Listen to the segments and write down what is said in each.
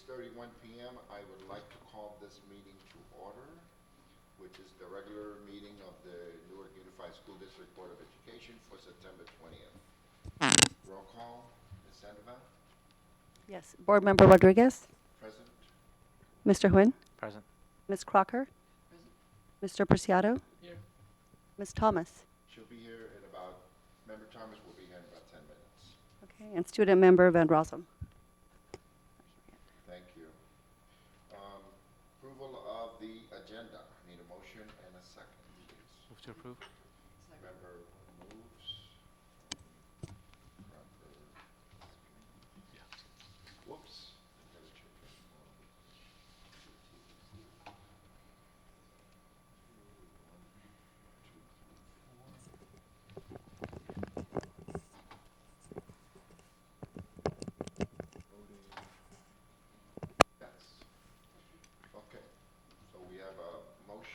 6:31 p.m. I would like to call this meeting to order, which is the regular meeting of the Newark Unified School District Board of Education for September 20th. Roll call, Ms. Sandoval. Yes. Board Member Rodriguez. Present. Mr. Huynh. Present. Ms. Crocker. Mr. Preciado. Here. Ms. Thomas. She'll be here in about, Member Thomas will be here in about 10 minutes. Okay. And Student Member Van Rossum. Thank you. Approval of the agenda. Need a motion and a second, please. Move to approve. Member moves. Member. Yeah. Whoops.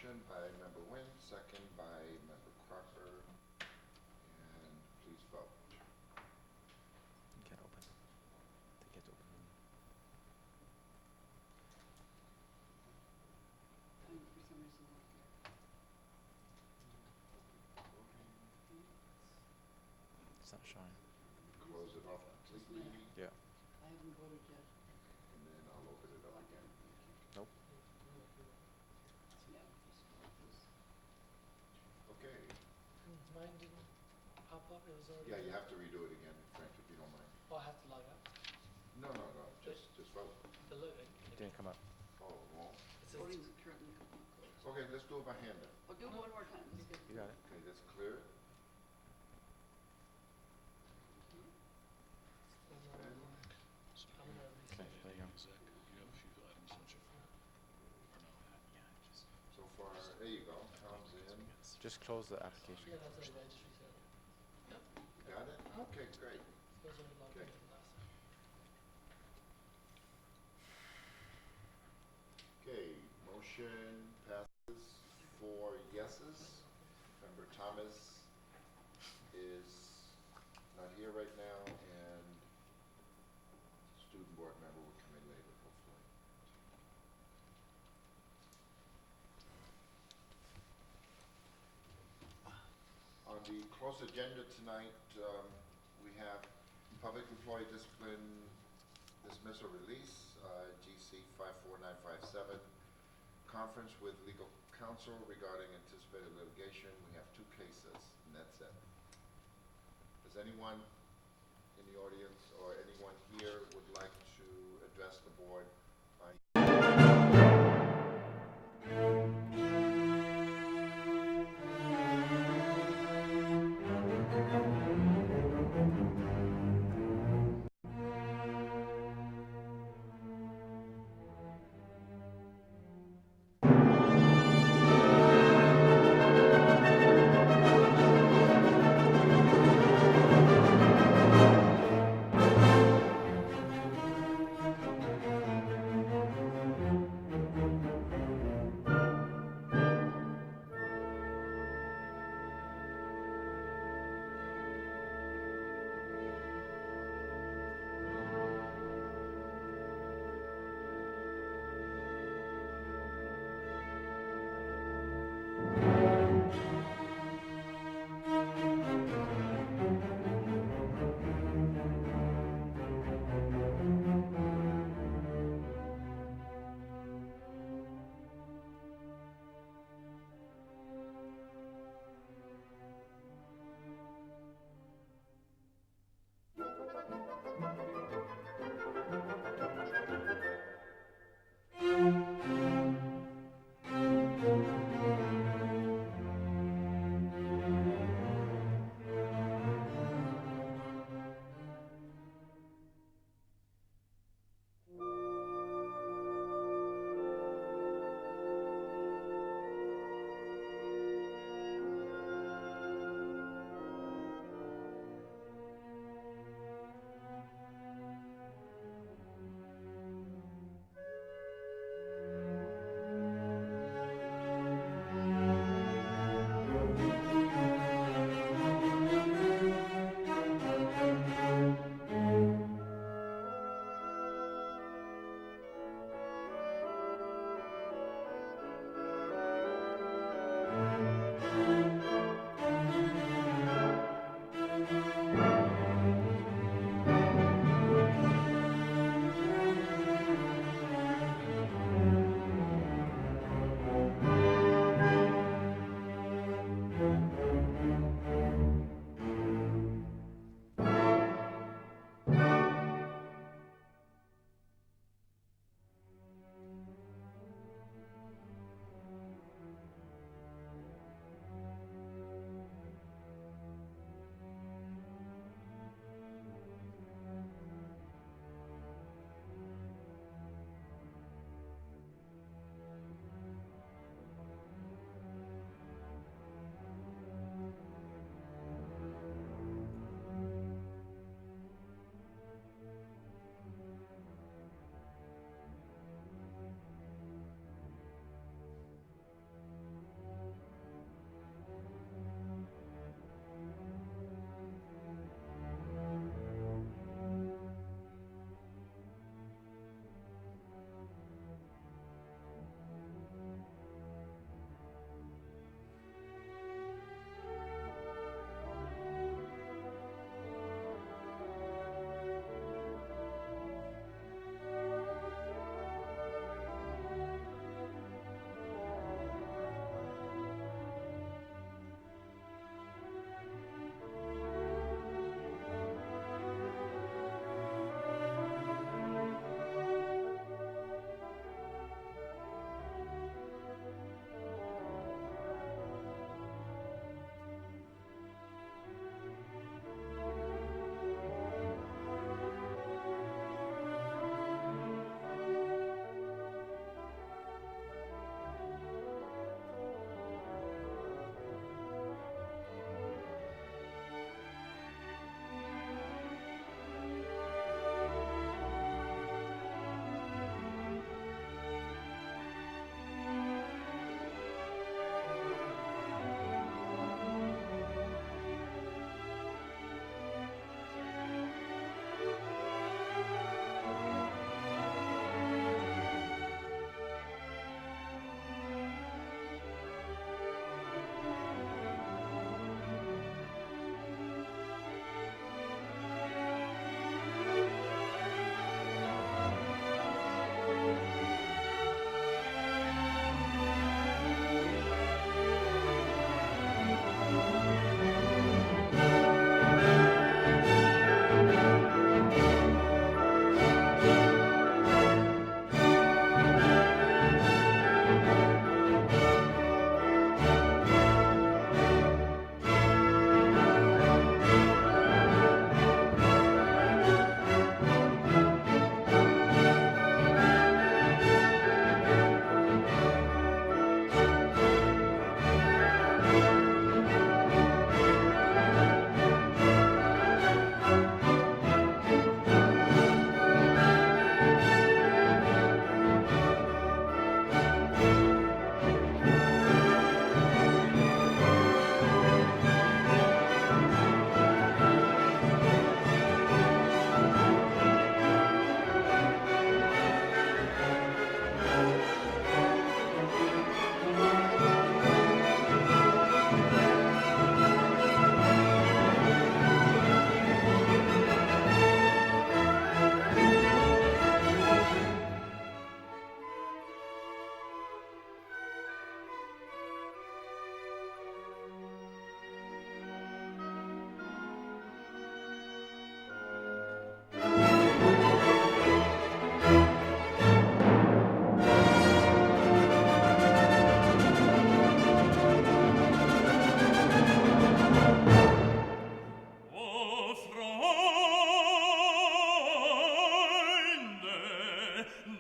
motion by Member Nguyen, second by Member Crocker. And please vote. Can't open. They can't open. It's not showing. Close it off completely, Yeah. and then I'll open it up again. Nope. Okay. Mine didn't pop up, it was already. Yeah, you have to redo it again, Frank, if you don't mind. Oh, I have to log out. No, just vote. It didn't come up. Oh, well, It says okay, let's do it by hand then. I'll do it one more time. You got it. Okay, that's clear. I'm gonna Okay, there you go. So far, there you go, Tom's in. Just close the application. Yeah, that's a registry set. Got it? Okay, great. Those are logged Okay. in last time. Okay, motion passes 4 yeses. Member Thomas is not here right now, and student board member will come in later, hopefully. On the closed agenda tonight, we have public employee discipline dismissal release, GC 54957, conference with legal counsel regarding anticipated litigation. We have 2 cases, and that's it. Does anyone in the audience or anyone here would like to address the board on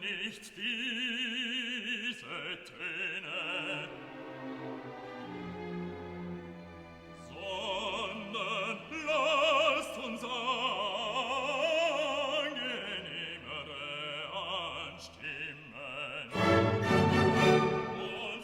nicht diese Töne, sondern lasst uns angenehmere anstimmen. Und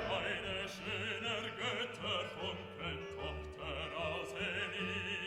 Freude schöner Götter, Funken, Tochter aus Elis.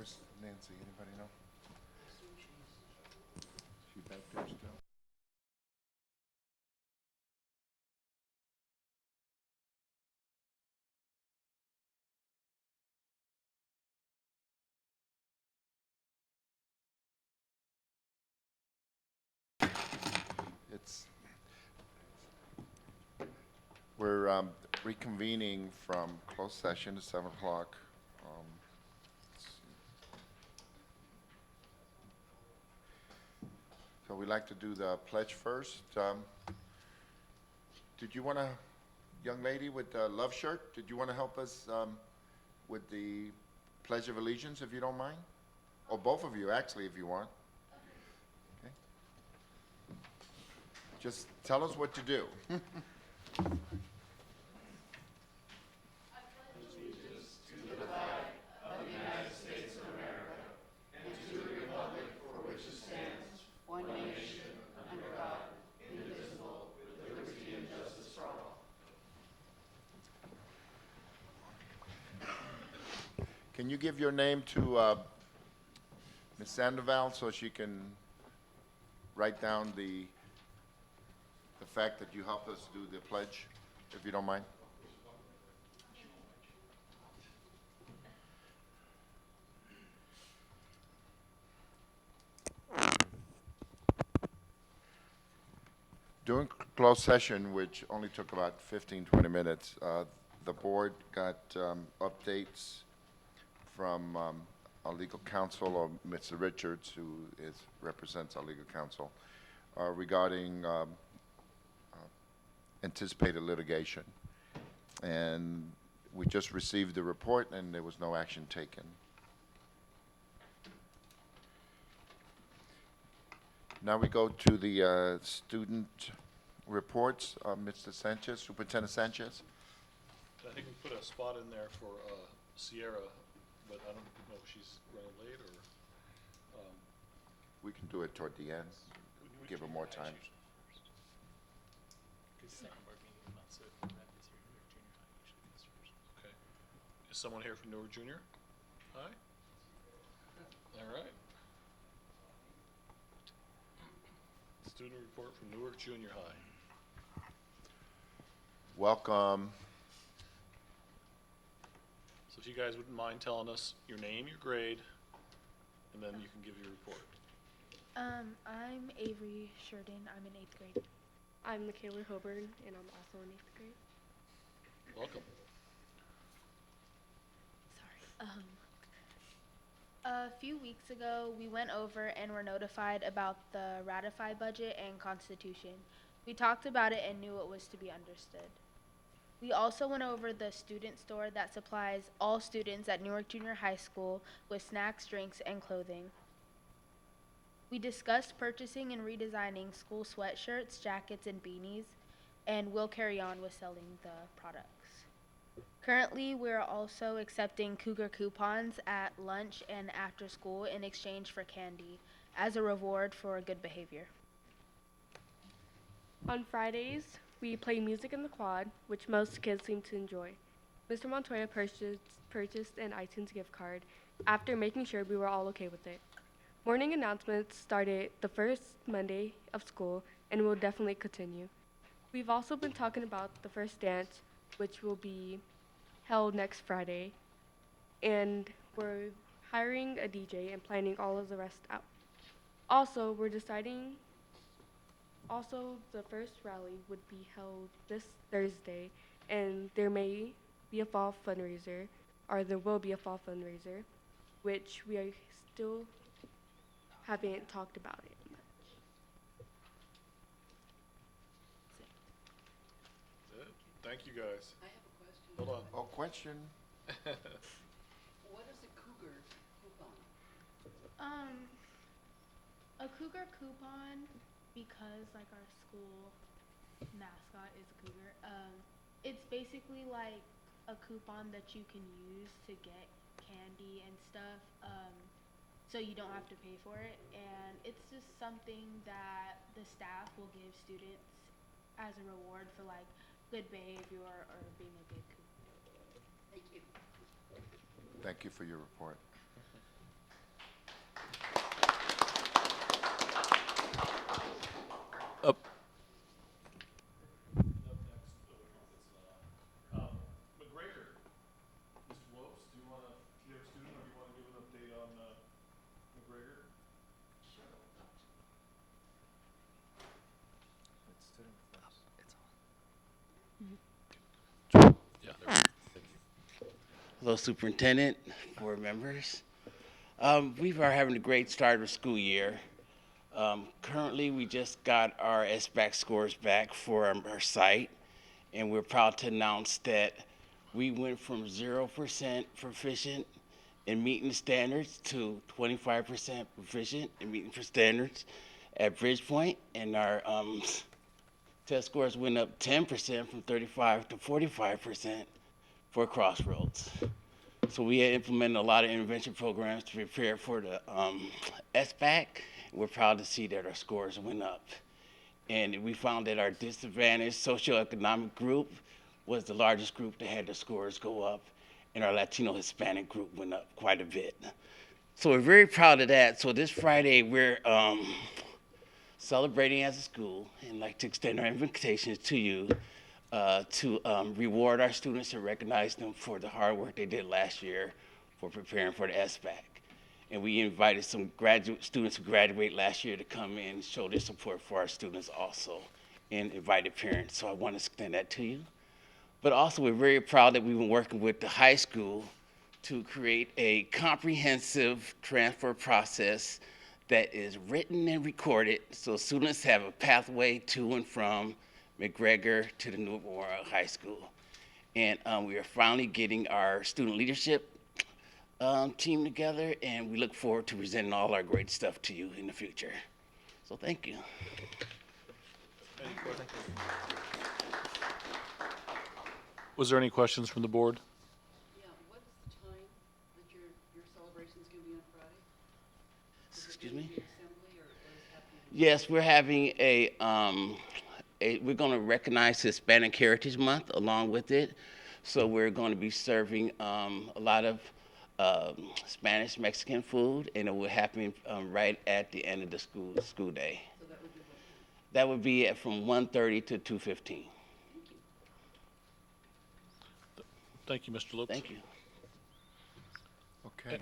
Where's Nancy? Anybody know? She back there still? It's, we're reconvening from closed session at 7 o'clock. Let's see. So we'd like to do the pledge first. Did you want to, young lady with the love shirt, did you want to help us with the Pledge of Allegiance, if you don't mind? Or both of you, actually, if you want. Okay. Just tell us what to do. Can you give your name to Ms. Sandoval so she can write down the fact that you helped us do the pledge, if you don't mind? During closed session, which only took about 15, 20 minutes, the board got updates from our legal counsel, or Mr. Richards, who represents our legal counsel, regarding anticipated litigation. And we just received the report, and there was no action taken. Now we go to the student reports. Mr. Sanchez, Superintendent Sanchez. I think we put a spot in there for Sierra, but I don't know if she's running late or. We can do it toward the end, give her more time. Okay. Is someone here from Newark Junior High? All right. Student report from Newark Junior High. Welcome. So if you guys wouldn't mind telling us your name, your grade, and then you can give your report. I'm Avery Sheridan. I'm in 8th grade. I'm Michaela Hoburn, and I'm also in 8th grade. Welcome. Sorry. A few weeks ago, we went over and were notified about the ratified budget and constitution. We talked about it and knew it was to be understood. We also went over the student store that supplies all students at Newark Junior High School with snacks, drinks, and clothing. We discussed purchasing and redesigning school sweatshirts, jackets, and beanies, and will carry on with selling the products. Currently, we're also accepting Cougar coupons at lunch and after school in exchange for candy as a reward for good behavior. On Fridays, we play music in the quad, which most kids seem to enjoy. Mr. Montoya purchased an iTunes gift card after making sure we were all okay with it. Morning announcements started the first Monday of school and will definitely continue. We've also been talking about the first dance, which will be held next Friday, and we're hiring a DJ and planning all of the rest out. Also, we're deciding, the first rally would be held this Thursday, and there may be a fall fundraiser, or there will be a fall fundraiser, which we are still haven't talked about it much. That's it. Thank you guys. I have a question. Hold on. Oh, question. What is a cougar coupon? A cougar coupon, because like our school mascot is a cougar, it's basically like a coupon that you can use to get candy and stuff, so you don't have to pay for it, and it's just something that the staff will give students as a reward for like good behavior or being a good cougar. Thank you. Thank you for your report. Hello, Superintendent, board members. We are having a great start of the school year. Currently, we just got our SBAC scores back for our site, and we're proud to announce that we went from 0% proficient in meeting the standards to 25% proficient in meeting the standards at Bridgepoint, and our test scores went up 10% from 35 to 45% for Crossroads. So we had implemented a lot of intervention programs to prepare for the SBAC. We're proud to see that our scores went up. And we found that our disadvantaged socioeconomic group was the largest group that had the scores go up, and our Latino Hispanic group went up quite a bit. So we're very proud of that. So this Friday, we're celebrating as a school, and like to extend our invitations to you to reward our students and recognize them for the hard work they did last year for preparing for the SBAC. And we invited some graduate students who graduated last year to come in and show their support for our students also, and invited parents. So I want to extend that to you. But also, we're very proud that we've been working with the high school to create a comprehensive transfer process that is written and recorded so students have a pathway to and from McGregor to the Newark Memorial High School. And we are finally getting our student leadership team together, and we look forward to presenting all our great stuff to you in the future. So thank you. Any questions? Was there any questions from the board? Yeah, what's the time that your celebration's gonna be on Friday? Is it Excuse gonna me? be assembly or what is happening? Yes, we're having we're going to recognize Hispanic Heritage Month along with it. So we're going to be serving a lot of Spanish Mexican food, and it will happen right at the end of the school day. So that would be what? That would be from 1:30 to 2:15. Thank you, Mr. Lopes. Thank you. Okay.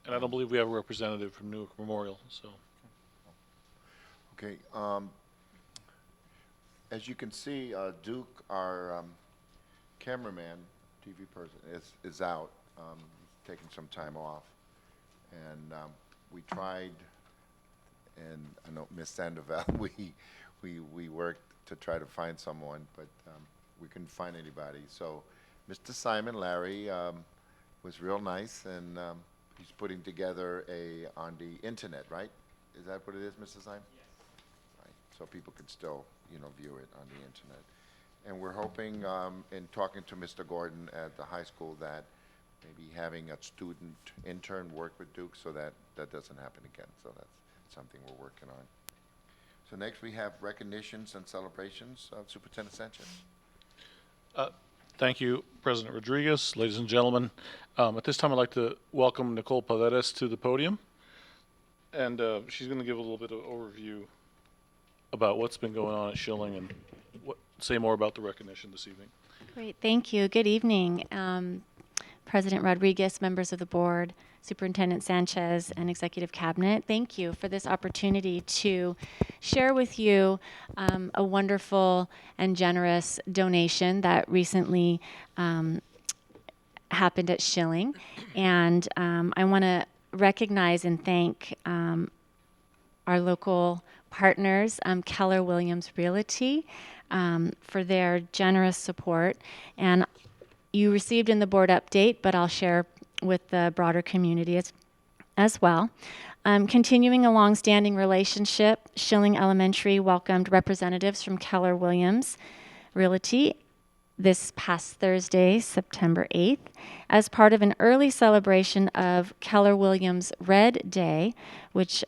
And I don't believe we have a representative from Newark Memorial, so. Okay, as you can see, Duke, our cameraman, TV person, is out, taking some time off. And we tried, and I know Ms. Sandoval, we worked to try to find someone, but we couldn't find anybody. So Mr. Simon Larry was real nice, and he's putting together on the internet, right? Is that what it is, Mr. Simon? Yes. Right. So people can still, view it on the internet. And we're hoping, in talking to Mr. Gordon at the high school, that maybe having a student intern work with Duke so that that doesn't happen again. So that's something we're working on. So next we have recognitions and celebrations. Superintendent Sanchez. Thank you, President Rodriguez, ladies and gentlemen. At this time, I'd like to welcome Nicole Paredes to the podium. And she's going to give a little bit of overview about what's been going on at Schilling and say more about the recognition this evening. Great, thank you. Good evening, President Rodriguez, members of the board, Superintendent Sanchez, and Executive Cabinet. Thank you for this opportunity to share with you a wonderful and generous donation that recently happened at Schilling. And I want to recognize and thank our local partners, Keller Williams Realty, for their generous support. And you received in the board update, but I'll share with the broader community as well. Continuing a long-standing relationship, Schilling Elementary welcomed representatives from Keller Williams Realty this past Thursday, September 8th, as part of an early celebration of Keller Williams Red Day, which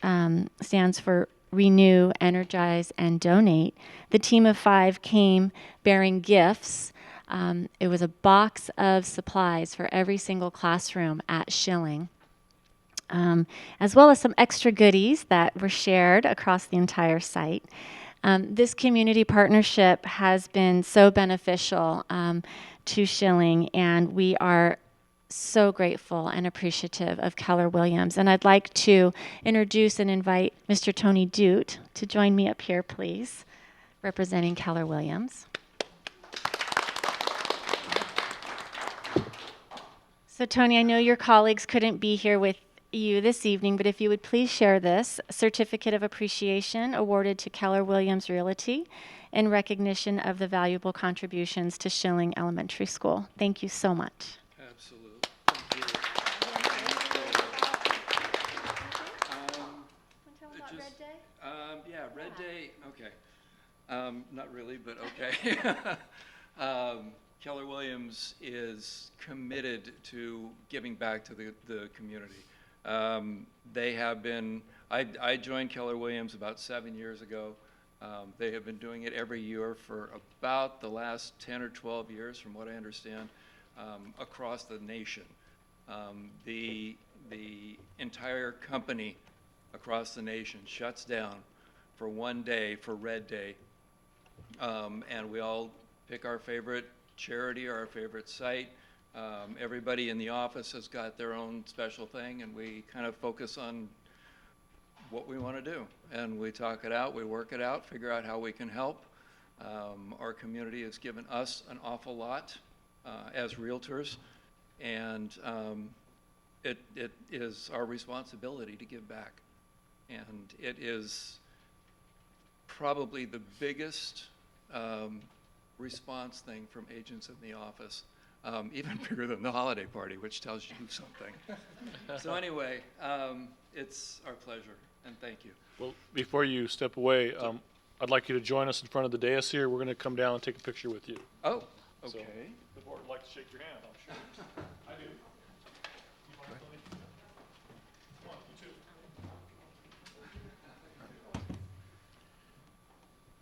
stands for Renew, Energize, and Donate. The team of 5 came bearing gifts. It was a box of supplies for every single classroom at Schilling, as well as some extra goodies that were shared across the entire site. This community partnership has been so beneficial to Schilling, and we are so grateful and appreciative of Keller Williams. And I'd like to introduce and invite Mr. Tony Dute to join me up here, please, representing Keller Williams. So, Tony, I know your colleagues couldn't be here with you this evening, but if you would please share this certificate of appreciation awarded to Keller Williams Realty in recognition of the valuable contributions to Schilling Elementary School. Thank you so much. Absolutely. Thank you. Yeah, Red Day, okay. Not really, but okay. Keller Williams is committed to giving back to the community. They have been, I joined Keller Williams about 7 years ago. They have been doing it every year for about the last 10 or 12 years, from what I understand, across the nation. The entire company across the nation shuts down for one day for Red Day, and we all pick our favorite charity or our favorite site. Everybody in the office has got their own special thing, and we kind of focus on what we want to do. And we talk it out, we work it out, figure out how we can help. Our community has given us an awful lot as realtors, and it is our responsibility to give back. And it is probably the biggest response thing from agents in the office, even bigger than the holiday party, which tells you something. So anyway, it's our pleasure, and thank you. Well, before you step away, I'd like you to join us in front of the dais here. We're going to come down and take a picture with you. Oh, So, okay. the board would like to shake your hand, I'm sure. I do. You mind, Tony? Come on, you too.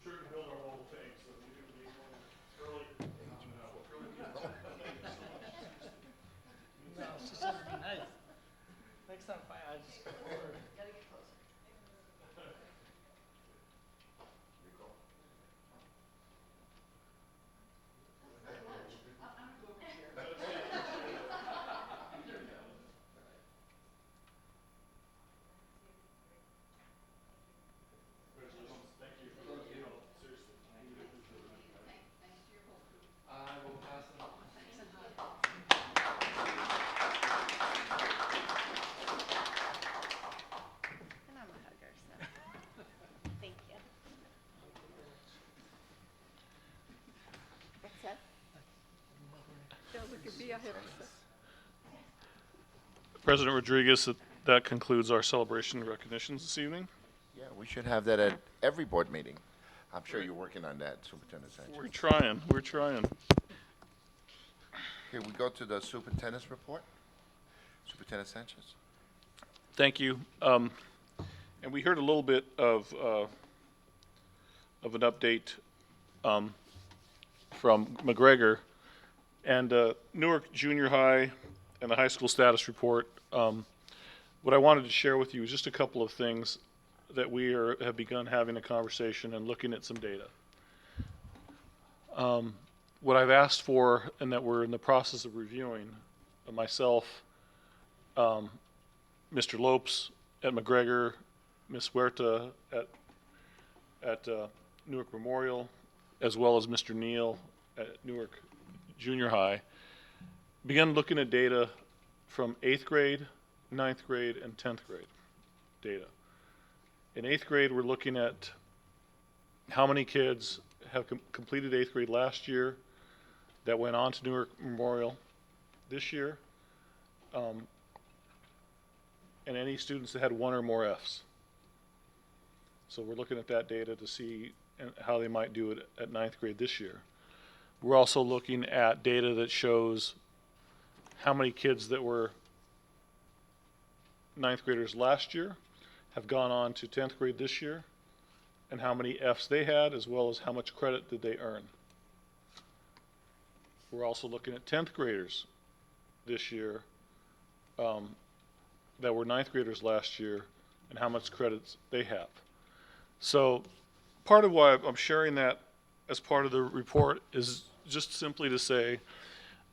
Sure to build our mobile thing, so we do these early. No, she said it'd be nice. Next time, I just go over. Gotta get closer. I will pass it on. And I'm a hugger, so thank you. President Rodriguez, that concludes our celebration and recognitions this evening. Yeah, we should have that at every board meeting. I'm sure you're working on that, Superintendent Sanchez. We're trying. Here, we go to the superintendent's report. Superintendent Sanchez. Thank you. And we heard a little bit of an update from McGregor and Newark Junior High and the high school status report. What I wanted to share with you is just a couple of things that we have begun having a conversation and looking at some data. What I've asked for, and that we're in the process of reviewing, myself, Mr. Lopes at McGregor, Ms. Huerta at Newark Memorial, as well as Mr. Neal at Newark Junior High, began looking at data from 8th grade, 9th grade, and 10th grade data. In 8th grade, we're looking at how many kids have completed 8th grade last year that went on to Newark Memorial this year, and any students that had one or more Fs. So we're looking at that data to see how they might do it at 9th grade this year. We're also looking at data that shows how many kids that were 9th graders last year have gone on to 10th grade this year, and how many Fs they had, as well as how much credit did they earn. We're also looking at 10th graders this year that were 9th graders last year, and how much credits they have. So part of why I'm sharing that as part of the report is just simply to say,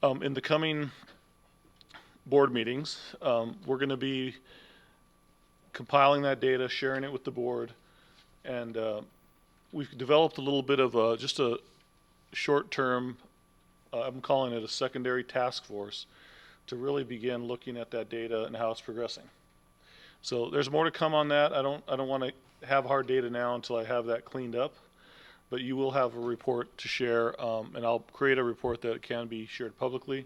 in the coming board meetings, we're going to be compiling that data, sharing it with the board, and we've developed a little bit of just a short-term, I'm calling it a secondary task force, to really begin looking at that data and how it's progressing. So there's more to come on that. I don't want to have hard data now until I have that cleaned up, but you will have a report to share, and I'll create a report that can be shared publicly.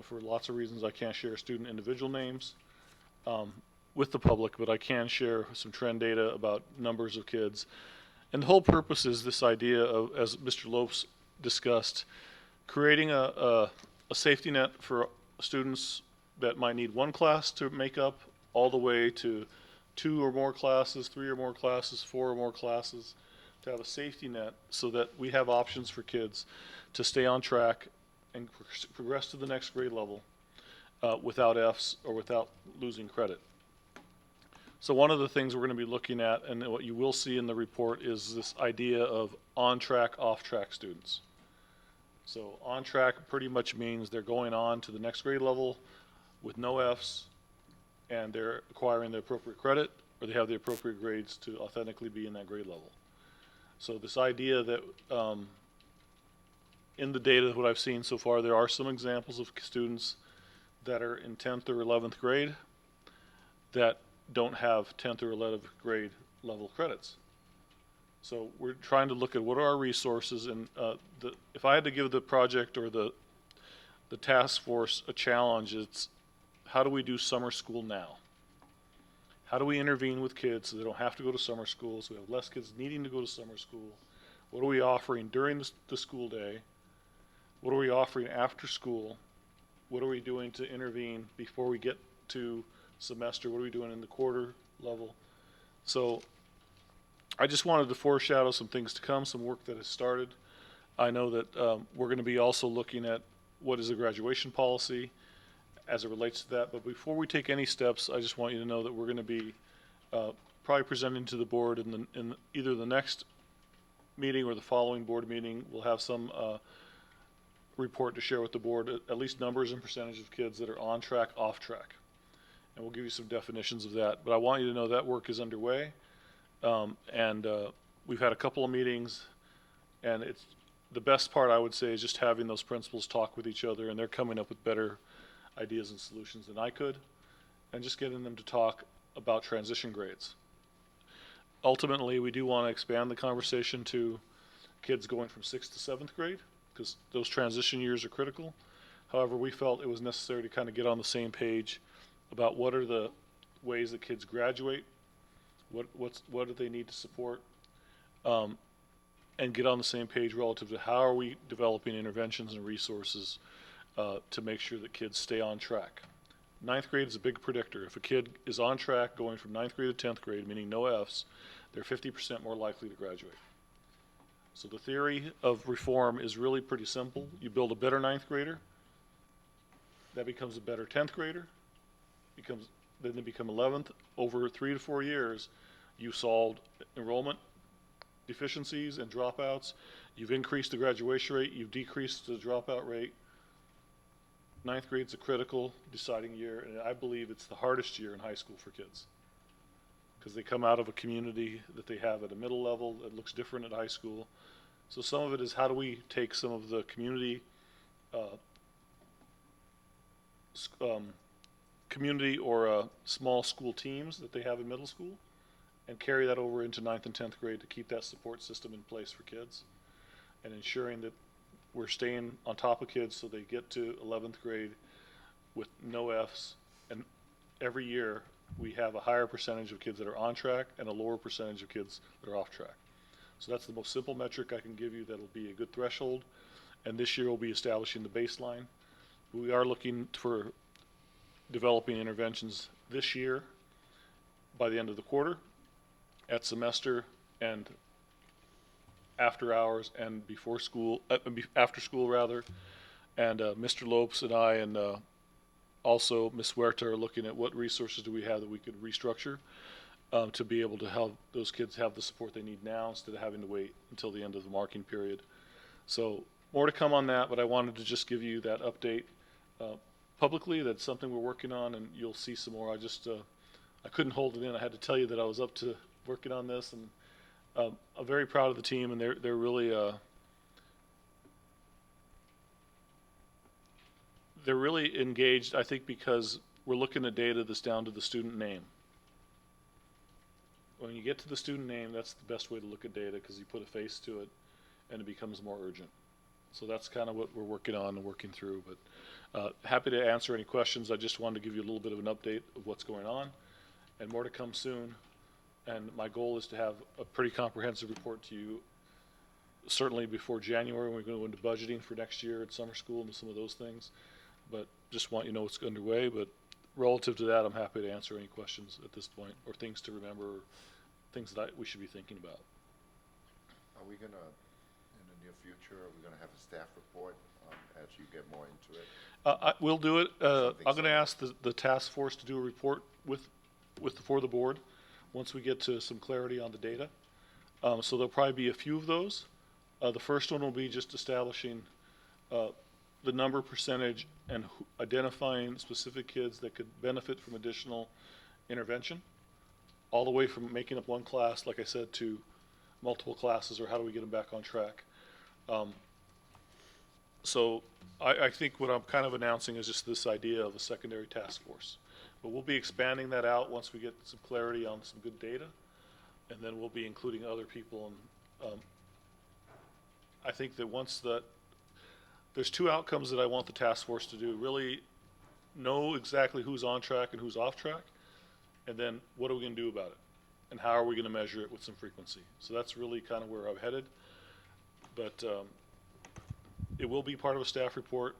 For lots of reasons, I can't share student individual names with the public, but I can share some trend data about numbers of kids. And the whole purpose is this idea of, as Mr. Lopes discussed, creating a safety net for students that might need one class to make up, all the way to 2 or more classes, 3 or more classes, 4 or more classes, to have a safety net so that we have options for kids to stay on track and progress to the next grade level without Fs or without losing credit. So one of the things we're going to be looking at, and what you will see in the report, is this idea of on-track, off-track students. So on-track pretty much means they're going on to the next grade level with no Fs, and they're acquiring the appropriate credit, or they have the appropriate grades to authentically be in that grade level. So this idea that in the data, what I've seen so far, there are some examples of students that are in 10th or 11th grade that don't have 10th or 11th grade level credits. So we're trying to look at what are our resources, and if I had to give the project or the task force a challenge, it's how do we do summer school now? How do we intervene with kids so they don't have to go to summer school, so we have less kids needing to go to summer school? What are we offering during the school day? What are we offering after school? What are we doing to intervene before we get to semester? What are we doing in the quarter level? So I just wanted to foreshadow some things to come, some work that has started. I know that we're going to be also looking at what is the graduation policy as it relates to that. But before we take any steps, I just want you to know that we're going to be probably presenting to the board in either the next meeting or the following board meeting. We'll have some report to share with the board, at least numbers and percentage of kids that are on track, off track. And we'll give you some definitions of that. But I want you to know that work is underway. We've had a couple of meetings, and it's the best part, I would say, is just having those principals talk with each other, and they're coming up with better ideas and solutions than I could, and just getting them to talk about transition grades. Ultimately, we do want to expand the conversation to kids going from 6th to 7th grade, because those transition years are critical. However, we felt it was necessary to kind of get on the same page about what are the ways that kids graduate, what do they need to support, and get on the same page relative to how are we developing interventions and resources to make sure that kids stay on track. 9th grade is a big predictor. If a kid is on track going from 9th grade to 10th grade, meaning no Fs, they're 50% more likely to graduate. So the theory of reform is really pretty simple. You build a better 9th grader, that becomes a better 10th grader, then they become 11th. Over 3 to 4 years, you've solved enrollment deficiencies and dropouts. You've increased the graduation rate. You've decreased the dropout rate. 9th grade's a critical deciding year, and I believe it's the hardest year in high school for kids, because they come out of a community that they have at a middle level that looks different at high school. So some of it is how do we take some of the community or small school teams that they have in middle school and carry that over into 9th and 10th grade to keep that support system in place for kids, and ensuring that we're staying on top of kids so they get to 11th grade with no Fs, and every year we have a higher percentage of kids that are on track and a lower percentage of kids that are off track. So that's the most simple metric I can give you that'll be a good threshold, and this year we'll be establishing the baseline. We are looking for developing interventions this year by the end of the quarter, at semester, and after hours, and before school, after school rather. And Mr. Lopes and I and also Ms. Huerta are looking at what resources do we have that we could restructure to be able to help those kids have the support they need now instead of having to wait until the end of the marking period. So more to come on that, but I wanted to just give you that update publicly. That's something we're working on, and you'll see some more. I couldn't hold it in. I had to tell you that I was up to working on this, and I'm very proud of the team, and they're really they're really engaged, I think, because we're looking at data that's down to the student name. When you get to the student name, that's the best way to look at data, because you put a face to it and it becomes more urgent. So that's kind of what we're working on and working through. But happy to answer any questions. I just wanted to give you a little bit of an update of what's going on, and more to come soon. And my goal is to have a pretty comprehensive report to you, certainly before January, when we're going to go into budgeting for next year at summer school and some of those things. But just want you to know what's underway. But relative to that, I'm happy to answer any questions at this point, or things to remember, or things that we should be thinking about. Are we gonna, in the near future, are we gonna have a staff report as you get more into it? We'll do it. Something I'm going to similar. ask the task force to do a report for the board once we get to some clarity on the data. So there'll probably be a few of those. The first one will be just establishing the number, percentage, and identifying specific kids that could benefit from additional intervention, all the way from making up one class, like I said, to multiple classes, or how do we get them back on track. So I think what I'm kind of announcing is just this idea of a secondary task force. But we'll be expanding that out once we get some clarity on some good data, and then we'll be including other people. And I think that there's two outcomes that I want the task force to do. Really know exactly who's on track and who's off track, and then what are we going to do about it, and how are we going to measure it with some frequency. So that's really kind of where I'm headed. But it will be part of a staff report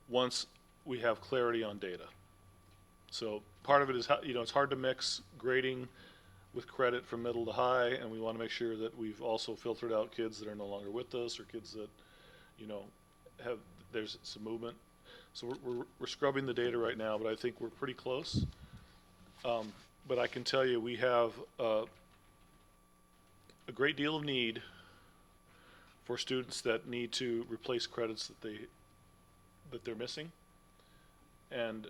once we have clarity on data. So part of it is, it's hard to mix grading with credit from middle to high, and we want to make sure that we've also filtered out kids that are no longer with us, or kids that, there's some movement. So we're scrubbing the data right now, but I think we're pretty close. But I can tell you, we have a great deal of need for students that need to replace credits that they're missing. And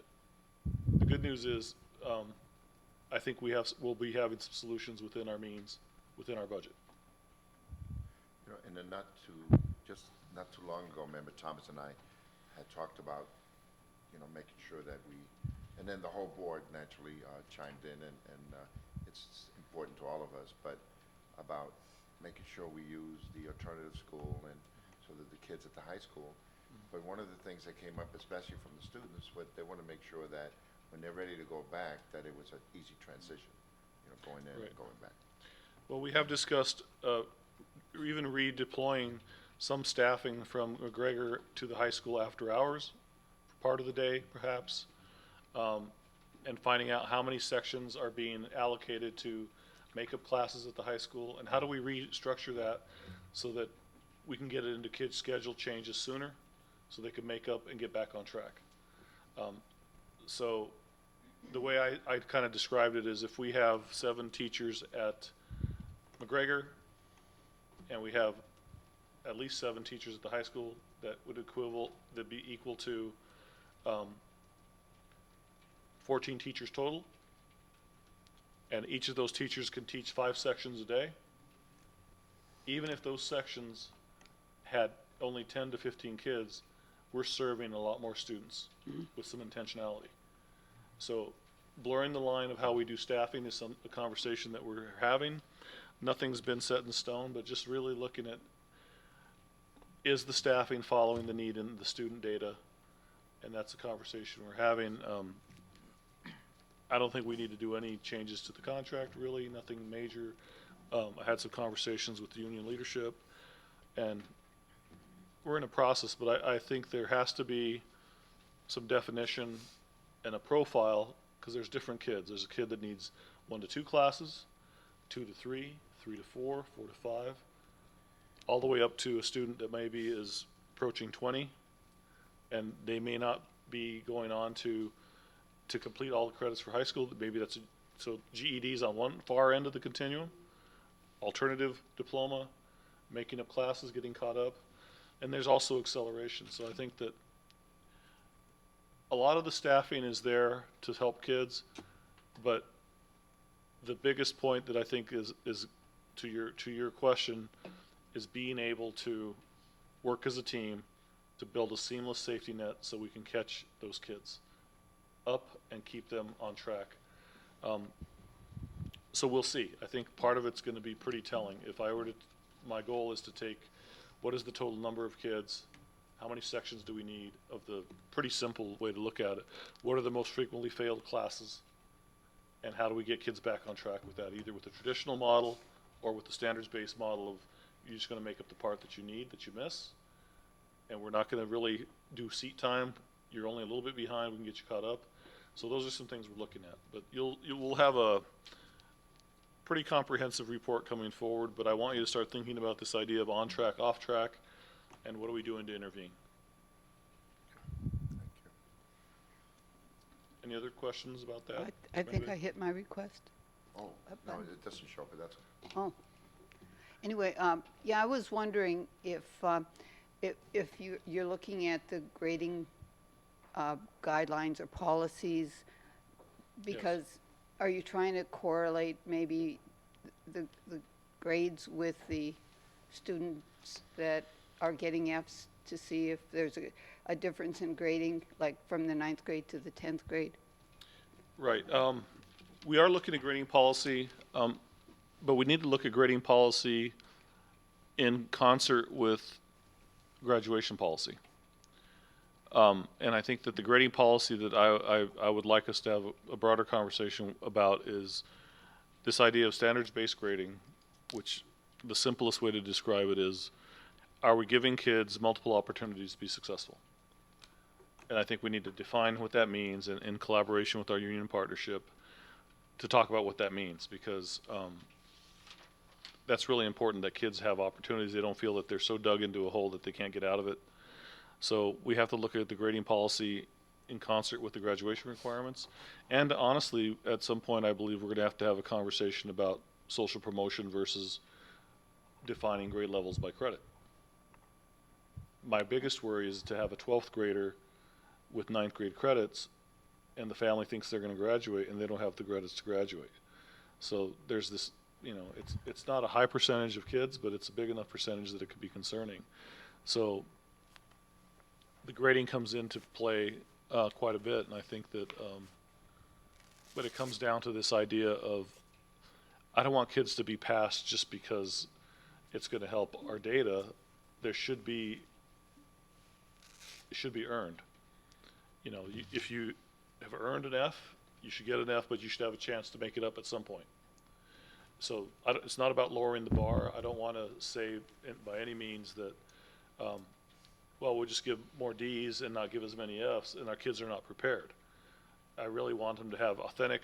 the good news is, I think we'll be having some solutions within our means, within our budget. In the not too long ago, Member Thomas and I had talked about, making sure that and then the whole board naturally chimed in, and it's important to all of us, but about making sure we use the alternative school, and so that the kids at the high school. But one of the things that came up, especially from the students, was they want to make sure that when they're ready to go back, that it was an easy transition, going in Right. and going back. Well, we have discussed even redeploying some staffing from McGregor to the high school after hours, for part of the day perhaps, and finding out how many sections are being allocated to makeup classes at the high school, and how do we restructure that so that we can get it into kids' schedule changes sooner, so they can make up and get back on track. So the way I kind of described it is, if we have 7 teachers at McGregor, and we have at least 7 teachers at the high school, that'd be equal to 14 teachers total. And each of those teachers can teach 5 sections a day. Even if those sections had only 10 to 15 kids, we're serving a lot more students with some intentionality. So blurring the line of how we do staffing is a conversation that we're having. Nothing's been set in stone, but just really looking at, is the staffing following the need in the student data? And that's a conversation we're having. I don't think we need to do any changes to the contract, really, nothing major. I had some conversations with the union leadership, and we're in a process, but I think there has to be some definition and a profile, because there's different kids. There's a kid that needs 1 to 2 classes, 2 to 3, 3 to 4, 4 to 5, all the way up to a student that maybe is approaching 20, and they may not be going on to complete all the credits for high school. Maybe so GED's on one far end of the continuum, alternative diploma, making up classes, getting caught up, and there's also acceleration. So I think that a lot of the staffing is there to help kids, but the biggest point that I think is to your question is being able to work as a team to build a seamless safety net so we can catch those kids up and keep them on track. So we'll see. I think part of it's going to be pretty telling. If I were to, my goal is to take what is the total number of kids, how many sections do we need of the pretty simple way to look at it. What are the most frequently failed classes? And how do we get kids back on track with that, either with the traditional model or with the standards-based model of you're just going to make up the part that you need, that you miss. And we're not going to really do seat time. You're only a little bit behind. We can get you caught up. So those are some things we're looking at. But you will have a pretty comprehensive report coming forward, but I want you to start thinking about this idea of on track, off track, and what are we doing to intervene. Thank you. Any other questions about that? I think I Anybody? hit my request. Oh, no, it doesn't show, but that's, Oh. Anyway, yeah, I was wondering if you're looking at the grading guidelines or policies, because are you trying to correlate maybe the grades with the students that are getting Fs to see if there's a difference in grading, like from the 9th grade to the 10th grade? Right. We are looking at grading policy, but we need to look at grading policy in concert with graduation policy. And I think that the grading policy that I would like us to have a broader conversation about is this idea of standards-based grading, which the simplest way to describe it is, are we giving kids multiple opportunities to be successful? And I think we need to define what that means in collaboration with our union partnership to talk about what that means, because that's really important, that kids have opportunities. They don't feel that they're so dug into a hole that they can't get out of it. So we have to look at the grading policy in concert with the graduation requirements. And honestly, at some point, I believe we're going to have a conversation about social promotion versus defining grade levels by credit. My biggest worry is to have a 12th grader with 9th grade credits, and the family thinks they're going to graduate, and they don't have the credits to graduate. So there's this, it's not a high percentage of kids, but it's a big enough percentage that it could be concerning. So the grading comes into play quite a bit, and I think that, but it comes down to this idea of, I don't want kids to be passed just because it's going to help our data. It should be earned. If you have earned an F, you should get an F, but you should have a chance to make it up at some point. So it's not about lowering the bar. I don't want to say by any means that, well, we'll just give more Ds and not give as many Fs, and our kids are not prepared. I really want them to have authentic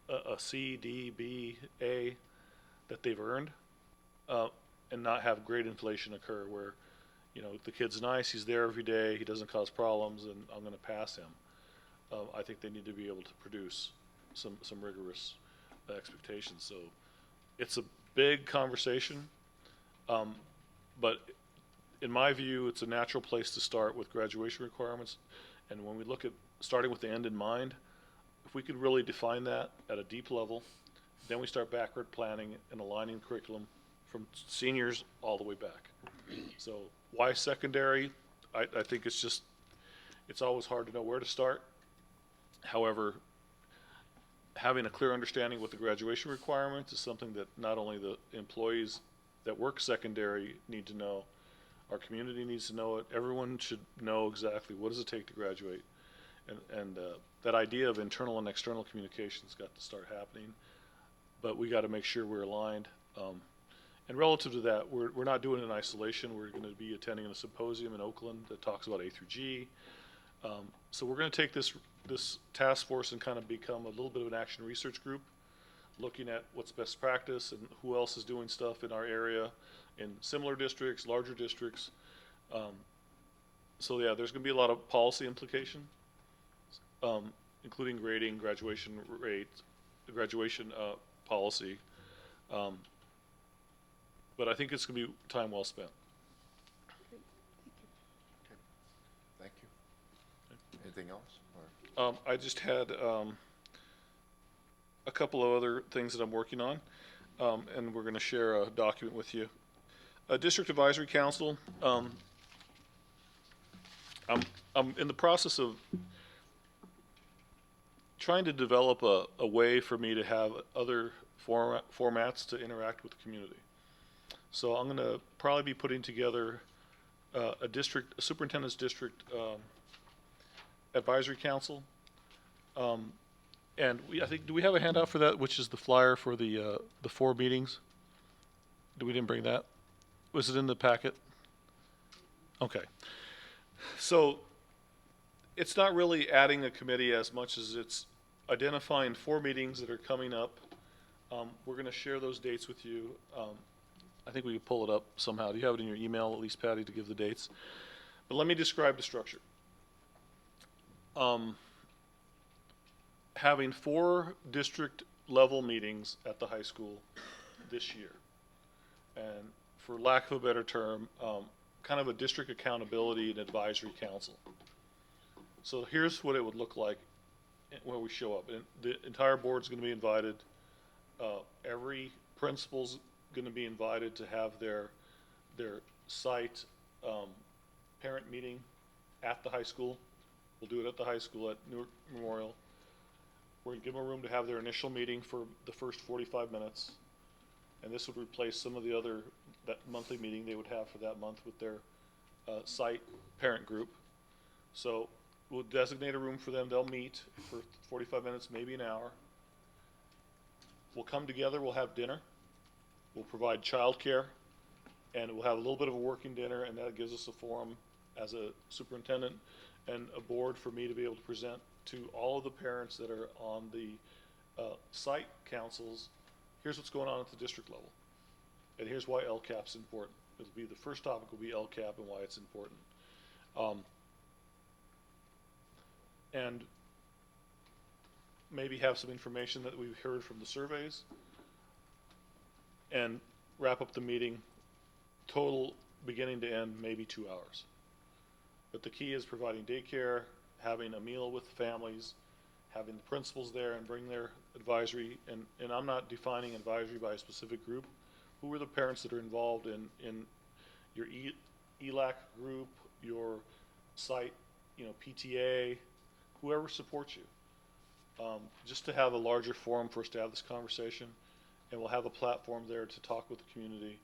a C, D, B, A that they've earned, and not have grade inflation occur where, the kid's nice, he's there every day, he doesn't cause problems, and I'm going to pass him. I think they need to be able to produce some rigorous expectations. So it's a big conversation, but in my view, it's a natural place to start with graduation requirements. And when we look at starting with the end in mind, if we could really define that at a deep level, then we start backward planning and aligning curriculum from seniors all the way back. So why secondary? I think it's always hard to know where to start. However, having a clear understanding what the graduation requirements is something that not only the employees that work secondary need to know, our community needs to know it. Everyone should know exactly what does it take to graduate. And that idea of internal and external communication's got to start happening. But we got to make sure we're aligned. And relative to that, we're not doing it in isolation. We're going to be attending a symposium in Oakland that talks about A through G. So we're going to take this task force and kind of become a little bit of an action research group, looking at what's best practice and who else is doing stuff in our area, in similar districts, larger districts. So yeah, there's going to be a lot of policy implication, including grading, graduation rate, graduation policy. But I think it's going to be time well spent. thank you. Anything else? Or? I just had a couple of other things that I'm working on, and we're going to share a document with you. District Advisory Council, I'm in the process of trying to develop a way for me to have other formats to interact with the community. So I'm gonna probably be putting together a superintendent's district advisory council. And I think, do we have a handout for that, which is the flyer for the 4 meetings? We didn't bring that? Was it in the packet? Okay. So it's not really adding a committee as much as it's identifying 4 meetings that are coming up. We're going to share those dates with you. I think we can pull it up somehow. Do you have it in your email, at least, Patty, to give the dates? But let me describe the structure. Having 4 district level meetings at the high school this year. And for lack of a better term, kind of a district accountability and advisory council. So here's what it would look like when we show up. And the entire board's going to be invited. Every principal's going to be invited to have their site parent meeting at the high school. We'll do it at the high school at Newark Memorial. We're going to give them a room to have their initial meeting for the first 45 minutes. And this would replace some of the other, that monthly meeting they would have for that month with their site parent group. So we'll designate a room for them. They'll meet for 45 minutes, maybe an hour. We'll come together, we'll have dinner. We'll provide childcare, and we'll have a little bit of a working dinner, and that gives us a forum as a superintendent and a board for me to be able to present to all of the parents that are on the site councils. Here's what's going on at the district level, and here's why LCAP's important. It'll be the first topic will be LCAP and why it's important. And maybe have some information that we've heard from the surveys, and wrap up the meeting, total beginning to end, maybe 2 hours. But the key is providing daycare, having a meal with families, having the principals there and bring their advisory, and I'm not defining advisory by a specific group. Who are the parents that are involved in your ELAC group, your site, PTA, whoever supports you. Just to have a larger forum for us to have this conversation, and we'll have a platform there to talk with the community.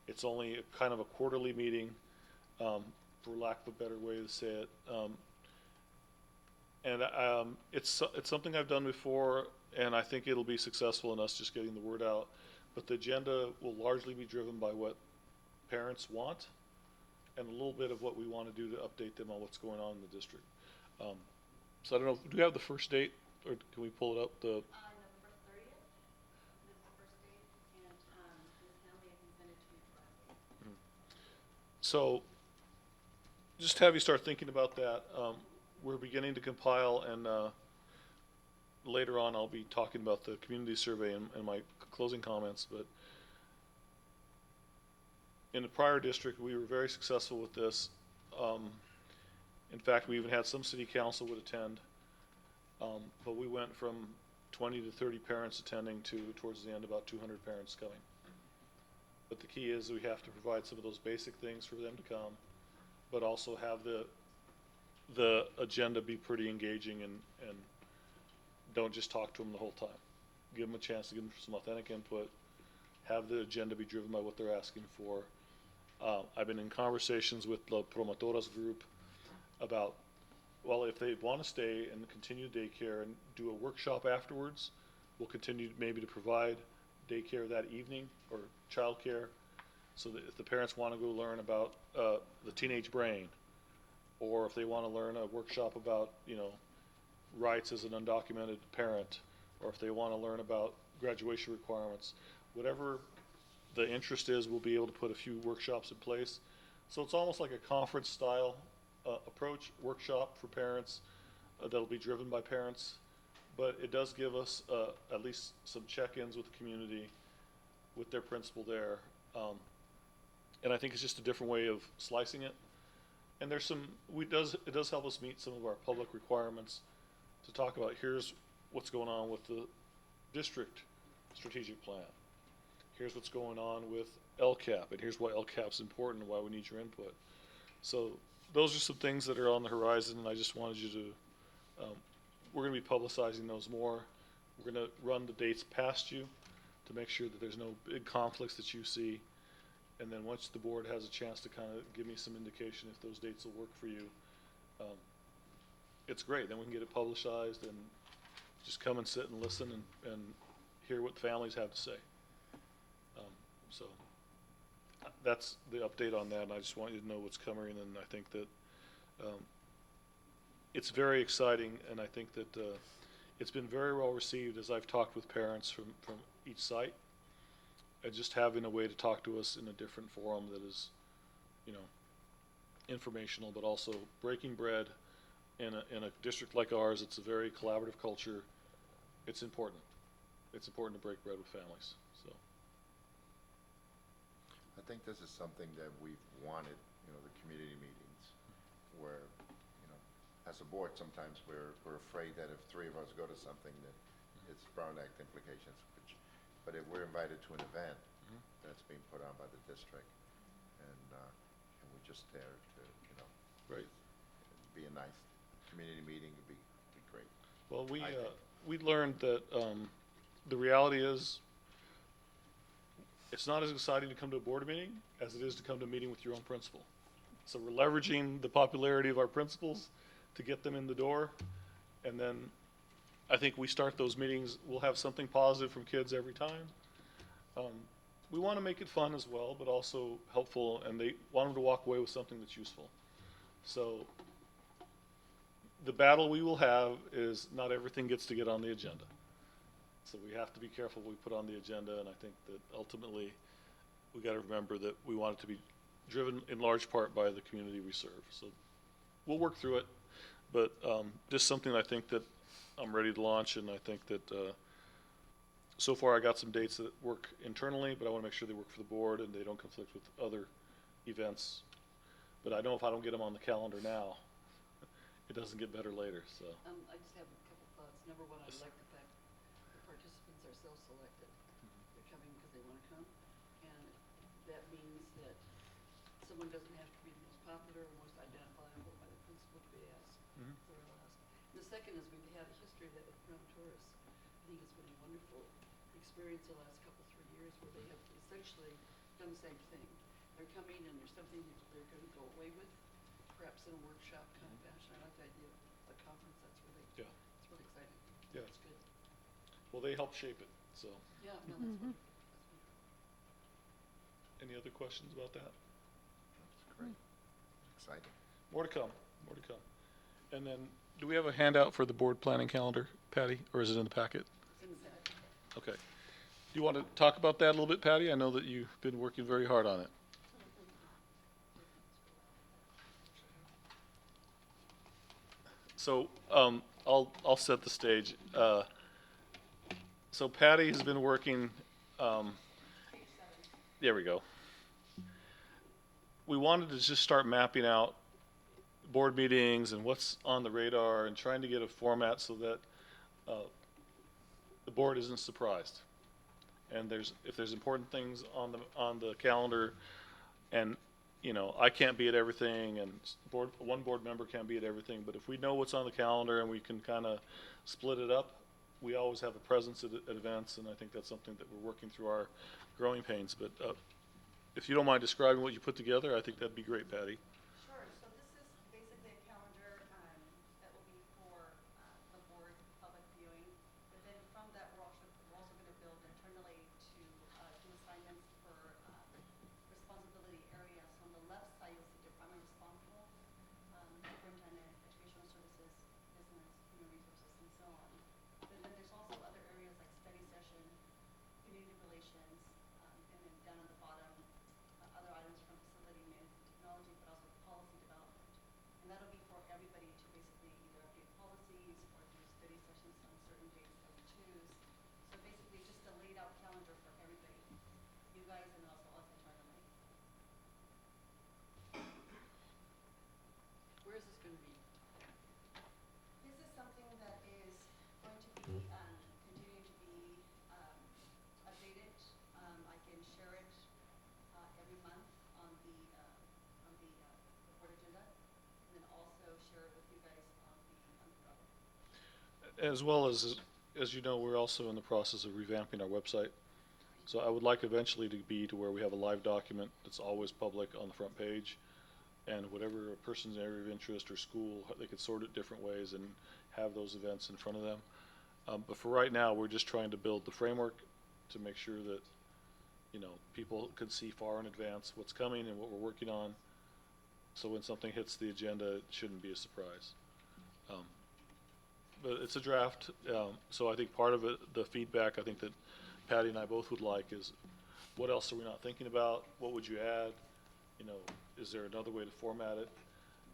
It's only a kind of a quarterly meeting, for lack of a better way to say it. It's something I've done before, and I think it'll be successful in us just getting the word out. But the agenda will largely be driven by what parents want, and a little bit of what we want to do to update them on what's going on in the district. So I don't know, do we have the first date, or can we pull it up? November 30th is the first date, and Ms. Hanley, I can send it to you directly. So just have you start thinking about that. We're beginning to compile, and later on I'll be talking about the community survey and my closing comments. But in the prior district, we were very successful with this. In fact, we even had some city council would attend, but we went from 20 to 30 parents attending to, towards the end, about 200 parents coming. But the key is we have to provide some of those basic things for them to come, but also have the agenda be pretty engaging, and don't just talk to them the whole time. Give them a chance to give them some authentic input, have the agenda be driven by what they're asking for. I've been in conversations with the Promotoras group about, well, if they want to stay and continue daycare and do a workshop afterwards, we'll continue maybe to provide daycare that evening or childcare, so that if the parents want to go learn about the teenage brain, or if they want to learn a workshop about rights as an undocumented parent, or if they want to learn about graduation requirements, whatever the interest is, we'll be able to put a few workshops in place. So it's almost like a conference style approach, workshop for parents that'll be driven by parents, but it does give us at least some check-ins with the community, with their principal there, and I think it's just a different way of slicing it. And there's some, it does help us meet some of our public requirements to talk about, here's what's going on with the district strategic plan. Here's what's going on with LCAP, and here's why LCAP's important and why we need your input. So those are some things that are on the horizon, and I just wanted you to, we're gonna be publicizing those more. We're gonna run the dates past you to make sure that there's no big conflicts that you see. And then once the board has a chance to kind of give me some indication if those dates will work for you, it's great. Then we can get it publicized and just come and sit and listen and hear what the families have to say. So that's the update on that, and I just want you to know what's coming, and I think that it's very exciting, and I think that it's been very well received as I've talked with parents from each site, and just having a way to talk to us in a different forum that is, you know, informational, but also breaking bread in a district like ours. It's a very collaborative culture. It's important. It's important to break bread with families, so. I think this is something that we've wanted, you know, the community meetings, where, you know, as a board, sometimes we're afraid that if three of us go to something, that it's Brown Act implications, but if we're invited to an event that's being put on by the district, and we're just there to, you know, Right. be a nice community meeting, would be great. Well, I think. we learned that the reality is it's not as exciting to come to a board meeting as it is to come to a meeting with your own principal. So we're leveraging the popularity of our principals to get them in the door, and then I think we start those meetings, we'll have something positive from kids every time. We want to make it fun as well, but also helpful, and they want them to walk away with something that's useful. So the battle we will have is not everything gets to get on the agenda. So we have to be careful what we put on the agenda, and I think that ultimately we got to remember that we want it to be driven in large part by the community we serve. So we'll work through it, but just something I think that I'm ready to launch, and I think that so far I got some dates that work internally, but I want to make sure they work for the board and they don't conflict with other events. But I know if I don't get them on the calendar now, it doesn't get better later, so. I just have a couple thoughts. Number one, I like the fact the participants are self-selected. They're coming because they want to come, and that means that someone doesn't have to be the most popular or most identifiable by the principal to be asked. They're asked. The second is we've had a history of that with Crown Tourists. I think it's been a wonderful experience the last couple, 3 years where they have essentially done the same thing. They're coming and there's something that they're going to go away with, perhaps in a workshop kind of fashion. I like the idea of a conference. That's really, it's really exciting. Yeah. It's good. Well, they help shape it, so. Yeah, no, that's wonderful. Any other questions about that? That's great. Exciting. More to come, more to come. And then, do we have a handout for the board planning calendar, Patty, or is it in the packet? It's in the packet. Okay. Do you want to talk about that a little bit, Patty? I know that you've been working very hard on it. So, I'll set the stage. So Patty has been working, there we go. We wanted to just start mapping out board meetings and what's on the radar and trying to get a format so that the board isn't surprised. And if there's important things on the calendar, and you know, I can't be at everything, and one board member can't be at everything, but if we know what's on the calendar and we can kind of split it up, we always have a presence at events, and I think that's something that we're working through our growing pains. But if you don't mind describing what you put together, I think that'd be great, Patty. Sure. So this is basically a calendar that will be for the board public viewing. But then from that, we're also going to build internally to do assignments for responsibility areas. On the left side, you'll see department responsible, superintendent, educational services, business, human resources, and so on. But then there's also other areas like study session, community relations, and then down at the bottom, other items from facility management technology, but also policy development. And that'll be for everybody to basically either update policies or do study sessions on certain dates that we choose. So basically just a laid out calendar for everybody, you guys and also us internally. Where is this going to be? This is something that is going to be continuing to be updated. I can share it every month on the board agenda. As well as you know, we're also in the process of revamping our website. So I would like eventually to be to where we have a live document that's always public on the front page. And whatever a person's area of interest or school, they could sort it different ways and have those events in front of them. But for right now, we're just trying to build the framework to make sure that, you know, people can see far in advance what's coming and what we're working on. So when something hits the agenda, it shouldn't be a surprise. But it's a draft, so I think part of it, the feedback I think that Patty and I both would like is, what else are we not thinking about? What would you add? You know, is there another way to format it?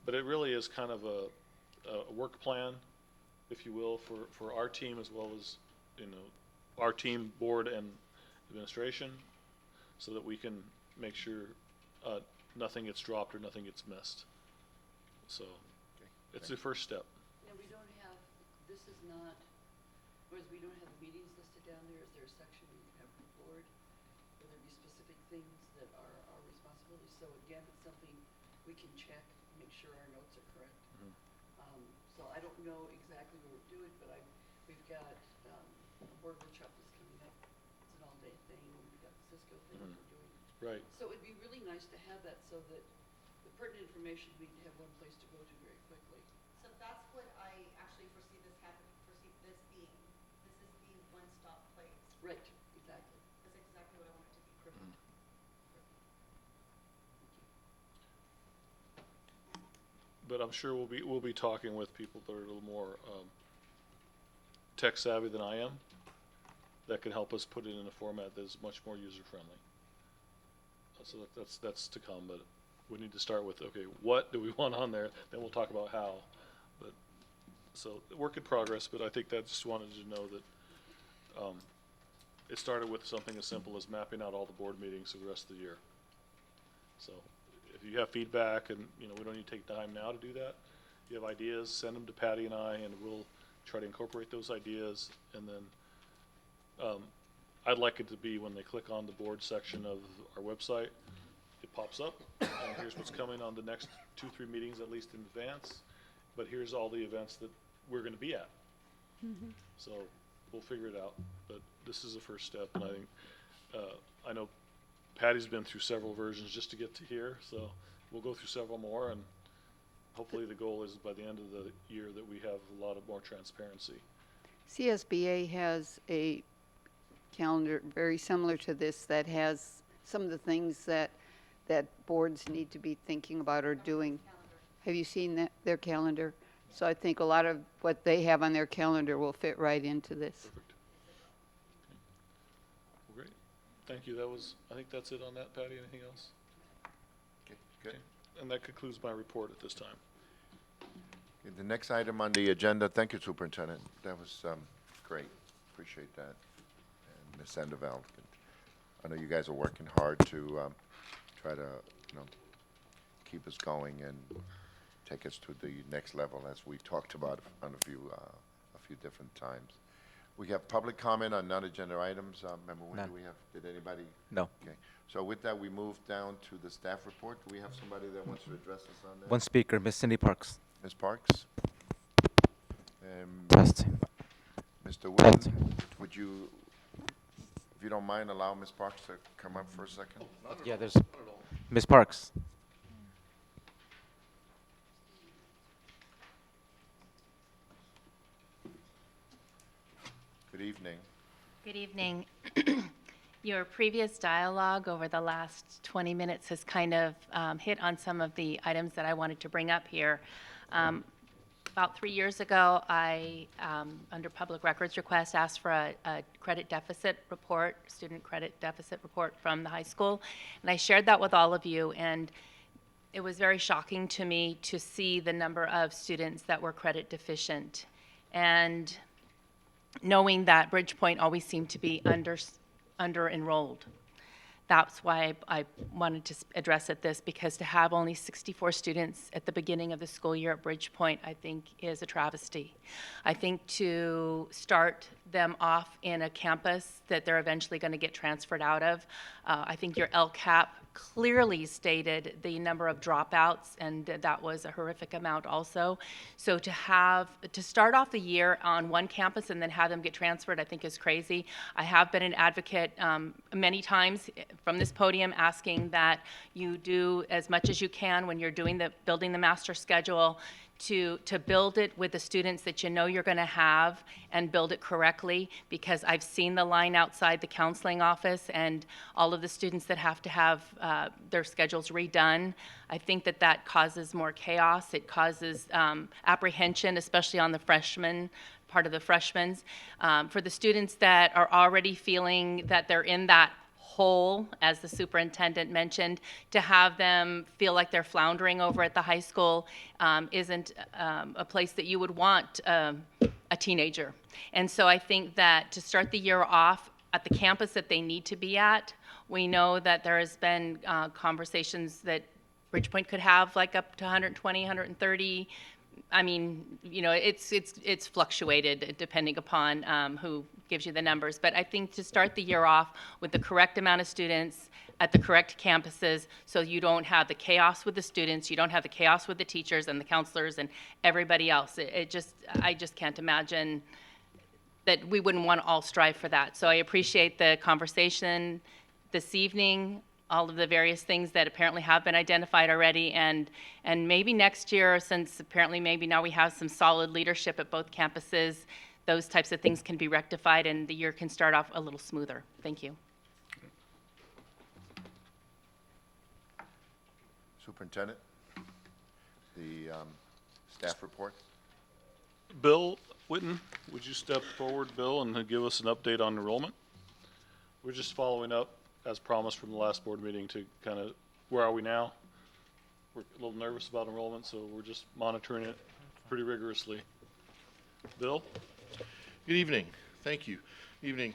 But it really is kind of a work plan, if you will, for our team as well as, you know, our team, board, and administration, so that we can make sure nothing gets dropped or nothing gets missed. So it's the first step. Now, we don't have, this is not, whereas we don't have the meetings listed down there, is there a section where you have the board, where there be specific things that are our responsibility? So again, it's something we can check, make sure our notes are correct. So I don't know exactly what we're doing, but we've got a board workshop that's coming up. It's an all-day thing. We've got the Cisco thing we're doing. Right. So it'd be really nice to have that so that the pertinent information, we have one place to go to very quickly. So that's what I actually foresee this being. This is the one-stop place. Right, exactly. That's exactly what I want it to be. Perfect. But I'm sure we'll be talking with people that are a little more tech savvy than I am, that can help us put it in a format that is much more user friendly. So that's to come, but we need to start with, okay, what do we want on there? Then we'll talk about how. But so work in progress. But I think that just wanted to know that it started with something as simple as mapping out all the board meetings for the rest of the year. So if you have feedback, and you know, we don't need to take time now to do that. If you have ideas, send them to Patty and I, and we'll try to incorporate those ideas. And then I'd like it to be when they click on the board section of our website, it pops up, and here's what's coming on the next 2-3 meetings, at least in advance. But here's all the events that we're going to be at. So we'll figure it out. But this is the first step, and I think I know Patty's been through several versions just to get to here, so we'll go through several more, and hopefully the goal is by the end of the year that we have a lot of more transparency. CSBA has a calendar very similar to this that has some of the things that boards need to be thinking about or doing. Have you seen their calendar? So I think a lot of what they have on their calendar will fit right into this. Perfect. Well, great. Thank you. I think that's it on that, Patty. Anything else? Okay, good. Okay. And that concludes my report at this time. Okay, the next item on the agenda, thank you, Superintendent. That was great. Appreciate that. And Ms. Sandoval, I know you guys are working hard to try to, you know, keep us going and take us to the next level, as we talked about on a few different times. We have public comment on non-agenda items. Member Nguyen, None. do we have? Did anybody? No. Okay. So with that, we move down to the staff report. Do we have somebody that wants to address us on that? One speaker, Miss Cindy Parks. Ms. Parks? Testing. Mr. Wooden, would you, if you don't mind, allow Ms. Parks to come up for a second? Yeah, there's Miss Parks. Good evening. Good evening. Your previous dialogue over the last 20 minutes has kind of hit on some of the items that I wanted to bring up here. About 3 years ago, I, under public records request, asked for a credit deficit report, student credit deficit report from the high school, and I shared that with all of you, and it was very shocking to me to see the number of students that were credit deficient. And knowing that Bridgepoint always seemed to be under-enrolled. That's why I wanted to address this, because to have only 64 students at the beginning of the school year at Bridgepoint, I think is a travesty. I think to start them off in a campus that they're eventually going to get transferred out of. I think your LCAP clearly stated the number of dropouts, and that was a horrific amount also. So to start off the year on one campus and then have them get transferred, I think is crazy. I have been an advocate many times from this podium asking that you do as much as you can when you're building the master schedule to build it with the students that you know you're going to have and build it correctly, because I've seen the line outside the counseling office and all of the students that have to have their schedules redone. I think that causes more chaos. It causes apprehension, especially on the part of the freshmen. For the students that are already feeling that they're in that hole, as the superintendent mentioned, to have them feel like they're floundering over at the high school isn't a place that you would want a teenager. And so I think that to start the year off at the campus that they need to be at, we know that there has been conversations that Bridgepoint could have like up to 120, 130. I mean, you know, it's fluctuated depending upon who gives you the numbers. But I think to start the year off with the correct amount of students at the correct campuses, so you don't have the chaos with the students, you don't have the chaos with the teachers and the counselors and everybody else. I just can't imagine that we wouldn't want to all strive for that. So I appreciate the conversation this evening, all of the various things that apparently have been identified already, and maybe next year, since apparently maybe now we have some solid leadership at both campuses, those types of things can be rectified and the year can start off a little smoother. Thank you. Superintendent, the staff report. Bill Whitten, would you step forward, Bill, and give us an update on enrollment? We're just following up, as promised from the last board meeting, to kind of, where are we now? We're a little nervous about enrollment, so we're just monitoring it pretty rigorously. Bill? Good evening. Thank you. Evening,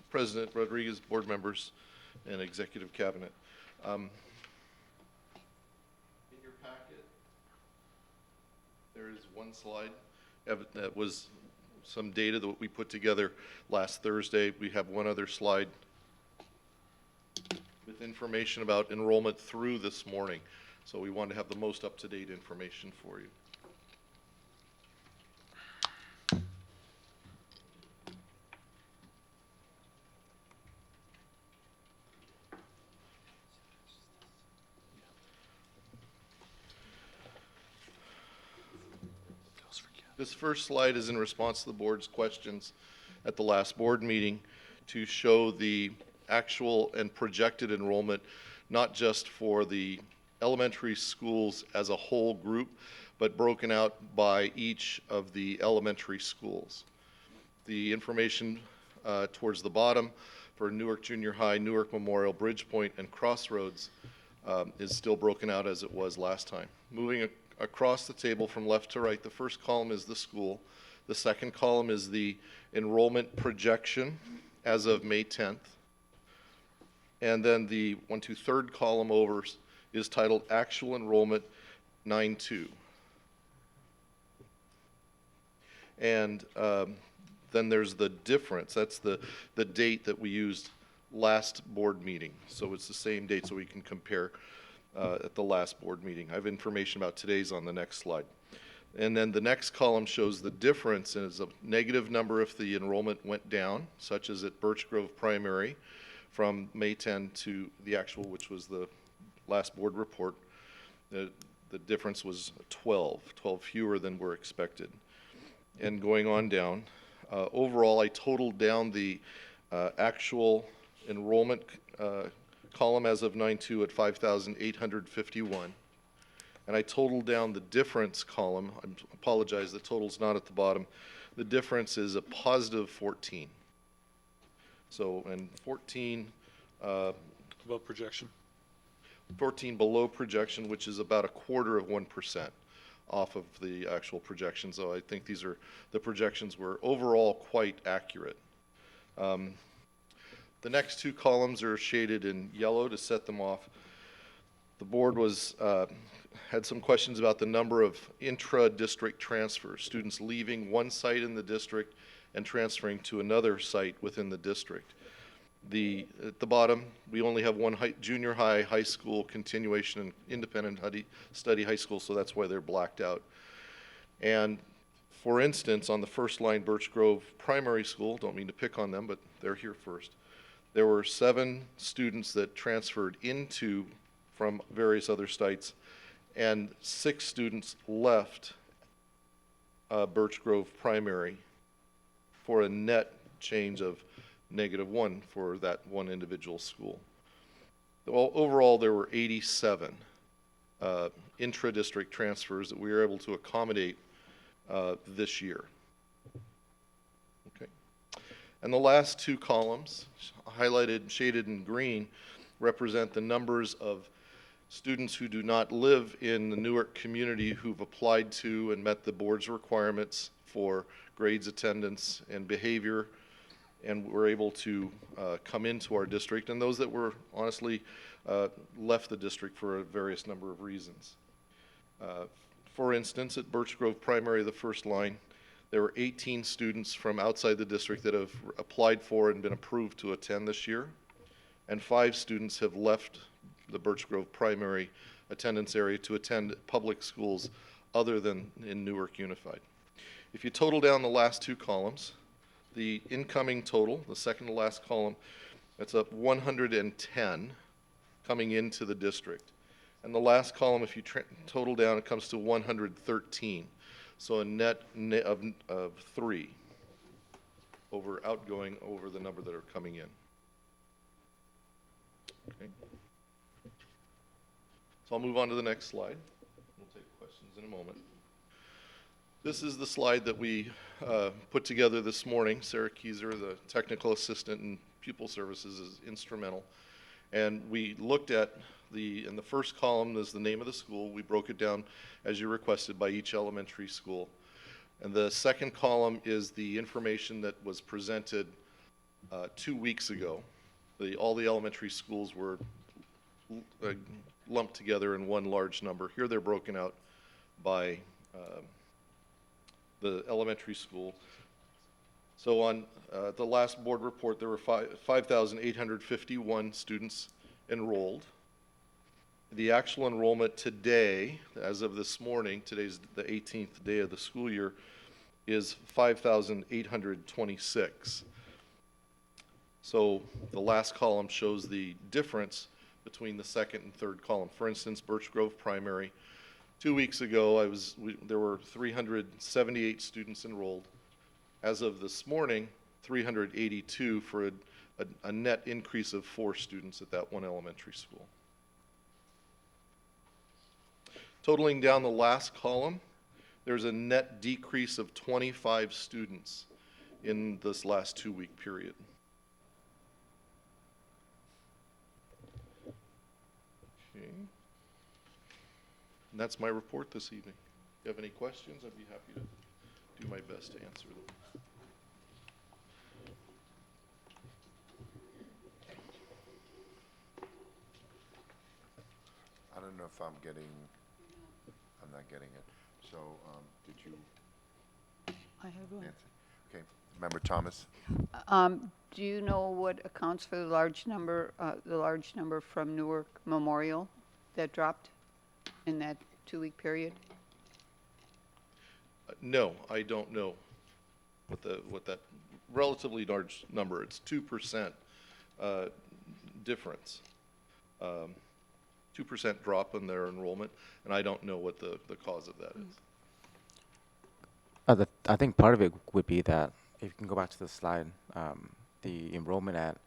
President Rodriguez, board members, and executive cabinet. In your packet, there is one slide that was some data that we put together last Thursday. We have one other slide with information about enrollment through this morning. So we want to have the most up-to-date information for you. This first slide is in response to the board's questions at the last board meeting to show the actual and projected enrollment, not just for the elementary schools as a whole group, but broken out by each of the elementary schools. The information towards the bottom for Newark Junior High, Newark Memorial, Bridgepoint, and Crossroads is still broken out as it was last time. Moving across the table from left to right, the first column is the school. The second column is the enrollment projection as of May 10th. And then the third column over is titled Actual Enrollment 9-2. And then there's the difference. That's the date that we used last board meeting. So it's the same date, so we can compare at the last board meeting. I have information about today's on the next slide. And then the next column shows the difference, and it's a negative number if the enrollment went down, such as at Birch Grove Primary from May 10 to the actual, which was the last board report. The difference was 12 fewer than were expected. And going on down, overall I totaled down the actual enrollment column as of 9/2 at 5,851. And I totaled down the difference column. I apologize, the total's not at the bottom. The difference is a positive 14. So, and 14... above projection? 14 below projection, which is about 1/4% off of the actual projection. So I think the projections were overall quite accurate. The next two columns are shaded in yellow to set them off. The board had some questions about the number of intra-district transfers, students leaving one site in the district and transferring to another site within the district. At the bottom, we only have one junior high, high school, continuation, and independent study high school, so that's why they're blacked out. And for instance, on the first line, Birch Grove Primary School, don't mean to pick on them, but they're here first. There were 7 students that transferred from various other sites, and 6 students left Birch Grove Primary for a net change of -1 for that one individual school. Well, overall, there were 87 intra-district transfers that we were able to accommodate this year. Okay. And the last 2 columns, highlighted, shaded in green, represent the numbers of students who do not live in the Newark community who've applied to and met the board's requirements for grades, attendance, and behavior, and were able to come into our district, and those that were honestly left the district for a various number of reasons. For instance, at Birch Grove Primary, the first line, there were 18 students from outside the district that have applied for and been approved to attend this year, and 5 students have left the Birch Grove Primary attendance area to attend public schools other than in Newark Unified. If you total down the last 2 columns, the incoming total, the second to last column, that's up 110 coming into the district. And the last column, if you total down, it comes to 113. So a net of 3 outgoing over the number that are coming in. Okay. So I'll move on to the next slide. We'll take questions in a moment. This is the slide that we put together this morning. Sarah Kieser, the technical assistant in pupil services, is instrumental. And we looked at in the first column is the name of the school. We broke it down as you requested by each elementary school. And the second column is the information that was presented 2 weeks ago. All the elementary schools were lumped together in one large number. Here they're broken out by the elementary school. So on the last board report, there were 5,851 students enrolled. The actual enrollment today, as of this morning, today's the 18th day of the school year, is 5,826. So the last column shows the difference between the second and third column. For instance, Birch Grove Primary, 2 weeks ago, there were 378 students enrolled. As of this morning, 382 for a net increase of 4 students at that one elementary school. Totaling down the last column, there's a net decrease of 25 students in this last 2-week period. Okay. And that's my report this evening. If you have any questions, I'd be happy to do my best to answer them. I don't know if I'm not getting it. So, did you I have one. answer? Okay, Member Thomas? Do you know what accounts for the large number from Newark Memorial that dropped in that 2-week period? No, I don't know what that relatively large number. It's 2% difference. 2% drop in their enrollment, and I don't know what the cause of that is. I think part of it would be that, if you can go back to the slide, the enrollment at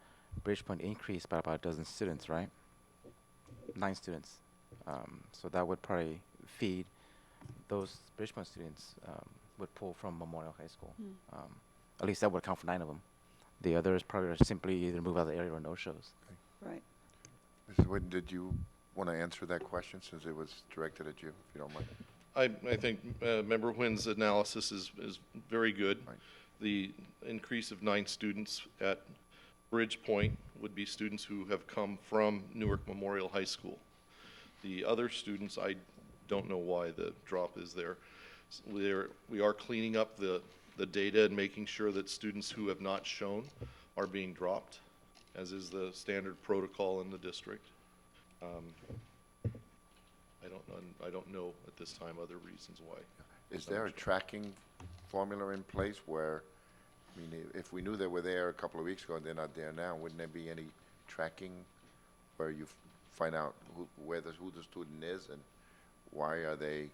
Bridgepoint increased by about a dozen students, right? 9 students. So that would probably feed those Bridgepoint students would pull from Memorial High School. At least that would account for 9 of them. The others probably are simply either move out of the area or no shows. Right. Mrs. Whitten, did you want to answer that question since it was directed at you, if you don't mind? I think Member Wynn's analysis is very good. Right. The increase of 9 students at Bridgepoint would be students who have come from Newark Memorial High School. The other students, I don't know why the drop is there. We are cleaning up the the data and making sure that students who have not shown are being dropped, as is the standard protocol in the district. I don't know at this time other reasons why. Is there a tracking formula in place where, I mean, if we knew they were there a couple of weeks ago and they're not there now, wouldn't there be any tracking where you find out who the student is and why are they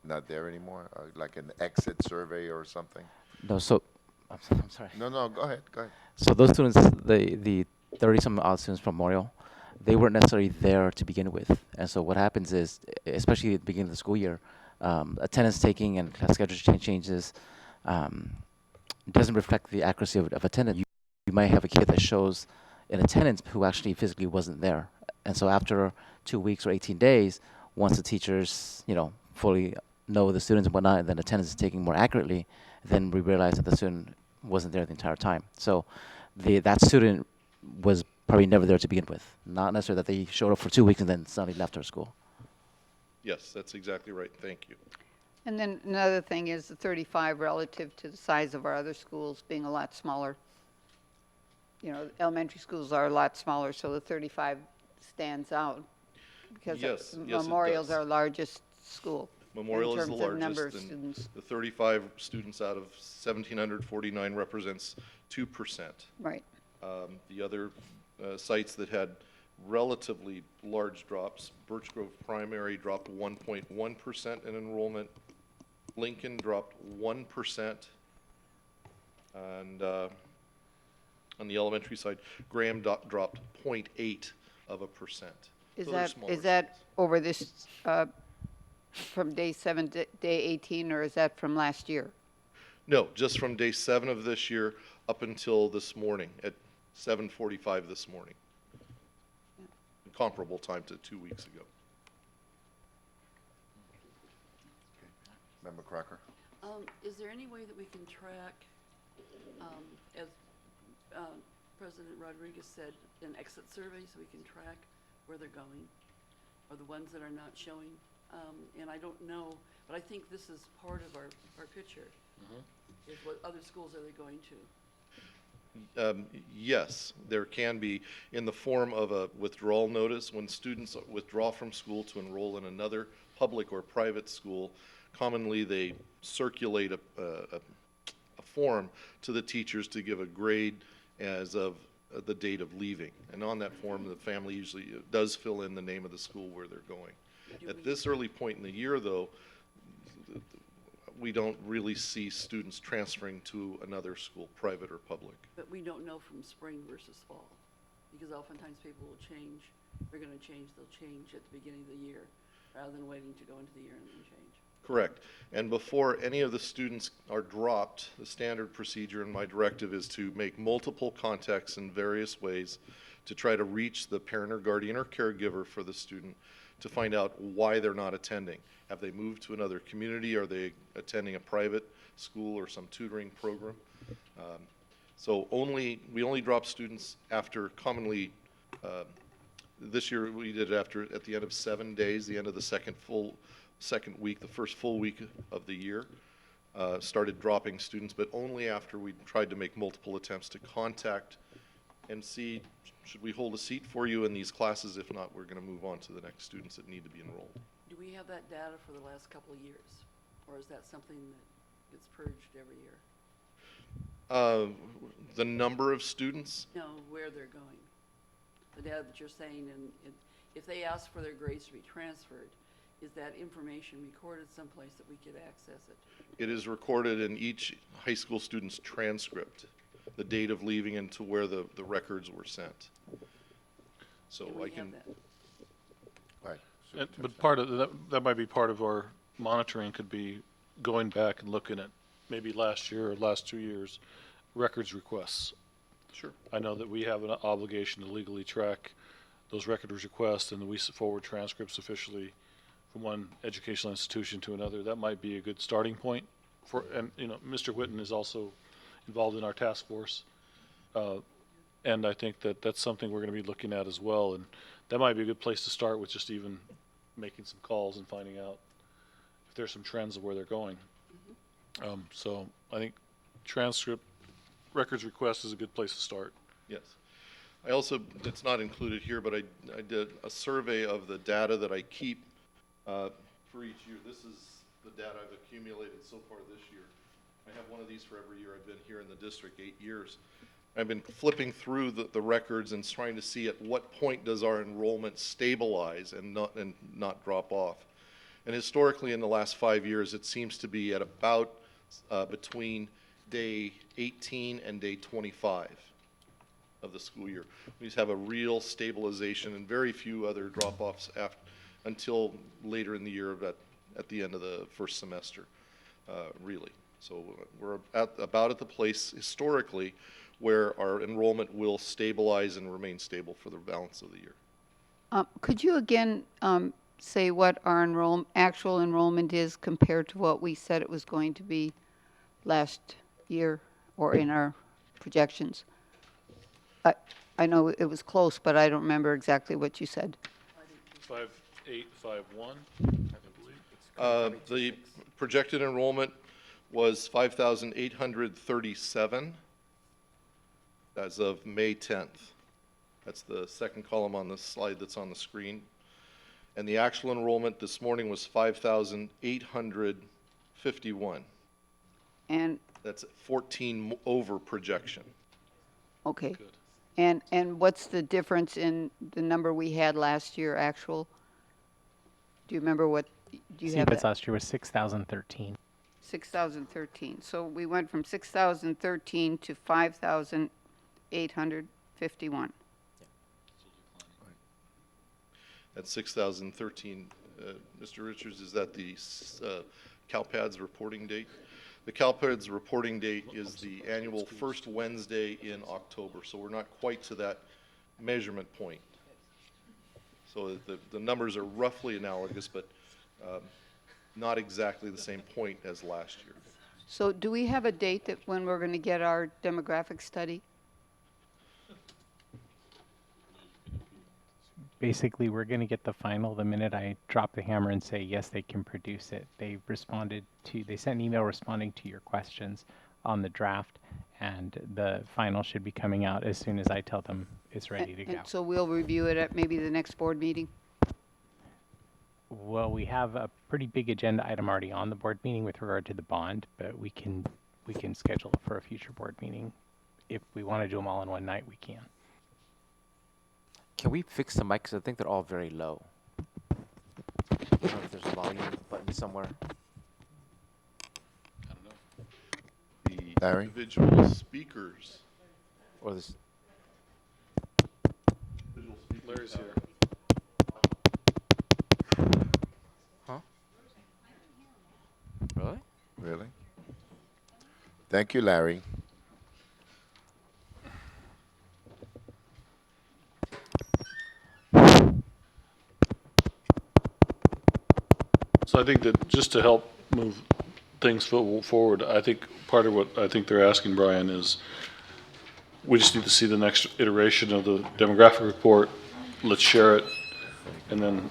not there anymore? Like an exit survey or something? No, so, I'm sorry. No, go ahead. So those students, the 30-some odd students from Memorial, they weren't necessarily there to begin with. And so what happens is, especially at the beginning of the school year, attendance taking and class schedule changes doesn't reflect the accuracy of attendance. You might have a kid that shows in attendance who actually physically wasn't there. And so after 2 weeks or 18 days, once the teachers, fully know the students and whatnot, and then attendance is taken more accurately, then we realize that the student wasn't there the entire time. So that student was probably never there to begin with. Not necessarily that they showed up for 2 weeks and then suddenly left our school. Yes, that's exactly right. Thank you. And then another thing is the 35 relative to the size of our other schools being a lot smaller. Elementary schools are a lot smaller, so the 35 stands out. Because Yes, it Memorial's does. our largest school. Memorial is the in terms of number of largest, and students. the 35 students out of 1,749 represents 2%. Right. The other sites that had relatively large drops, Birch Grove Primary dropped 1.1% in enrollment, Lincoln dropped 1%, and on the elementary side, Graham dropped 0.8%. Is So they're smaller that schools. over this, from day 7 to day 18, or is that from last year? No, just from day 7 of this year up until this morning at 7:45 this morning. Comparable time to 2 weeks ago. Member Crocker? Is there any way that we can track, as President Rodriguez said, an exit survey so we can track where they're going, or the ones that are not showing? And I don't know, but I think this is part of our picture, is what other schools are they going to? Yes, there can be in the form of a withdrawal notice. When students withdraw from school to enroll in another public or private school, commonly they circulate a form to the teachers to give a grade as of the date of leaving. And on that form, the family usually does fill in the name of the school where they're going. At this early point in the year, though, we don't really see students transferring to another school, private or public. But we don't know from spring versus fall, because oftentimes people will change, they're gonna change, they'll change at the beginning of the year, rather than waiting to go into the year and then change. Correct. And before any of the students are dropped, the standard procedure and my directive is to make multiple contacts in various ways to try to reach the parent or guardian or caregiver for the student to find out why they're not attending. Have they moved to another community? Are they attending a private school or some tutoring program? So we only drop students after commonly, this year we did it at the end of 7 days, the end of the second week, the first full week of the year, started dropping students, but only after we tried to make multiple attempts to contact and see, should we hold a seat for you in these classes? If not, we're going to move on to the next students that need to be enrolled. Do we have that data for the last couple of years? Or is that something that gets purged every year? The number of students? No, where they're going. The data that you're saying, and if they ask for their grades to be transferred, is that information recorded someplace that we could access it? It is recorded in each high school student's transcript, the date of leaving and to where the records were sent. So And I we can. have that. Right. But part of that might be part of our monitoring, could be going back and looking at maybe last year or last 2 years, records requests. Sure. I know that we have an obligation to legally track those record requests, and we forward transcripts officially from one educational institution to another. That might be a good starting point and Mr. Whitten is also involved in our task force. And I think that's something we're going to be looking at as well. And that might be a good place to start with, just even making some calls and finding out if there's some trends of where they're going. So I think transcript, records request is a good place to start. Yes. I also, it's not included here, but I did a survey of the data that I keep for each year. This is the data I've accumulated so far this year. I have one of these for every year. I've been here in the district 8 years. I've been flipping through the records and trying to see at what point does our enrollment stabilize and not drop off. And historically, in the last 5 years, it seems to be at about between day 18 and day 25 of the school year. We just have a real stabilization and very few other drop-offs until later in the year at the end of the first semester, really. So we're about at the place historically where our enrollment will stabilize and remain stable for the balance of the year. Could you again say what our actual enrollment is compared to what we said it was going to be last year or in our projections? I know it was close, but I don't remember exactly what you said. 5851, I believe. The projected enrollment was 5,837 as of May 10th. That's the second column on the slide that's on the screen. And the actual enrollment this morning was 5,851. And that's 14 over projection. okay. Good. And what's the difference in the number we had last year actual? Do you remember what, do you have that? last year was 6,013. 6,013. So we went from 6,013 to 5,851. At 6,013, Mr. Richards, is that the CalPADS reporting date? The CalPADS reporting date is the annual first Wednesday in October, so we're not quite to that measurement point. So the numbers are roughly analogous, but not exactly the same point as last year. So do we have a date that when we're going to get our demographic study? Basically, we're going to get the final the minute I drop the hammer and say, yes, they can produce it. They sent an email responding to your questions on the draft, and the final should be coming out as soon as I tell them it's ready to go. And so we'll review it at maybe the next board meeting? Well, we have a pretty big agenda item already on the board meeting with regard to the bond, but we can schedule it for a future board meeting. If we want to do them all in one night, we can. Can we fix the mics? I think they're all very low. I don't know if there's a volume button somewhere. I don't know. The Larry? individual speakers. Or this. Larry's here. Huh? Really? Really? Thank you, Larry. So I think that just to help move things forward, I think part of what I think they're asking, Brian, is we just need to see the next iteration of the demographic report. Let's share it, and then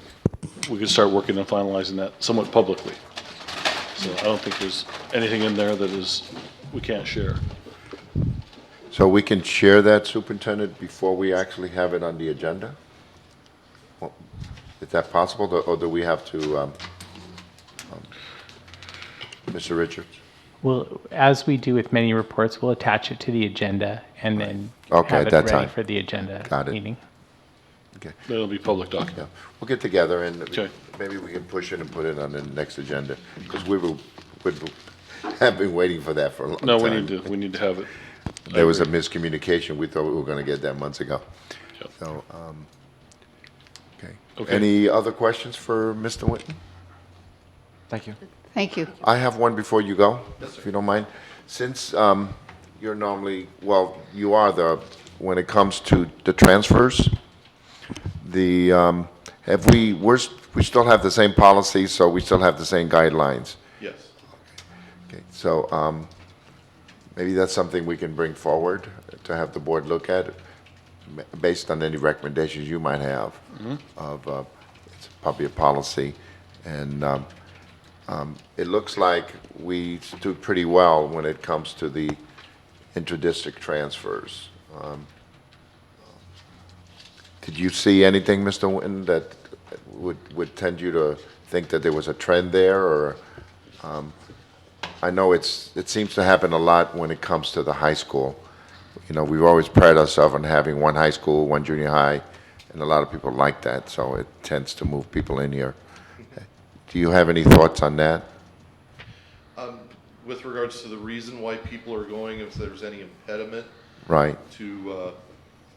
we can start working on finalizing that somewhat publicly. So I don't think there's anything in there that we can't share. So we can share that, Superintendent, before we actually have it on the agenda? Well, is that possible, or do we have to, Mr. Richards? Well, as we do with many reports, we'll attach it to the agenda and then Okay, have at it that ready time. for the agenda Got it. meeting. Okay. That'll be public document. Yeah. We'll get together and Okay. maybe we can push it and put it on the next agenda, because we have been waiting for that for a long time. No, we need to have it. There was a miscommunication. We thought we were going to get that months ago. Yep. So, okay. Okay. Any other questions for Mr. Whitten? Thank you. Thank you. I have one before you go, if you don't mind. Since you're normally, well, you are when it comes to the transfers, we still have the same policy, so we still have the same guidelines. Yes. Okay, so maybe that's something we can bring forward to have the board look at, based on any recommendations you might have of, it's probably a policy, and It looks like we stood pretty well when it comes to the inter-district transfers. Did you see anything, Mr. Winton, that would tend you to think that there was a trend there, or? I know it seems to happen a lot when it comes to the high school. You know, we've always prided ourselves on having one high school, one junior high, and a lot of people like that, so it tends to move people in here. Do you have any thoughts on that? With regards to the reason why people are going, if there's any impediment Right. to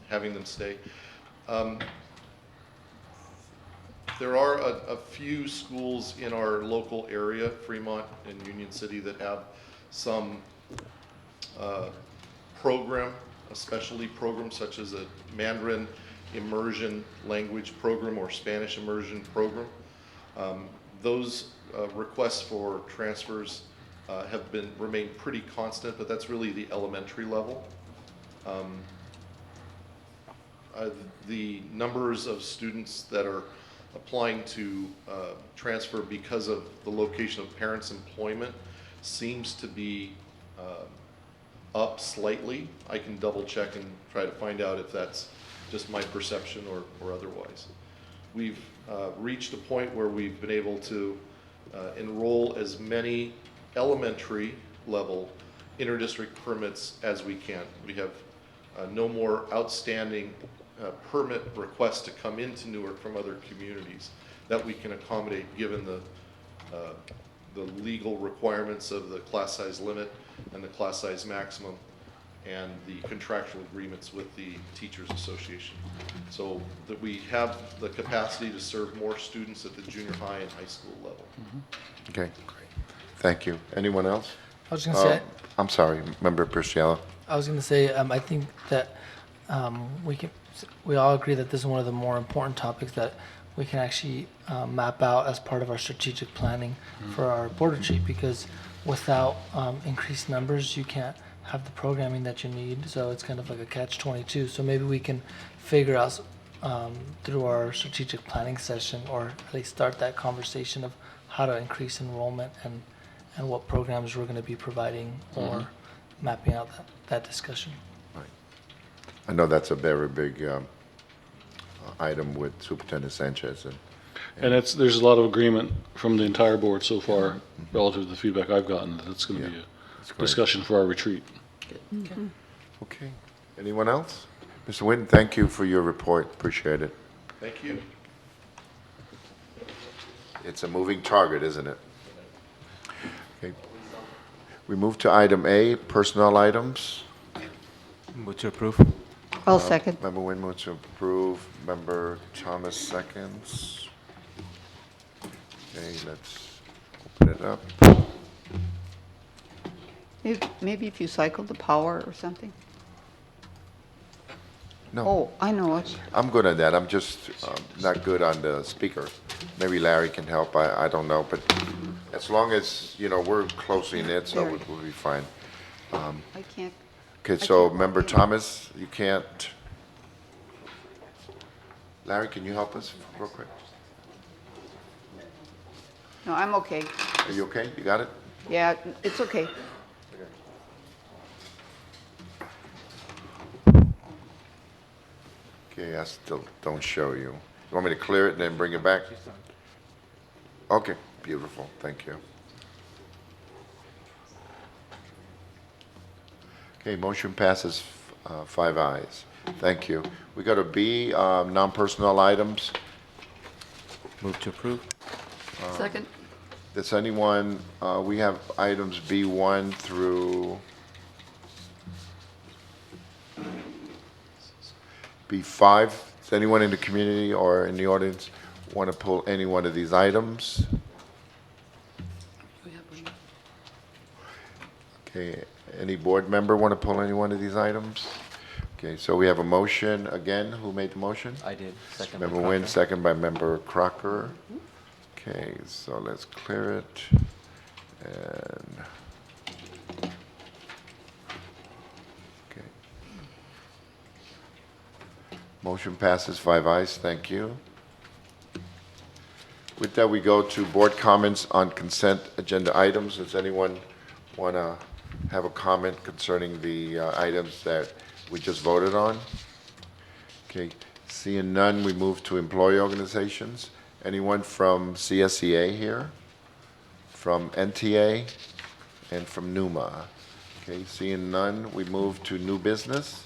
having them stay. There are a few schools in our local area, Fremont and Union City, that have some program, a specialty program such as a Mandarin immersion language program or Spanish immersion program. Those requests for transfers have remained pretty constant, but that's really the elementary level. The numbers of students that are applying to transfer because of the location of parents' employment seems to be up slightly. I can double check and try to find out if that's just my perception or otherwise. We've reached a point where we've been able to enroll as many elementary level interdistrict permits as we can. We have no more outstanding permit requests to come into Newark from other communities that we can accommodate given the legal requirements of the class size limit and the class size maximum and the contractual agreements with the Teachers Association. So that we have the capacity to serve more students at the junior high and high school level. Okay, great. Thank you. Anyone else? I was going to say, I'm sorry, Member Priscilla. I was going to say, I think that we all agree that this is one of the more important topics that we can actually map out as part of our strategic planning for our board retreat, because without increased numbers, you can't have the programming that you need. So it's kind of like a catch-22. So maybe we can figure out through our strategic planning session, or at least start that conversation of how to increase enrollment and what programs we're going to be providing, or mapping out that discussion. I know that's a very big item with Superintendent Sanchez. And there's a lot of agreement from the entire board so far relative to the feedback I've gotten that it's going to be a discussion for our retreat. Okay. Anyone else? Mr. Winton, thank you for your report. Appreciate it. Thank you. It's a moving target, isn't it? Okay. We move to item A, personnel items. Move to approve. I'll second. Member Wynn moves to approve. Member Thomas seconds. Okay, let's open it up. Maybe if you cycled the power or something? No. Oh, I know it. I'm good on that. I'm just not good on the speaker. Maybe Larry can help. I don't know. But as long as, you know, we're closely knit, so we'll be fine. I can't. Okay, so Member Thomas, you can't. Larry, can you help us real quick? No, I'm okay. Are you okay? You got it? Yeah, it's okay. Okay, I still don't show you. You want me to clear it and then bring it back? Okay, beautiful. Thank you. Okay, motion passes 5 ayes. Thank you. We go to B, non-personnel items. Move to approve. Second. Does anyone, we have items B1 through B5. Does anyone in the community or in the audience want to pull any one of these items? Okay, any board member want to pull any one of these items? Okay, so we have a motion again. Who made the motion? I did. Second by Member Nguyen, Crocker. second by Member Crocker. Okay, so let's clear it. And okay. Motion passes 5 ayes. Thank you. With that, we go to board comments on consent agenda items. Does anyone want to have a comment concerning the items that we just voted on? Okay, seeing none, we move to employee organizations. Anyone from CSEA here? From NTA and from NUMA? Okay, seeing none, we move to new business.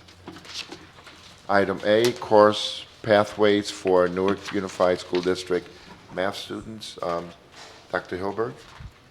Item A, course pathways for Newark Unified School District math students. Dr. Hilberg?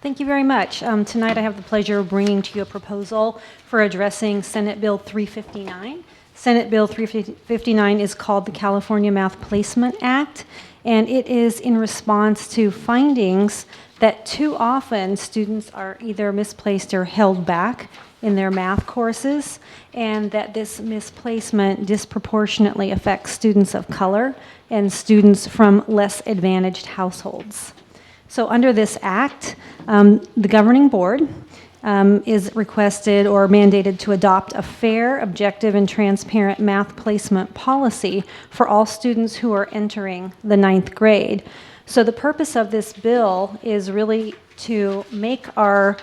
Thank you very much. Tonight I have the pleasure of bringing to you a proposal for addressing Senate Bill 359. Senate Bill 359 is called the California Math Placement Act, and it is in response to findings that too often students are either misplaced or held back in their math courses, and that this misplacement disproportionately affects students of color and students from less advantaged households. So under this act, the governing board is requested or mandated to adopt a fair, objective, and transparent math placement policy for all students who are entering the 9th grade. So the purpose of this bill is really to make our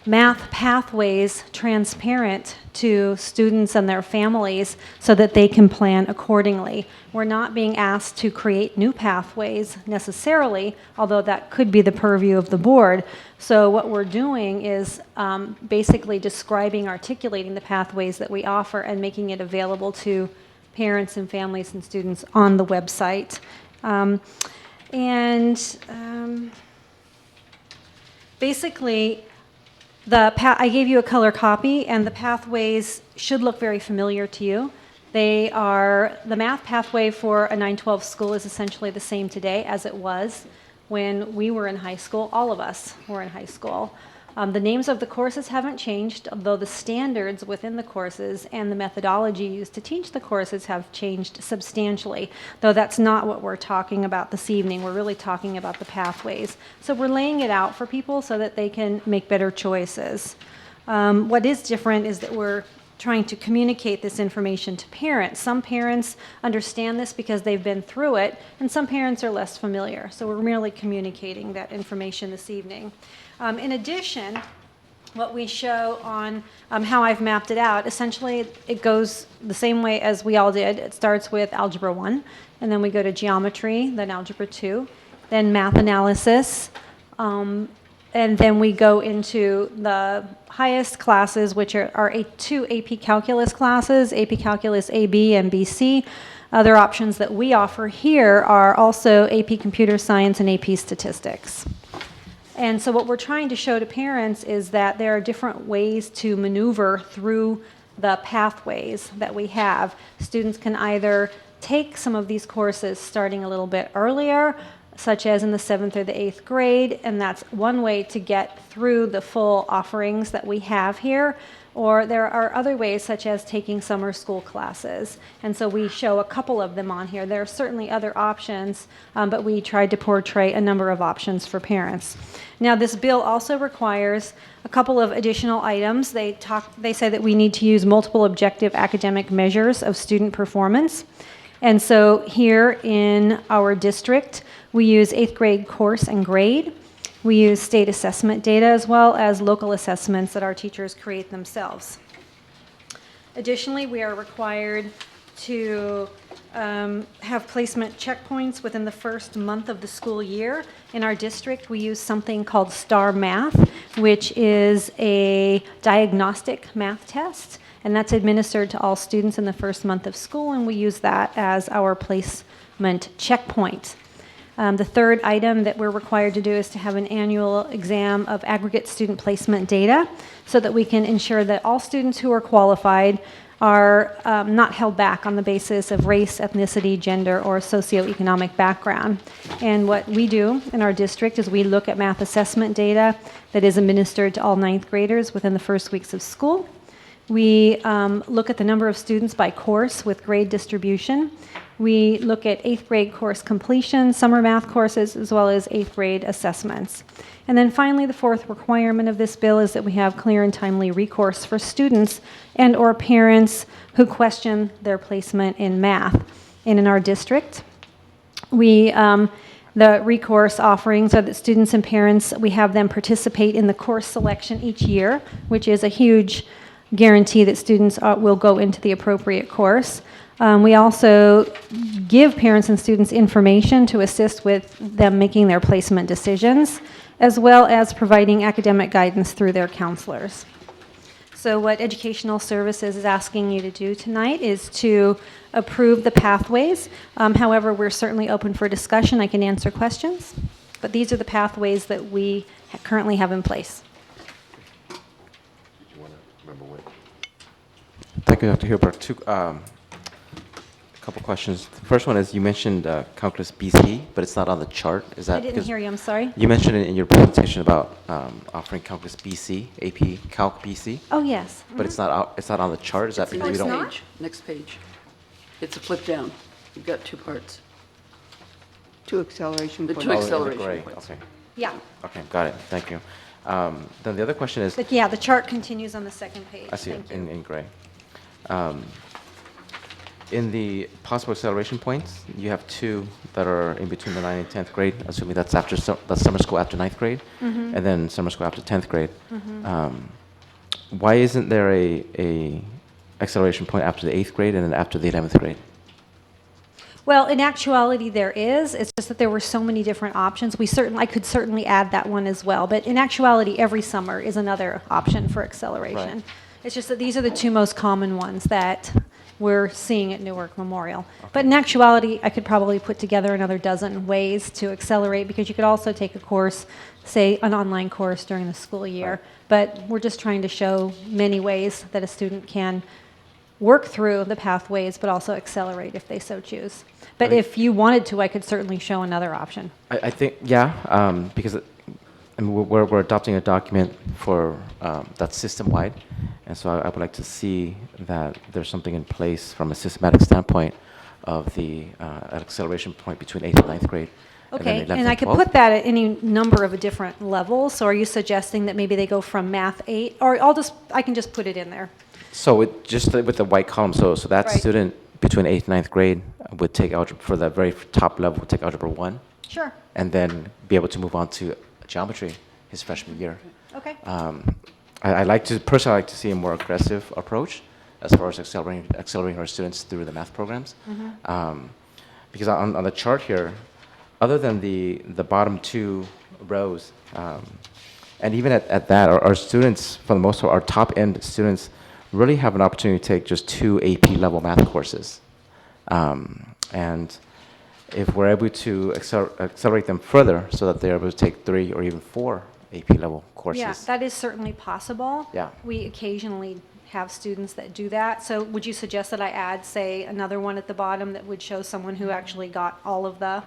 math pathways transparent to students and their families so that they can plan accordingly. We're not being asked to create new pathways necessarily, although that could be the purview of the board. So what we're doing is basically describing, articulating the pathways that we offer and making it available to parents and families and students on the website. Basically, I gave you a color copy, and the pathways should look very familiar to you. They are, the math pathway for a 912 school is essentially the same today as it was when we were in high school. All of us were in high school. The names of the courses haven't changed, although the standards within the courses and the methodology used to teach the courses have changed substantially, though that's not what we're talking about this evening. We're really talking about the pathways. So we're laying it out for people so that they can make better choices. What is different is that we're trying to communicate this information to parents. Some parents understand this because they've been through it, and some parents are less familiar. So we're merely communicating that information this evening. In addition, what we show on how I've mapped it out, essentially it goes the same way as we all did. It starts with Algebra 1, and then we go to Geometry, then Algebra 2, then Math Analysis, and then we go into the highest classes, which are two AP Calculus classes, AP Calculus AB and BC. Other options that we offer here are also AP Computer Science and AP Statistics. And so what we're trying to show to parents is that there are different ways to maneuver through the pathways that we have. Students can either take some of these courses starting a little bit earlier, such as in the 7th or the 8th grade, and that's one way to get through the full offerings that we have here. Or there are other ways, such as taking summer school classes. And so we show a couple of them on here. There are certainly other options, but we tried to portray a number of options for parents. Now, this bill also requires a couple of additional items. They say that we need to use multiple objective academic measures of student performance. And so here in our district, we use 8th grade course and grade. We use state assessment data as well as local assessments that our teachers create themselves. Additionally, we are required to have placement checkpoints within the first month of the school year. In our district, we use something called STAR Math, which is a diagnostic math test, and that's administered to all students in the first month of school, and we use that as our placement checkpoint. The third item that we're required to do is to have an annual exam of aggregate student placement data so that we can ensure that all students who are qualified are not held back on the basis of race, ethnicity, gender, or socioeconomic background. And what we do in our district is we look at math assessment data that is administered to all 9th graders within the first weeks of school. We look at the number of students by course with grade distribution. We look at 8th grade course completion, summer math courses, as well as 8th grade assessments. And then finally, the fourth requirement of this bill is that we have clear and timely recourse for students and or parents who question their placement in math. And in our district, we The recourse offerings are that students and parents, we have them participate in the course selection each year, which is a huge guarantee that students will go into the appropriate course. We also give parents and students information to assist with them making their placement decisions, as well as providing academic guidance through their counselors. So what Educational Services is asking you to do tonight is to approve the pathways. However, we're certainly open for discussion. I can answer questions, but these are the pathways that we currently have in place. Thank you, Dr. Hilbert. A couple questions. The first one is you mentioned Calculus BC, but it's not on the chart. Is that I didn't because hear you, I'm sorry. You mentioned it in your presentation about offering Calculus BC, AP Calc BC, Oh, yes. but it's not on the chart. Is that because we it's don't? not? Next page. It's a flip down. You've got two parts. Two acceleration The points. two Oh, in the acceleration gray. points. Okay. Yeah. Okay, got it. Thank you. Then the other question is, But yeah, the chart continues on the second page. I see it Thank you. in gray. In the possible acceleration points, you have two that are in between the 9th and 10th grade, assuming that's after that's summer school after 9th grade, Mhm. and then summer school after 10th grade. Mhm. Why isn't there a acceleration point after the 8th grade and then after the 11th grade? Well, in actuality, there is. It's just that there were so many different options. I could certainly add that one as well. But in actuality, every summer is another option for acceleration. Right. It's just that these are the two most common ones that we're seeing at Newark Memorial. But in actuality, I could probably put together another dozen ways to accelerate, because you could also take a course, say an online course during the school year. Right. But we're just trying to show many ways that a student can work through the pathways, but also accelerate if they so choose. But Right. if you wanted to, I could certainly show another option. I think, yeah, because we're adopting a document for that's system-wide, and so I would like to see that there's something in place from a systematic standpoint of the acceleration point between 8th and 9th grade. And then Okay, 11th and I could 12th. put that at any number of different levels. So are you suggesting that maybe they go from Math 8, or I can just put it in there? So with the white column, so that Right. student between 8th and 9th grade would take algebra, for the very top level, would take Algebra 1, Sure. and then be able to move on to geometry his freshman year. Okay. Personally, I like to see a more aggressive approach as far as accelerating our students through the math programs. Because on the chart here, other than the bottom two rows, and even at that, our students, for the most part, our top end students really have an opportunity to take just 2 AP level math courses. And if we're able to accelerate them further so that they're able to take 3 or even 4 AP level courses. Yeah, that is certainly possible. Yeah. We occasionally have students that do that. So would you suggest that I add, say, another one at the bottom that would show someone who actually got all of the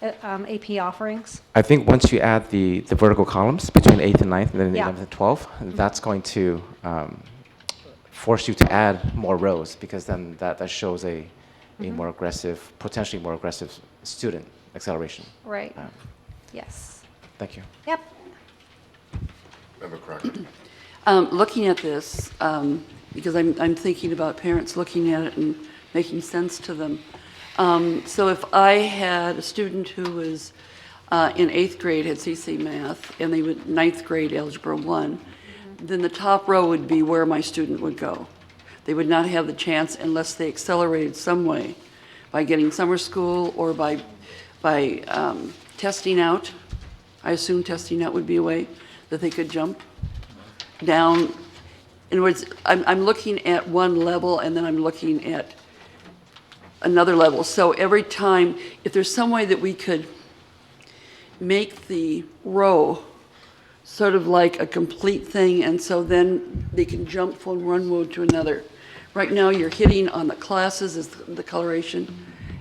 AP offerings? I think once you add the vertical columns between 8th and 9th and then Yeah. 11th and 12th, that's going to force you to add more rows, because then that shows a more aggressive, potentially more aggressive student acceleration. Right. Yes. Thank you. Yep. Member Crockett. Looking at this, because I'm thinking about parents looking at it and making sense to them. So if I had a student who was in 8th grade, had CC Math, and they would 9th grade Algebra 1, then the top row would be where my student would go. They would not have the chance unless they accelerated some way by getting summer school or by testing out. I assume testing out would be a way that they could jump down. In other words, I'm looking at one level and then I'm looking at another level. So every time, if there's some way that we could make the row sort of like a complete thing, and so then they can jump from one row to another. Right now, you're hitting on the classes as the coloration,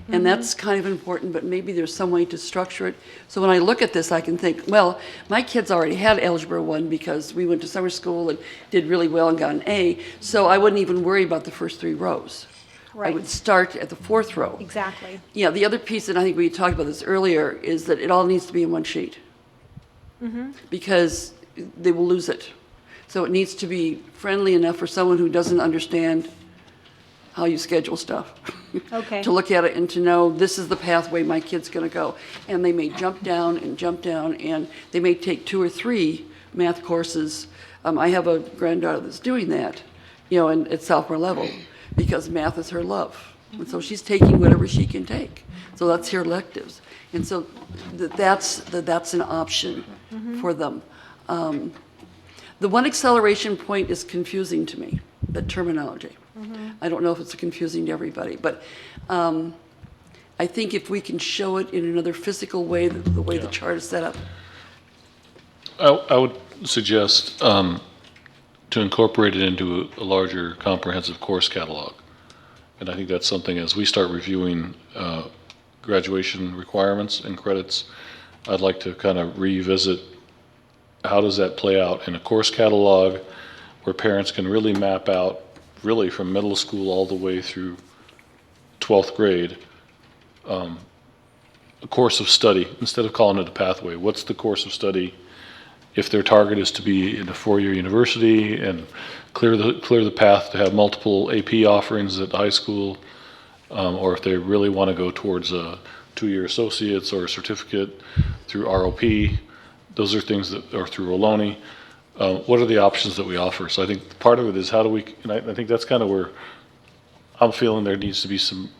and that's kind of important, but maybe there's some way to structure it. So when I look at this, I can think, well, my kids already had Algebra 1 because we went to summer school and did really well and got an A, so I wouldn't even worry about the first 3 rows. I Right. would start at the 4th row. Exactly. Yeah, the other piece, and I think we talked about this earlier, is that it all needs to be in one sheet. Because they will lose it. So it needs to be friendly enough for someone who doesn't understand how you schedule stuff. Okay. To look at it and to know this is the pathway my kid's going to go. And they may jump down, and they may take 2 or 3 math courses. I have a granddaughter that's doing that, and at sophomore level, because math is her love. And so she's taking whatever she can take. So that's her electives. And so that's an option for them. The one acceleration point is confusing to me, the terminology. I don't know if it's confusing to everybody, but I think if we can show it in another physical way, the way the chart is set up. I would suggest to incorporate it into a larger comprehensive course catalog. And I think that's something as we start reviewing graduation requirements and credits, I'd like to kind of revisit how does that play out in a course catalog where parents can really map out really from middle school all the way through 12th grade, a course of study, instead of calling it a pathway. What's the course of study if their target is to be in a 4-year university and clear the path to have multiple AP offerings at high school, or if they really want to go towards a 2-year associates or a certificate through ROP. Those are things that are through Ohlone. What are the options that we offer? So I think part of it is how do we, and I think that's kind of where I'm feeling there needs to be some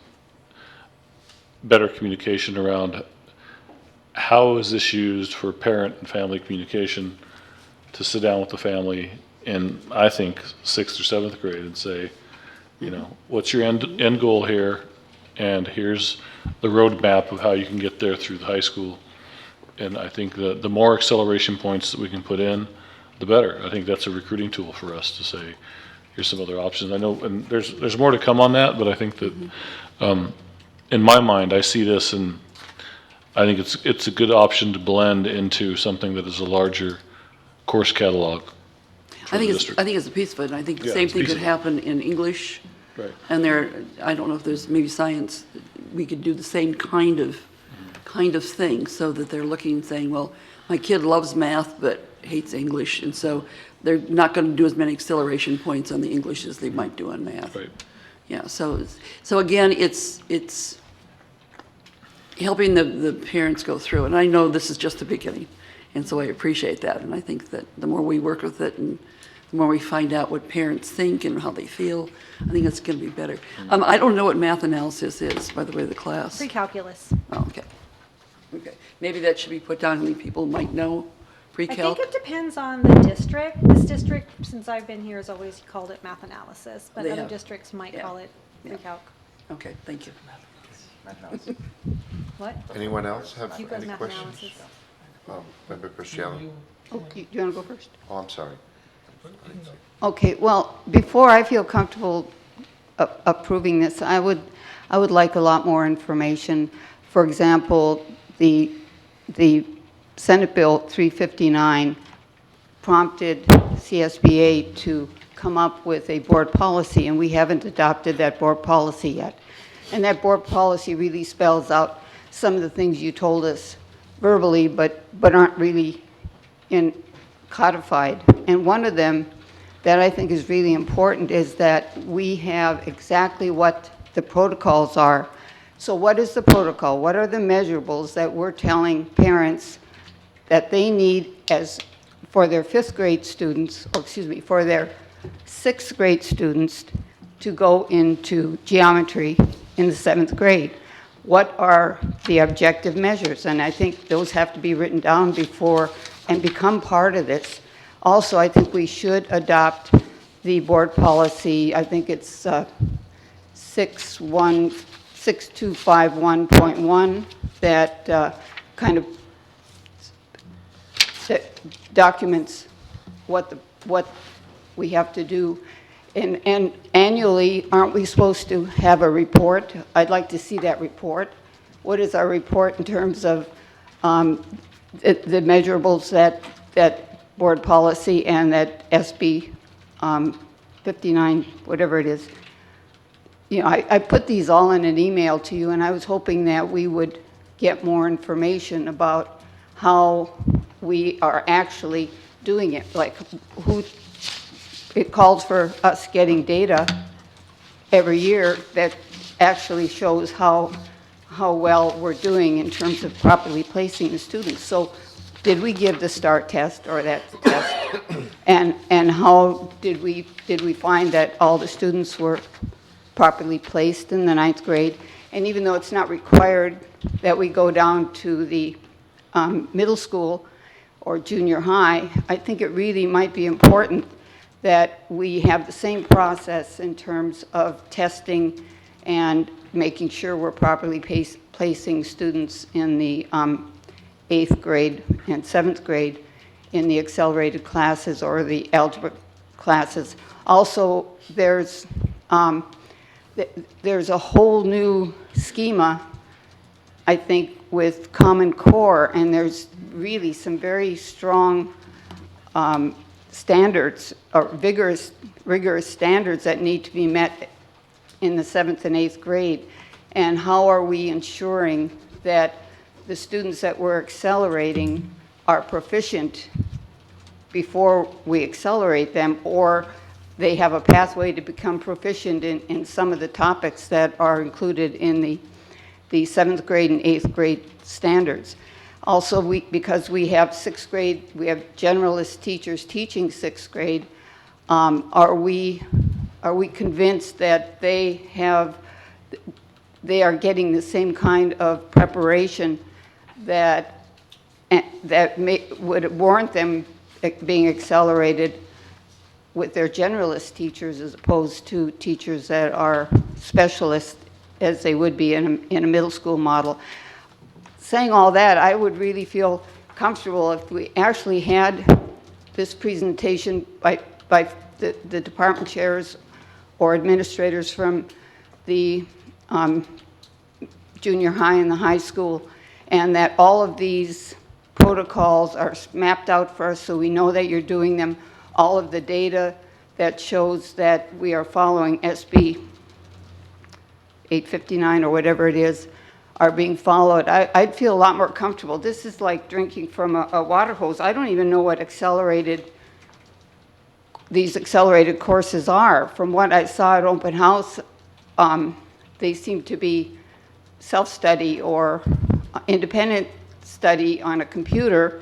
better communication around how is this used for parent and family communication to sit down with the family in, I think, 6th or 7th grade and say, what's your end goal here? And here's the roadmap of how you can get there through the high school. And I think the more acceleration points that we can put in, the better. I think that's a recruiting tool for us to say, here's some other options. I know, and there's more to come on that, but I think that in my mind, I see this, and I think it's a good option to blend into something that is a larger course catalog. I think it's a piece of it, and I think the same thing could happen in English. Right. And I don't know if there's maybe science, we could do the same kind of thing, so that they're looking, saying, well, my kid loves math but hates English, and so they're not going to do as many acceleration points on the English as they might do on math. Right. Yeah. So again, it's helping the parents go through, and I know this is just the beginning, and so I appreciate that, and I think that the more we work with it and the more we find out what parents think and how they feel, I think it's going to be better. I don't know what math analysis is, by the way, the class. Pre-calculus. Oh, okay. Okay. Maybe that should be put down. I think people might know I pre-calc. think it depends on the district. This district, since I've been here, has always called it math analysis, but They other have. districts might Yeah. call it Yeah. pre-calc. Okay, thank you. What? Anyone else have You go any math questions? analysis. Member Cristiano? Oh, do you want to go first? Oh, I'm sorry. Okay, well, before I feel comfortable approving this, I would like a lot more information. For example, the Senate Bill 359 prompted CSBA to come up with a board policy, and we haven't adopted that board policy yet. And that board policy really spells out some of the things you told us verbally, but aren't really codified. And one of them that I think is really important is that we have exactly what the protocols are. So what is the protocol? What are the measurables that we're telling parents that they need for their 5th grade students, or excuse me, for their 6th grade students to go into geometry in the 7th grade? What are the objective measures? And I think those have to be written down before and become part of this. Also, I think we should adopt the board policy, I think it's 6251.1, that kind of that documents what we have to do. And annually, aren't we supposed to have a report? I'd like to see that report. What is our report in terms of the measurables that board policy and that SB 59, whatever it is? I put these all in an email to you, and I was hoping that we would get more information about how we are actually doing it, like it calls for us getting data, every year that actually shows how well we're doing in terms of properly placing the students. So did we give the START test or that test? And how did we find that all the students were properly placed in the 9th grade? And even though it's not required that we go down to the middle school or junior high, I think it really might be important that we have the same process in terms of testing and making sure we're properly placing students in the 8th grade and 7th grade in the accelerated classes or the algebra classes. Also, there's a whole new schema, I think, with Common Core, and there's really some very strong standards, or rigorous standards that need to be met in the 7th and 8th grade. And how are we ensuring that the students that we're accelerating are proficient before we accelerate them, or they have a pathway to become proficient in some of the topics that are included in the 7th grade and 8th grade standards. Also, because we have 6th grade, we have generalist teachers teaching 6th grade, are we convinced that they are getting the same kind of preparation that would warrant them being accelerated with their generalist teachers as opposed to teachers that are specialists as they would be in a middle school model. Saying all that, I would really feel comfortable if we actually had this presentation by the department chairs or administrators from the junior high and the high school, and that all of these protocols are mapped out for us so we know that you're doing them. All of the data that shows that we are following SB 859 or whatever it is are being followed. I'd feel a lot more comfortable. This is like drinking from a water hose. I don't even know what these accelerated courses are. From what I saw at open house, they seem to be self-study or independent study on a computer,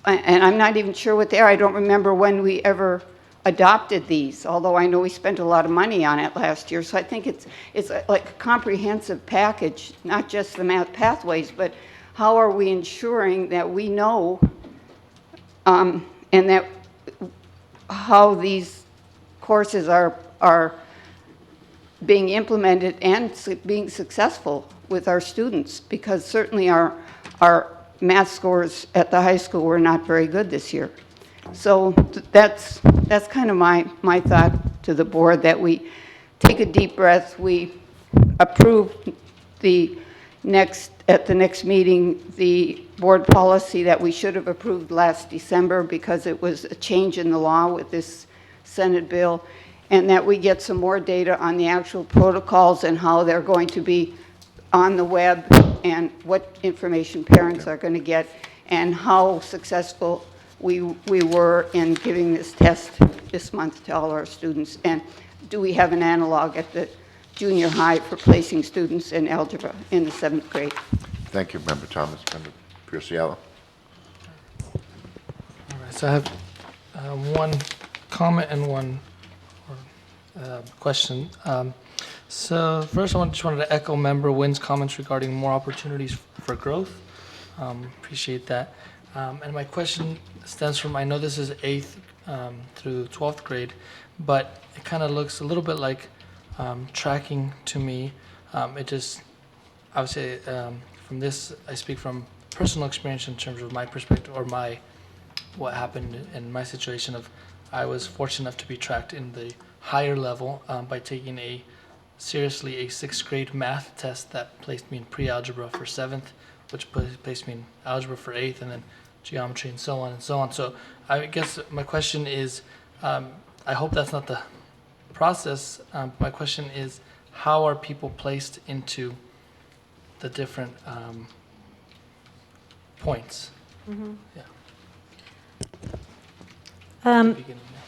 and I'm not even sure what they are. I don't remember when we ever adopted these, although I know we spent a lot of money on it last year. So I think it's like a comprehensive package, not just the math pathways, but how are we ensuring that we know and that how these courses are being implemented and being successful with our students, because certainly our math scores at the high school were not very good this year. So that's kind of my thought to the board, that we take a deep breath, we approve at the next meeting the board policy that we should have approved last December because it was a change in the law with this Senate bill, and that we get some more data on the actual protocols and how they're going to be on the web and what information parents are going to get and how successful we were in giving this test this month to all our students. And do we have an analog at the junior high for placing students in algebra in the 7th grade? Thank you, Member Thomas. Member Pierciello. All right, so I have one comment and one question. So first, just wanted to echo Member Wynn's comments regarding more opportunities for growth. Appreciate that. And my question stems from, I know this is 8th through 12th grade, but it kind of looks a little bit like tracking to me. It just, obviously, from this, I speak from personal experience in terms of my perspective or what happened in my situation of, I was fortunate enough to be tracked in the higher level by taking seriously a 6th grade math test that placed me in pre-algebra for 7th, which placed me in algebra for 8th, and then geometry and so on and so on. So I guess my question is, I hope that's not the process. My question is, how are people placed into the different points? Mm-hmm. Yeah.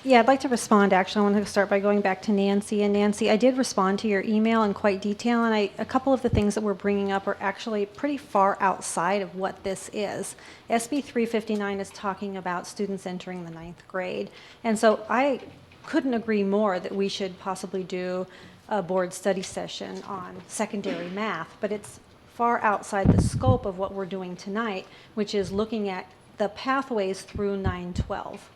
Yeah, I'd like to respond. Actually, I want to start by going back to Nancy. And Nancy, I did respond to your email in quite detail, and a couple of the things that we're bringing up are actually pretty far outside of what this is. SB 359 is talking about students entering the 9th grade. And so I couldn't agree more that we should possibly do a board study session on secondary math, but it's far outside the scope of what we're doing tonight, which is looking at the pathways through 912.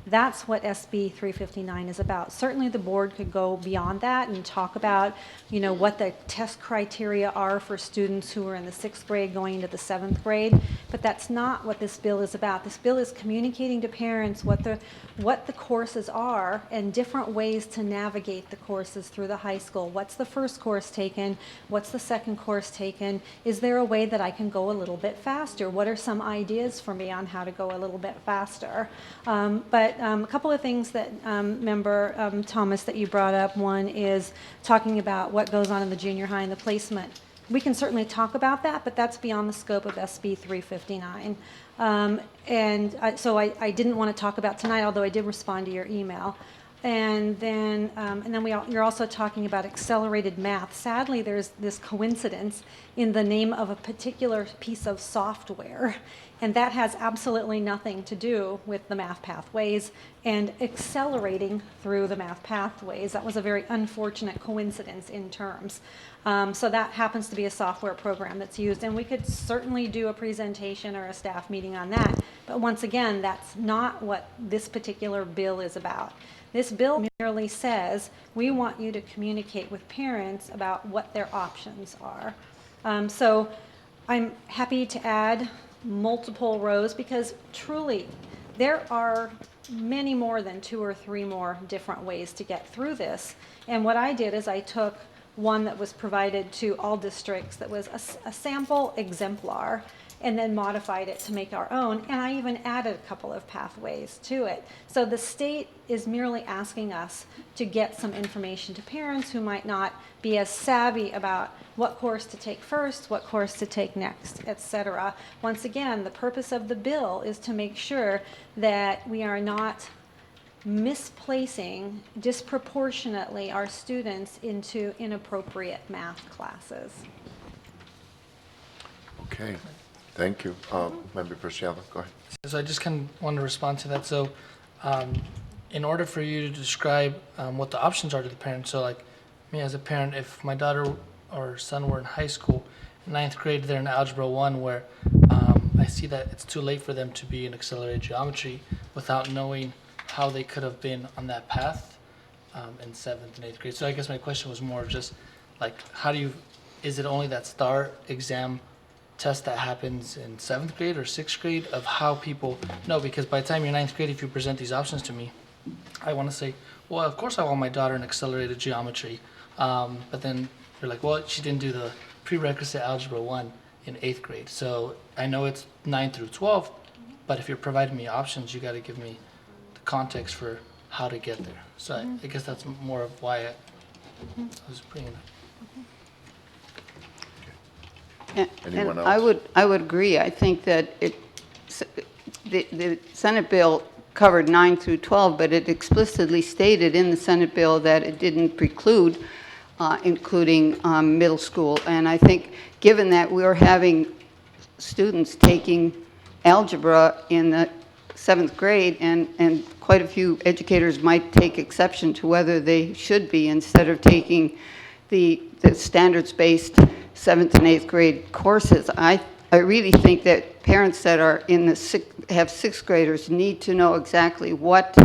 That's what SB 359 is about. Certainly the board could go beyond that and talk about, what the test criteria are for students who are in the 6th grade going into the 7th grade, but that's not what this bill is about. This bill is communicating to parents what the courses are and different ways to navigate the courses through the high school. What's the first course taken? What's the second course taken? Is there a way that I can go a little bit faster? What are some ideas for me on how to go a little bit faster? But a couple of things that Member Thomas that you brought up. One is talking about what goes on in the junior high and the placement. We can certainly talk about that, but that's beyond the scope of SB 359. So I didn't want to talk about tonight, although I did respond to your email. And then you're also talking about accelerated math. Sadly, there's this coincidence in the name of a particular piece of software, and that has absolutely nothing to do with the math pathways and accelerating through the math pathways. That was a very unfortunate coincidence in terms. So that happens to be a software program that's used, and we could certainly do a presentation or a staff meeting on that. But once again, that's not what this particular bill is about. This bill merely says we want you to communicate with parents about what their options are. So I'm happy to add multiple rows because truly there are many more than 2 or 3 more different ways to get through this. And what I did is I took one that was provided to all districts that was a sample exemplar and then modified it to make our own, and I even added a couple of pathways to it. So the state is merely asking us to get some information to parents who might not be as savvy about what course to take first, what course to take next, etc. Once again, the purpose of the bill is to make sure that we are not misplacing disproportionately our students into inappropriate math classes. Okay. Thank you. Member Preciado, go ahead. So I just kind of want to respond to that. So in order for you to describe what the options are to the parents, so like me as a parent, if my daughter or son were in high school, 9th grade, they're in Algebra 1, where I see that it's too late for them to be in accelerated geometry without knowing how they could have been on that path in 7th and 8th grade. So I guess my question was more of just like, is it only that STAR exam test that happens in 7th grade or 6th grade of how people know? Because by the time you're 9th grade, if you present these options to me, I want to say, well, of course I want my daughter in accelerated geometry. But then you're like, well, she didn't do the prerequisite Algebra 1 in 8th grade. So I know it's 9 through 12, but if you're providing me options, you got to give me the context for how to get there. So I guess that's more of why I was bringing it up. Anyone And else? I would agree. I think that the Senate bill covered 9 through 12, but it explicitly stated in the Senate bill that it didn't preclude including middle school. And I think given that we're having students taking algebra in the 7th grade, and quite a few educators might take exception to whether they should be, instead of taking the standards-based 7th and 8th grade courses, I really think that parents that are in the have 6th graders need to know exactly what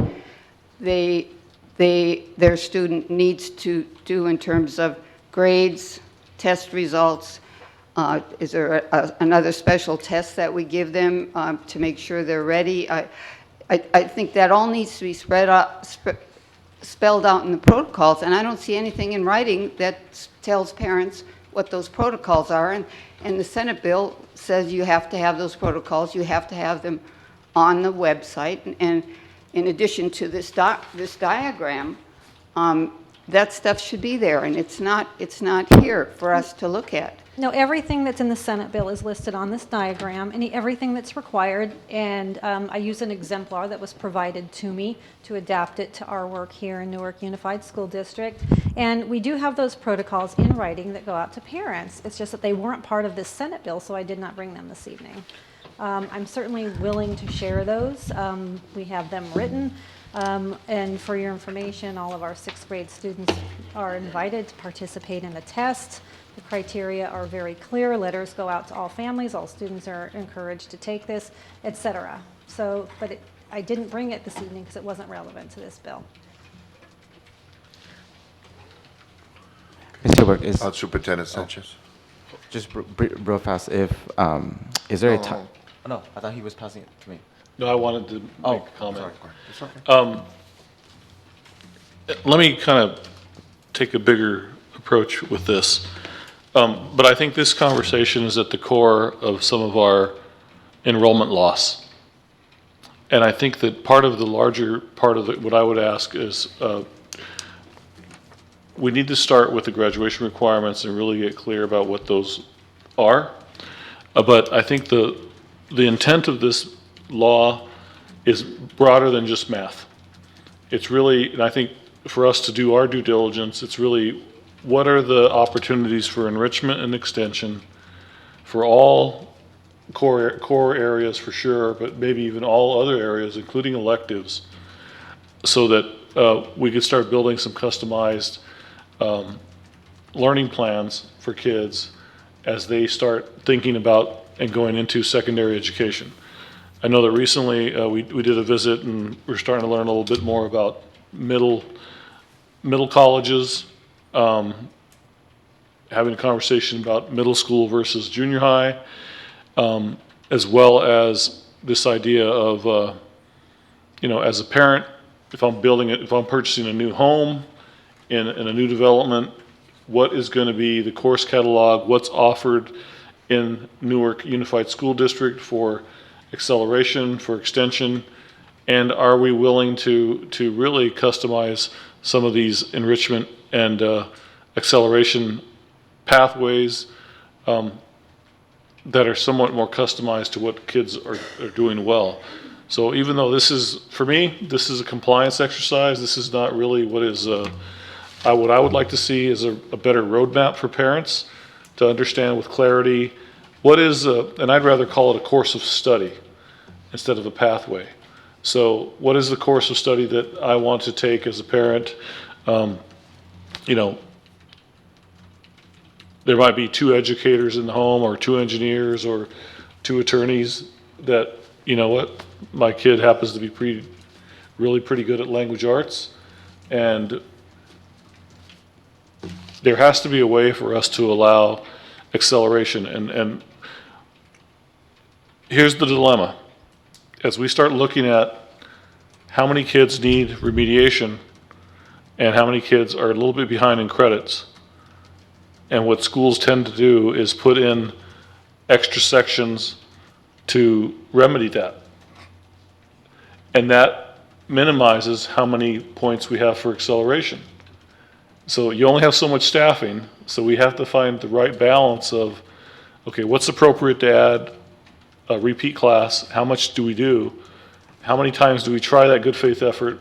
their student needs to do in terms of grades, test results. Is there another special test that we give them to make sure they're ready? I think that all needs to be spelled out in the protocols, and I don't see anything in writing that tells parents what those protocols are. And the Senate bill says you have to have those protocols, you have to have them on the website. And in addition to this diagram, that stuff should be there, and it's not here for us to look at. No, everything that's in the Senate bill is listed on this diagram, and everything that's required, and I use an exemplar that was provided to me to adapt it to our work here in Newark Unified School District. And we do have those protocols in writing that go out to parents. It's just that they weren't part of this Senate bill, so I did not bring them this evening. I'm certainly willing to share those. We have them written. And for your information, all of our sixth grade students are invited to participate in a test. The criteria are very clear. Letters go out to all families. All students are encouraged to take this, etc. So, but I didn't bring it this evening because it wasn't relevant to this bill. Mr. Burke, is Superintendent Sanchez. just real fast. If is there a No, time? Oh, no, I thought he was passing it to me. No, I wanted to make a comment. Sorry. It's okay. Let me kind of take a bigger approach with this. But I think this conversation is at the core of some of our enrollment loss. And I think that part of the larger part of what I would ask is we need to start with the graduation requirements and really get clear about what those are. But I think the intent of this law is broader than just math. It's really, and I think for us to do our due diligence, it's really what are the opportunities for enrichment and extension for all core areas for sure, but maybe even all other areas, including electives, so that we could start building some customized learning plans for kids as they start thinking about and going into secondary education. I know that recently we did a visit and we're starting to learn a little bit more about middle colleges, having a conversation about middle school versus junior high, as well as this idea of, as a parent, if I'm purchasing a new home in a new development, what is going to be the course catalog, what's offered in Newark Unified School District for acceleration, for extension, and are we willing to really customize some of these enrichment and acceleration pathways that are somewhat more customized to what kids are doing well. So even though this is, for me, this is a compliance exercise, this is not really what is, what I would like to see is a better roadmap for parents to understand with clarity what is, and I'd rather call it a course of study instead of a pathway. So what is the course of study that I want to take as a parent? There might be 2 educators in the home or 2 engineers or 2 attorneys that, my kid happens to be really pretty good at language arts. And there has to be a way for us to allow acceleration. And here's the dilemma. As we start looking at how many kids need remediation and how many kids are a little bit behind in credits, and what schools tend to do is put in extra sections to remedy that. And that minimizes how many points we have for acceleration. So you only have so much staffing, so we have to find the right balance of, okay, what's appropriate to add a repeat class, how much do we do, how many times do we try that good faith effort,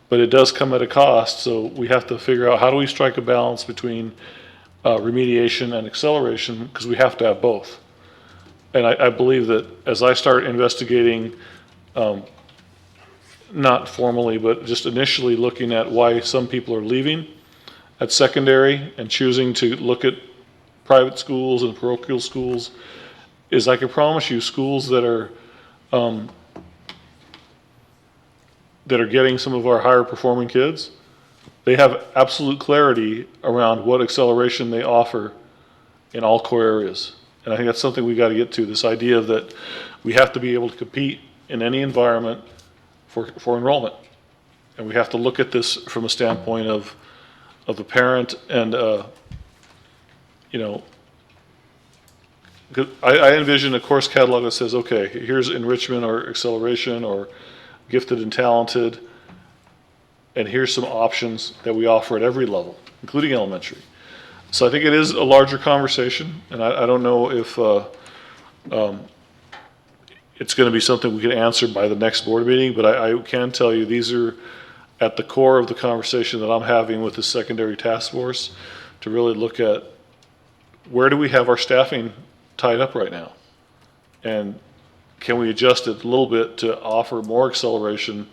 but it does come at a cost, so we have to figure out how do we strike a balance between remediation and acceleration, because we have to have both. And I believe that as I start investigating, not formally, but just initially looking at why some people are leaving at secondary and choosing to look at private schools and parochial schools, is I can promise you schools that are getting some of our higher performing kids, they have absolute clarity around what acceleration they offer in all core areas. And I think that's something we got to get to, this idea that we have to be able to compete in any environment for enrollment. And we have to look at this from a standpoint of the parent and, I envision a course catalog that says, okay, here's enrichment or acceleration or gifted and talented. and here's some options that we offer at every level, including elementary. So I think it is a larger conversation, and I don't know if it's going to be something we can answer by the next board meeting, but I can tell you these are at the core of the conversation that I'm having with the secondary task force to really look at where do we have our staffing tied up right now? And can we adjust it a little bit to offer more acceleration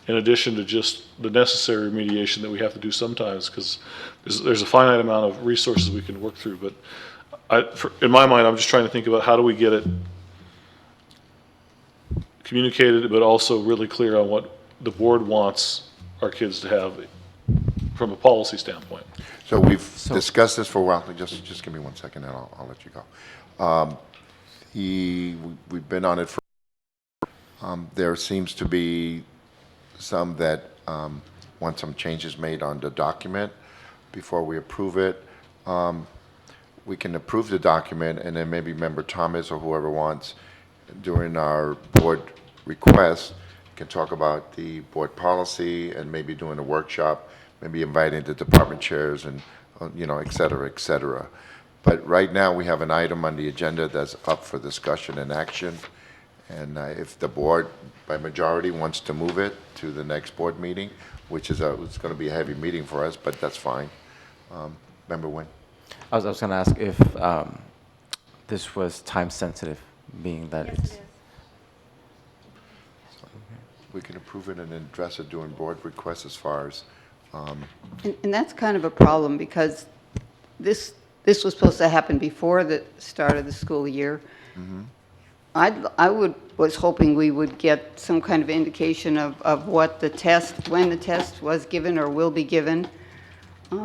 in addition to just the necessary remediation that we have to do sometimes, because there's a finite amount of resources we can work through. But in my mind, I'm just trying to think about how do we get it communicated, but also really clear on what the board wants our kids to have from a policy standpoint. So we've discussed this for a while. Just give me 1 second and I'll let you go. We've been on it for, there seems to be some that want some changes made on the document before we approve it. We can approve the document and then maybe Member Thomas or whoever wants during our board request can talk about the board policy and maybe doing a workshop, maybe inviting the department chairs and, et cetera, et cetera. But right now, we have an item on the agenda that's up for discussion and action. And if the board, by majority, wants to move it to the next board meeting, which is it's going to be a heavy meeting for us, but that's fine. Member Nguyen? I was going to ask if this was time sensitive, being that Yes, it's... it is. We can approve it and then address it during board requests as far as, And that's kind of a problem because this was supposed to happen before the start of the school year. Was hoping we would get some kind of indication of what the test, when the test was given or will be given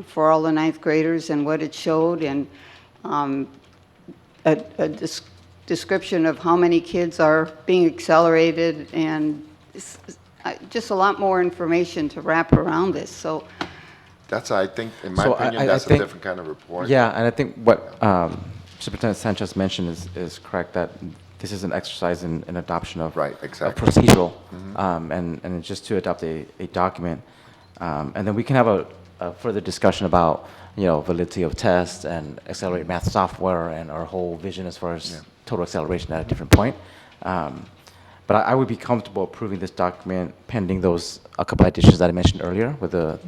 for all the ninth graders and what it showed, and a description of how many kids are being accelerated, and just a lot more information to wrap around this. So that's, I think, in my So opinion, I that's a think- different kind of report. Yeah, and I think what Superintendent Sanchez mentioned is correct, that this is an exercise in adoption of Right, a exactly. procedural, and just to adopt a document. And then we can have a further discussion about, validity of tests and accelerated math software and our whole vision as far as total acceleration at a different point. But I would be comfortable approving this document pending a couple of additions that I mentioned earlier with the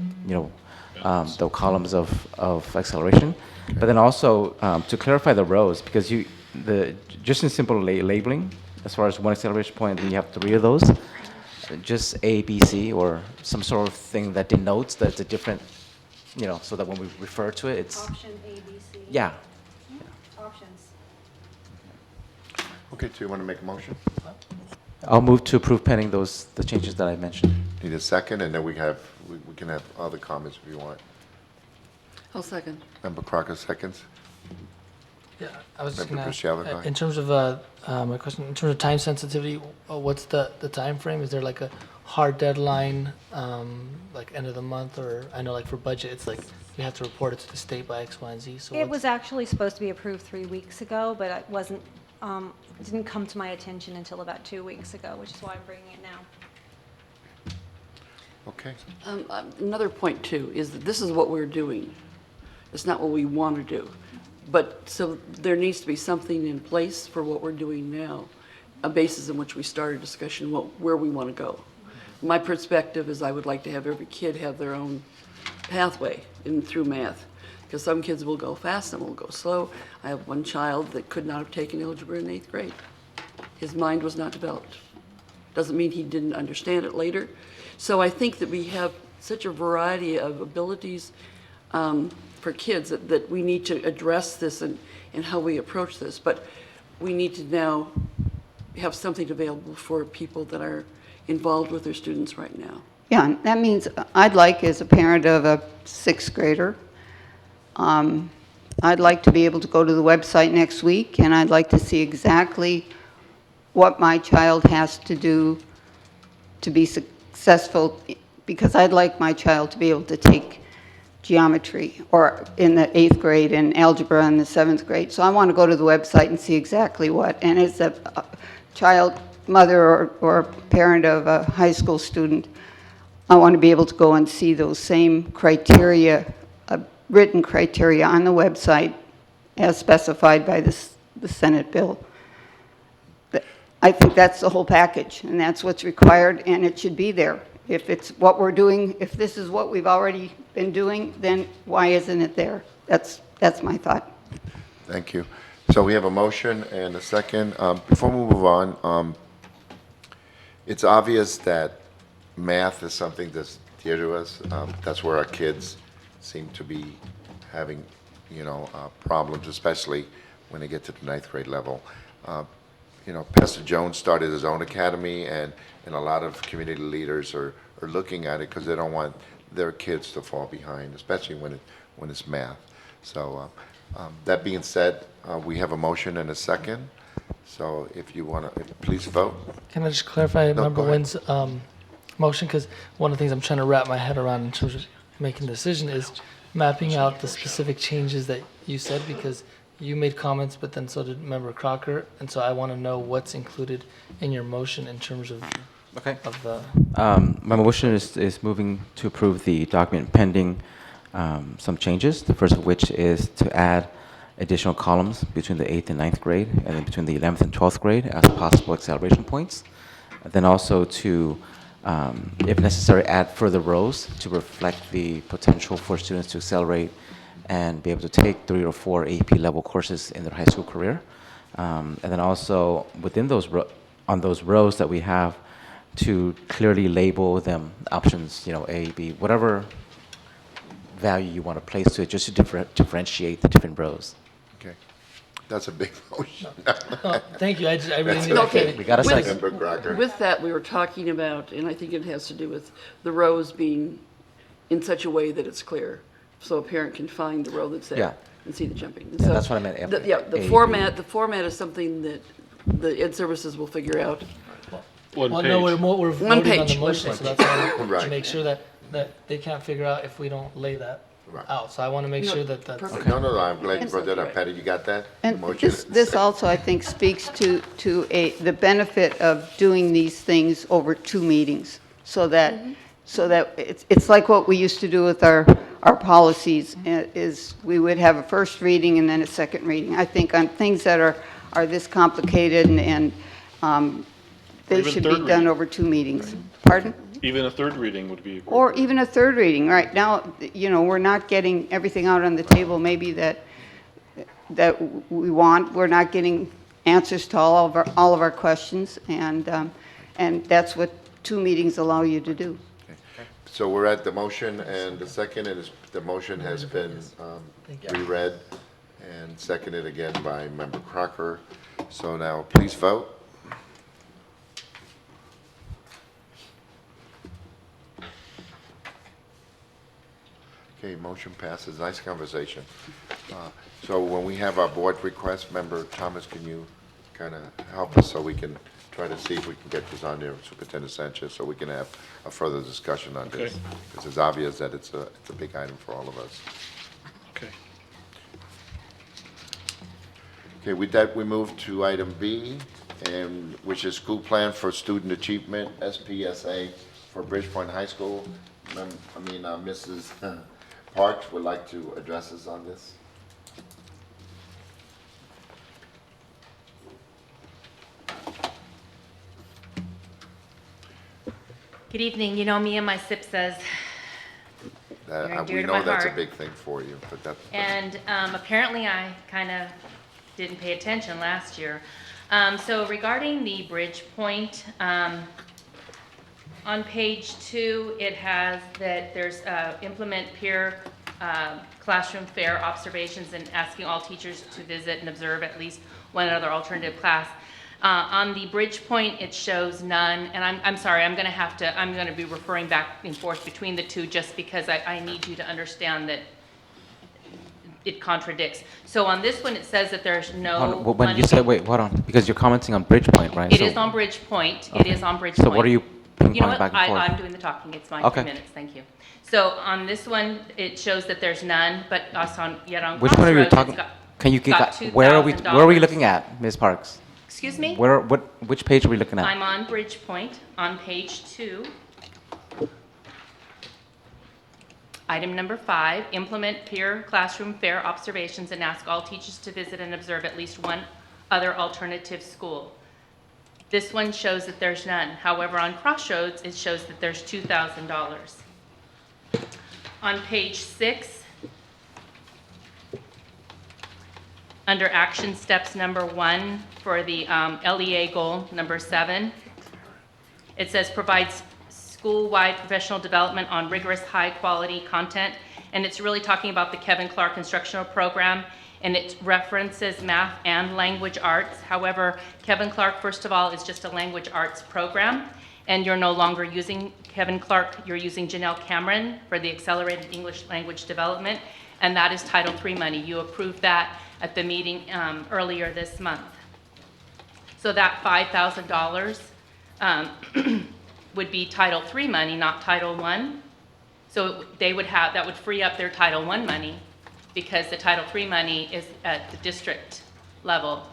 columns of acceleration. But then also to clarify the rows, because just in simple labeling, as far as one acceleration point, then you have 3 of those. Just A, B, C, or some sort of thing that denotes that it's a different, so that when we refer to it, it's... Option A, B, C. Yeah. Options. Okay, so you want to make a motion? I'll move to approve pending the changes that I mentioned. Need a second, and then we can have other comments if you want. I'll second. Member Crocker seconds. Yeah, I was just Member going to Cristiano, go ask, ahead. in terms of, my question, in terms of time sensitivity, what's the time frame? Is there like a hard deadline, like end of the month, or I know like for budget, it's like you have to report it to the state by X, Y, and Z, so It what's- was actually supposed to be approved 3 weeks ago, but it wasn't, it didn't come to my attention until about 2 weeks ago, which is why I'm bringing it now. Okay. Another point too is that this is what we're doing. It's not what we want to do. But so there needs to be something in place for what we're doing now, a basis in which we start a discussion where we want to go. My perspective is I would like to have every kid have their own pathway through math, because some kids will go fast, some will go slow. I have one child that could not have taken algebra in 8th grade. His mind was not developed. Doesn't mean he didn't understand it later. So I think that we have such a variety of abilities for kids that we need to address this and how we approach this. But we need to now have something available for people that are involved with their students right now. yeah, and that means I'd like, as a parent of a 6th grader, I'd like to be able to go to the website next week, and I'd like to see exactly what my child has to do to be successful, because I'd like my child to be able to take geometry or in the 8th grade and algebra in the 7th grade. So I want to go to the website and see exactly what. And as a child, mother or parent of a high school student, I want to be able to go and see those same criteria, written criteria on the website as specified by the Senate bill. I think that's the whole package, and that's what's required, and it should be there. If it's what we're doing, if this is what we've already been doing, then why isn't it there? That's my thought. Thank you. So we have a motion and a second. Before we move on, it's obvious that math is something that's dear to us. That's where our kids seem to be having, problems, especially when they get to the ninth grade level. Pastor Jones started his own academy, and a lot of community leaders are looking at it because they don't want their kids to fall behind, especially when it's math. So that being said, we have a motion and a second. So if you want to, please vote. Can I just clarify No, Member go ahead. Nguyen's motion? Because one of the things I'm trying to wrap my head around in terms of making a decision is mapping out the specific changes that you said, because you made comments, but then so did Member Crocker, and so I want to know what's included in your motion in terms of Okay. of the. My motion is moving to approve the document pending some changes. The first of which is to add additional columns between the 8th and 9th grade, and then between the 11th and 12th grade as possible acceleration points. Then also to, if necessary, add further rows to reflect the potential for students to accelerate and be able to take 3 or 4 AP level courses in their high school career. And then also within those on those rows that we have, to clearly label them options, A, B, whatever value you want to place to it, just to differentiate the different rows. Okay. That's a big motion. Thank you. I really That's need to okay. get We got a second. Member Crocker. With that, we were talking about, and I think it has to do with the rows being in such a way that it's clear, so a parent can find the row that's there Yeah. and see the jumping. And Yeah, so that's what I meant, the- Yeah, the A, B. format is something that the Ed Services will figure out. One Well, page. no, we're One voting on page, the one motion, so page. that's why I want Right. to make sure that they can't figure out if we don't lay that Right. out. So I want to make No, sure that that's. perfect. No, I'm glad you brought that up. Patty, you got that? And Motion this also, I think, speaks to the benefit of doing these things over 2 meetings, so that it's like what we used to do with our policies, is we would have a first reading and then a second reading. I think on things that are this complicated and they Even should third be done reading. over 2 meetings. Pardon? Even a third reading would be. Or even a third reading. Right now, we're not getting everything out on the table maybe that we want. We're not getting answers to all of our questions, and that's what 2 meetings allow you to do. So we're at the motion and the second, and the motion has been reread and seconded again by Member Crocker. So now, please vote. Okay, motion passes. Nice conversation. So when we have our board request, Member Thomas, can you kind of help us so we can try to see if we can get this on there, Superintendent Sanchez, so we can have a further discussion on this? Okay. Because it's obvious that it's a big item for all of us. Okay. Okay, with that, we move to item B, and which is school plan for student achievement, SPSA, for Bridgepoint High School. Mrs. Parks would like to address us on this. Good evening. You know, me and my SIP says, Near and dear We to know my that's a heart. big thing for you, but that. and apparently I kind of didn't pay attention last year. So regarding the bridge point, on page 2, it has that there's implement peer classroom fair observations and asking all teachers to visit and observe at least one other alternative class. On the bridge point, it shows none, and I'm sorry, I'm gonna be referring back and forth between the two just because I need you to understand that it contradicts. So on this one, it says that there's no When money. you say, wait, hold on, because you're commenting on Bridgepoint, right? It So- is on bridge point, it Okay. is on bridge So point. what are you You know ping-ponging what, back and forth? I'm doing the talking, it's my Okay. 2 minutes, thank you. So on this one, it shows that there's none, but also on, yet on Which one are you Crossroads, it's talking, got, can you, got where are we $2,000. looking at, Ms. Parks? Excuse me? Which page are we looking at? I'm on Bridgepoint, on page 2. Item number 5, implement peer classroom fair observations and ask all teachers to visit and observe at least one other alternative school. This one shows that there's none. However, on Crossroads, it shows that there's $2,000. On page 6, under action steps number 1 for the LEA goal number 7, it says provides school-wide professional development on rigorous high-quality content, and it's really talking about the Kevin Clark instructional program, and it references math and language arts. However, Kevin Clark, first of all, is just a language arts program, and you're no longer using Kevin Clark, you're using Janelle Cameron for the accelerated English language development, and that is Title III money. You approved that at the meeting earlier this month. So that $5,000 would be Title III money, not Title I. So they would have, that would free up their Title I money because the Title III money is at the district level.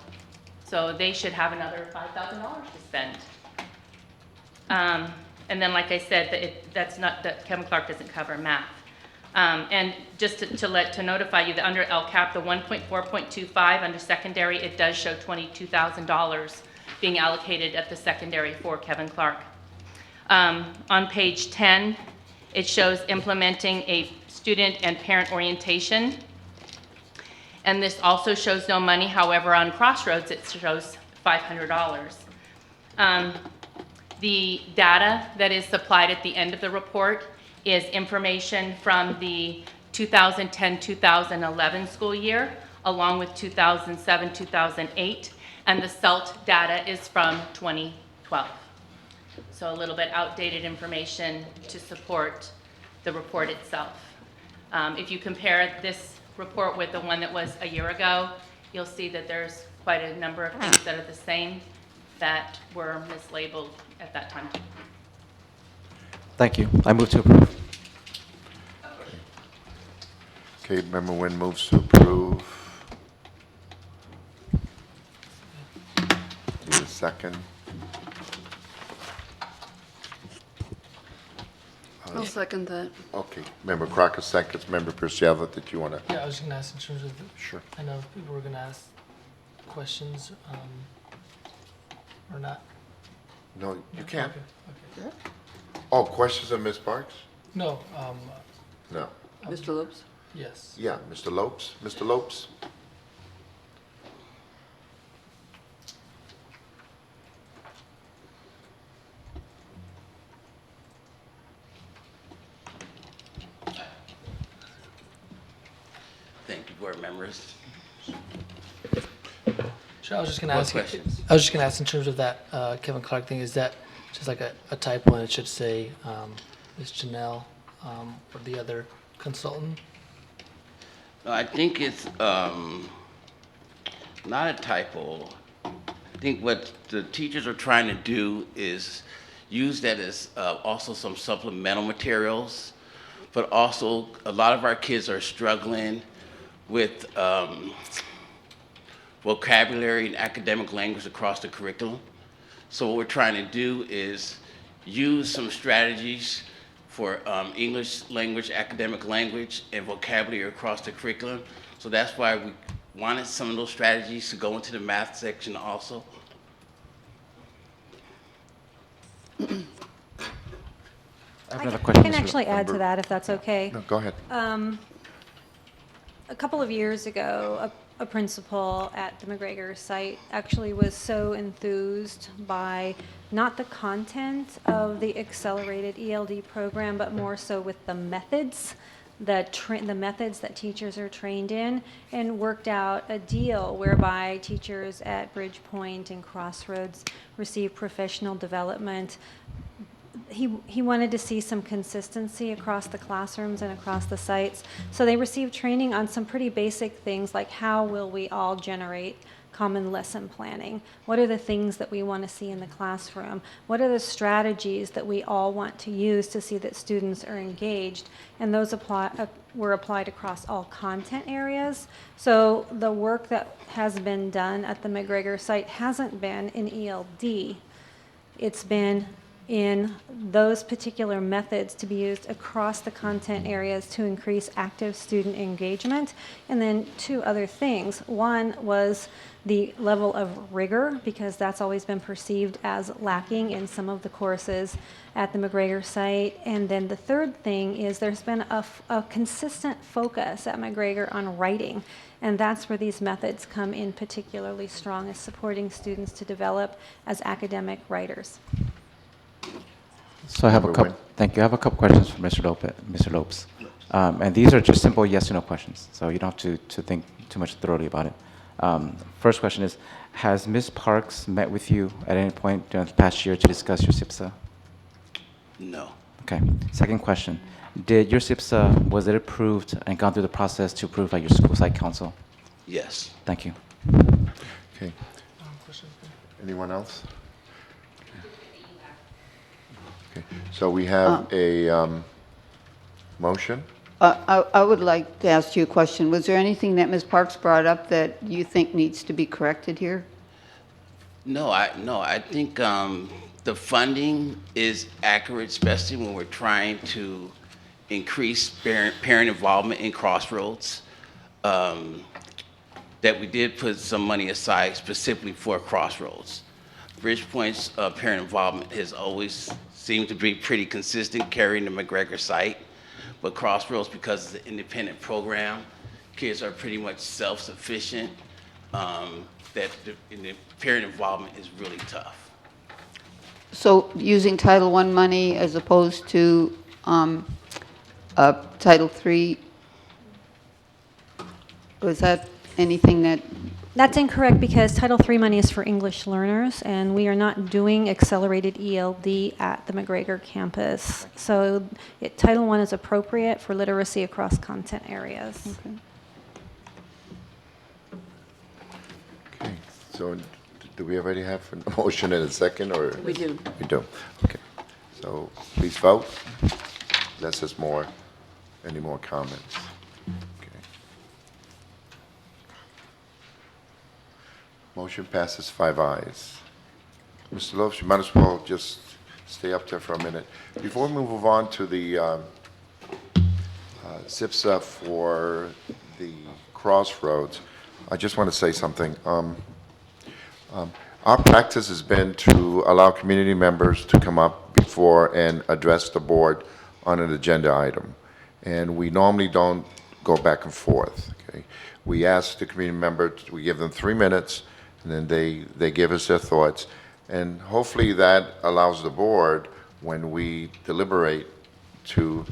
So they should have another $5,000 to spend. And then, like I said, that's not, that Kevin Clark doesn't cover math. And just to notify you that under LCAP, the 1.4.25 under secondary, it does show $22,000 being allocated at the secondary for Kevin Clark. On page 10, it shows implementing a student and parent orientation. And this also shows no money. However, on Crossroads, it shows $500. The data that is supplied at the end of the report is information from the 2010-2011 school year, along with 2007-2008, and the CELT data is from 2012. So a little bit outdated information to support the report itself. If you compare this report with the one that was a year ago, you'll see that there's quite a number of things that are the same that were mislabeled at that time. Thank you. I move to approve. Okay, Member Nguyen moves to approve. Need a second? I'll second that. Okay, Member Crocker seconds. Member Preciado, did you want to? Yeah, I was gonna ask in terms of, Sure. I know people were gonna ask questions, or not. No, you can't. Okay. Oh, questions of Ms. Parks? No, No. Mr. Lopes? yes. Yeah, Mr. Lopes? Mr. Lopes? Thank you, board members. Sure, I was just gonna What ask. questions? I was just gonna ask in terms of that Kevin Clark thing. Is that just like a typo and it should say Ms. Janelle or the other consultant? No, I think it's not a typo. I think what the teachers are trying to do is use that as also some supplemental materials, but also a lot of our kids are struggling with vocabulary and academic language across the curriculum. So what we're trying to do is use some strategies for English language, academic language, and vocabulary across the curriculum. So that's why we wanted some of those strategies to go into the math section also. I have another question. I can Mr. actually add to Member. that, if that's okay. No, go ahead. A couple of years ago, a principal at the McGregor site actually was so enthused by not the content of the accelerated ELD program, but more so with the methods, the methods that teachers are trained in, and worked out a deal whereby teachers at Bridgepoint and Crossroads receive professional development. He wanted to see some consistency across the classrooms and across the sites. So they received training on some pretty basic things like how will we all generate common lesson planning? What are the things that we want to see in the classroom? What are the strategies that we all want to use to see that students are engaged? And those were applied across all content areas. So the work that has been done at the McGregor site hasn't been in ELD. It's been in those particular methods to be used across the content areas to increase active student engagement. And then two other things. One was the level of rigor, because that's always been perceived as lacking in some of the courses at the McGregor site. And then the third thing is there's been a consistent focus at McGregor on writing. And that's where these methods come in particularly strong, as supporting students to develop as academic writers. So I have a couple, thank you. I have a couple questions for Mr. Lopes. And these are just simple yes or no questions, so you don't have to think too much thoroughly about it. First question is, has Ms. Parks met with you at any point during the past year to discuss your SIPSA? No. Okay. Second question, did your SIPSA, was it approved and gone through the process to approve by your school site council? Yes. Thank you. Okay. Anyone else? Okay. So we have a motion. I would like to ask you a question. Was there anything that Ms. Parks brought up that you think needs to be corrected here? No, I think the funding is accurate, especially when we're trying to increase parent involvement in Crossroads. That we did put some money aside specifically for Crossroads. Bridgepoint's parent involvement has always seemed to be pretty consistent carrying the McGregor site, but Crossroads, because it's an independent program, kids are pretty much self-sufficient, that the parent involvement is really tough. So using Title I money as opposed to Title III, was that anything that? That's incorrect, because Title III money is for English learners, and we are not doing accelerated ELD at the McGregor campus. So Title I is appropriate for literacy across content areas. Okay. Okay. So do we already have a motion and a second, or? We do. We do. Okay. So please vote. Unless there's any more comments. Okay. Motion passes 5 ayes. Mr. Lopes, you might as well just stay up there for a minute. Before we move on to the SIPSA for the Crossroads, I just want to say something. Our practice has been to allow community members to come up before and address the board on an agenda item. And we normally don't go back and forth. Okay? We ask the community members, we give them 3 minutes, and then they give us their thoughts. And hopefully that allows the board, when we deliberate, to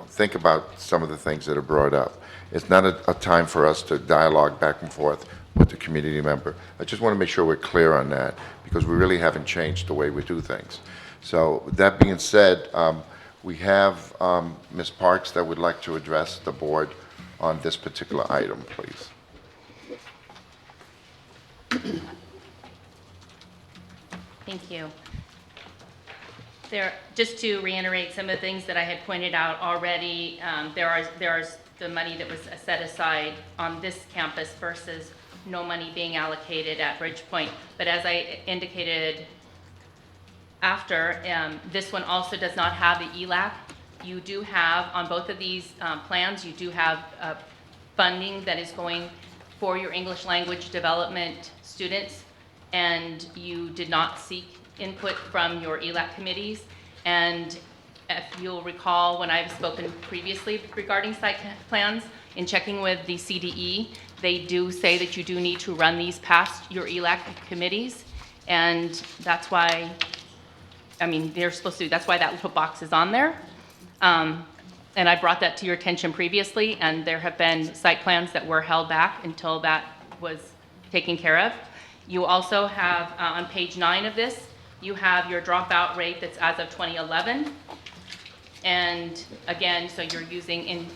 think about some of the things that are brought up. It's not a time for us to dialogue back and forth with the community member. I just want to make sure we're clear on that, because we really haven't changed the way we do things. So that being said, we have Ms. Parks that would like to address the board on this particular item, please. Thank you. Just to reiterate some of the things that I had pointed out already, there's the money that was set aside on this campus versus no money being allocated at Bridgepoint. But as I indicated after, this one also does not have the ELAC. You do have, on both of these plans, you do have funding that is going for your English language development students, and you did not seek input from your ELAC committees. And if you'll recall, when I've spoken previously regarding site plans, in checking with the CDE, they do say that you do need to run these past your ELAC committees, and that's why, they're supposed to, that's why that little box is on there. And I brought that to your attention previously, and there have been site plans that were held back until that was taken care of. You also have, on page 9 of this, you have your dropout rate that's as of 2011. And again, so you're using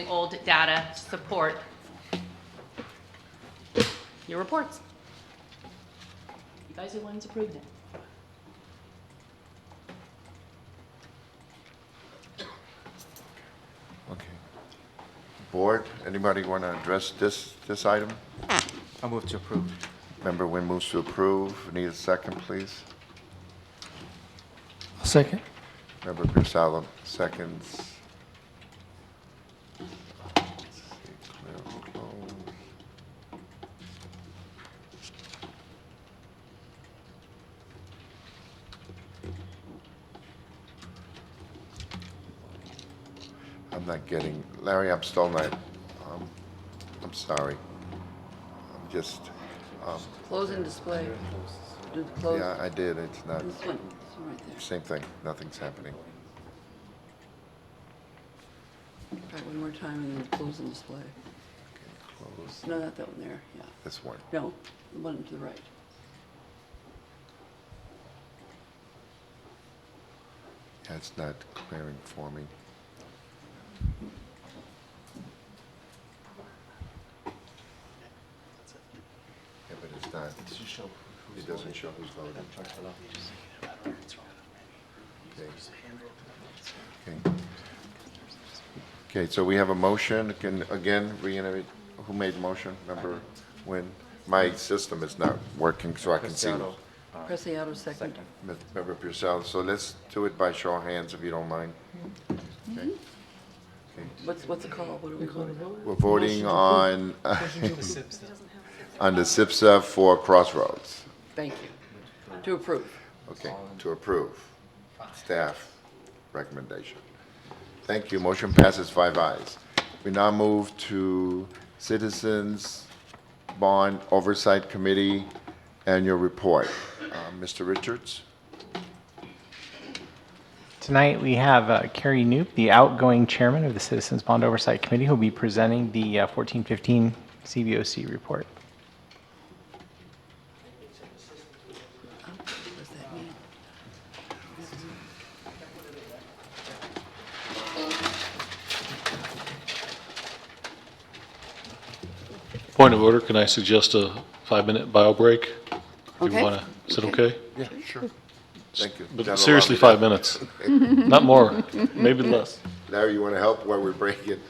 old data to support your reports. You guys are the ones approving it. Okay. Board, anybody want to address this item? I'll move to approve. Member Nguyen moves to approve. Need a second, please. Second. Member Pirsalo, seconds. Let's see, clear and close. I'm not getting, Larry, I'm still not, I'm sorry. I'm just, Close and display. Do the close. yeah, I did, it's not, This one, this one right there. same thing, nothing's happening. Try one more time and then close and display. Close No, not that one there, yeah. this one. No, the one to the right. Yeah, it's not clearing for me. Yeah, but it's not, it doesn't show who's voting. Okay. Okay. Okay, so we have a motion. Can, again, reiterate, who made the motion? Remember when? My system is not working, so I can see. Preciado second. Member Purcell, so let's do it by show of hands, if you don't mind. Okay. What's the call? What do we call it? We're voting on, on the SIPSA for Crossroads. Thank you. To approve. Okay, to approve. Staff recommendation. Thank you. Motion passes 5 ayes. We now move to Citizens Bond Oversight Committee Annual Report. Mr. Richards? Tonight, we have Carrie Knoop, the outgoing chairman of the Citizens Bond Oversight Committee, who will be presenting the 1415 CBOC report. What does that mean? Point of order, can I suggest a 5-minute bio break? If you Okay. wanna, is it okay? Yeah, sure. Thank you. But That'll seriously, allow me 5 minutes, not more, maybe less, Larry, you want to help while we're breaking?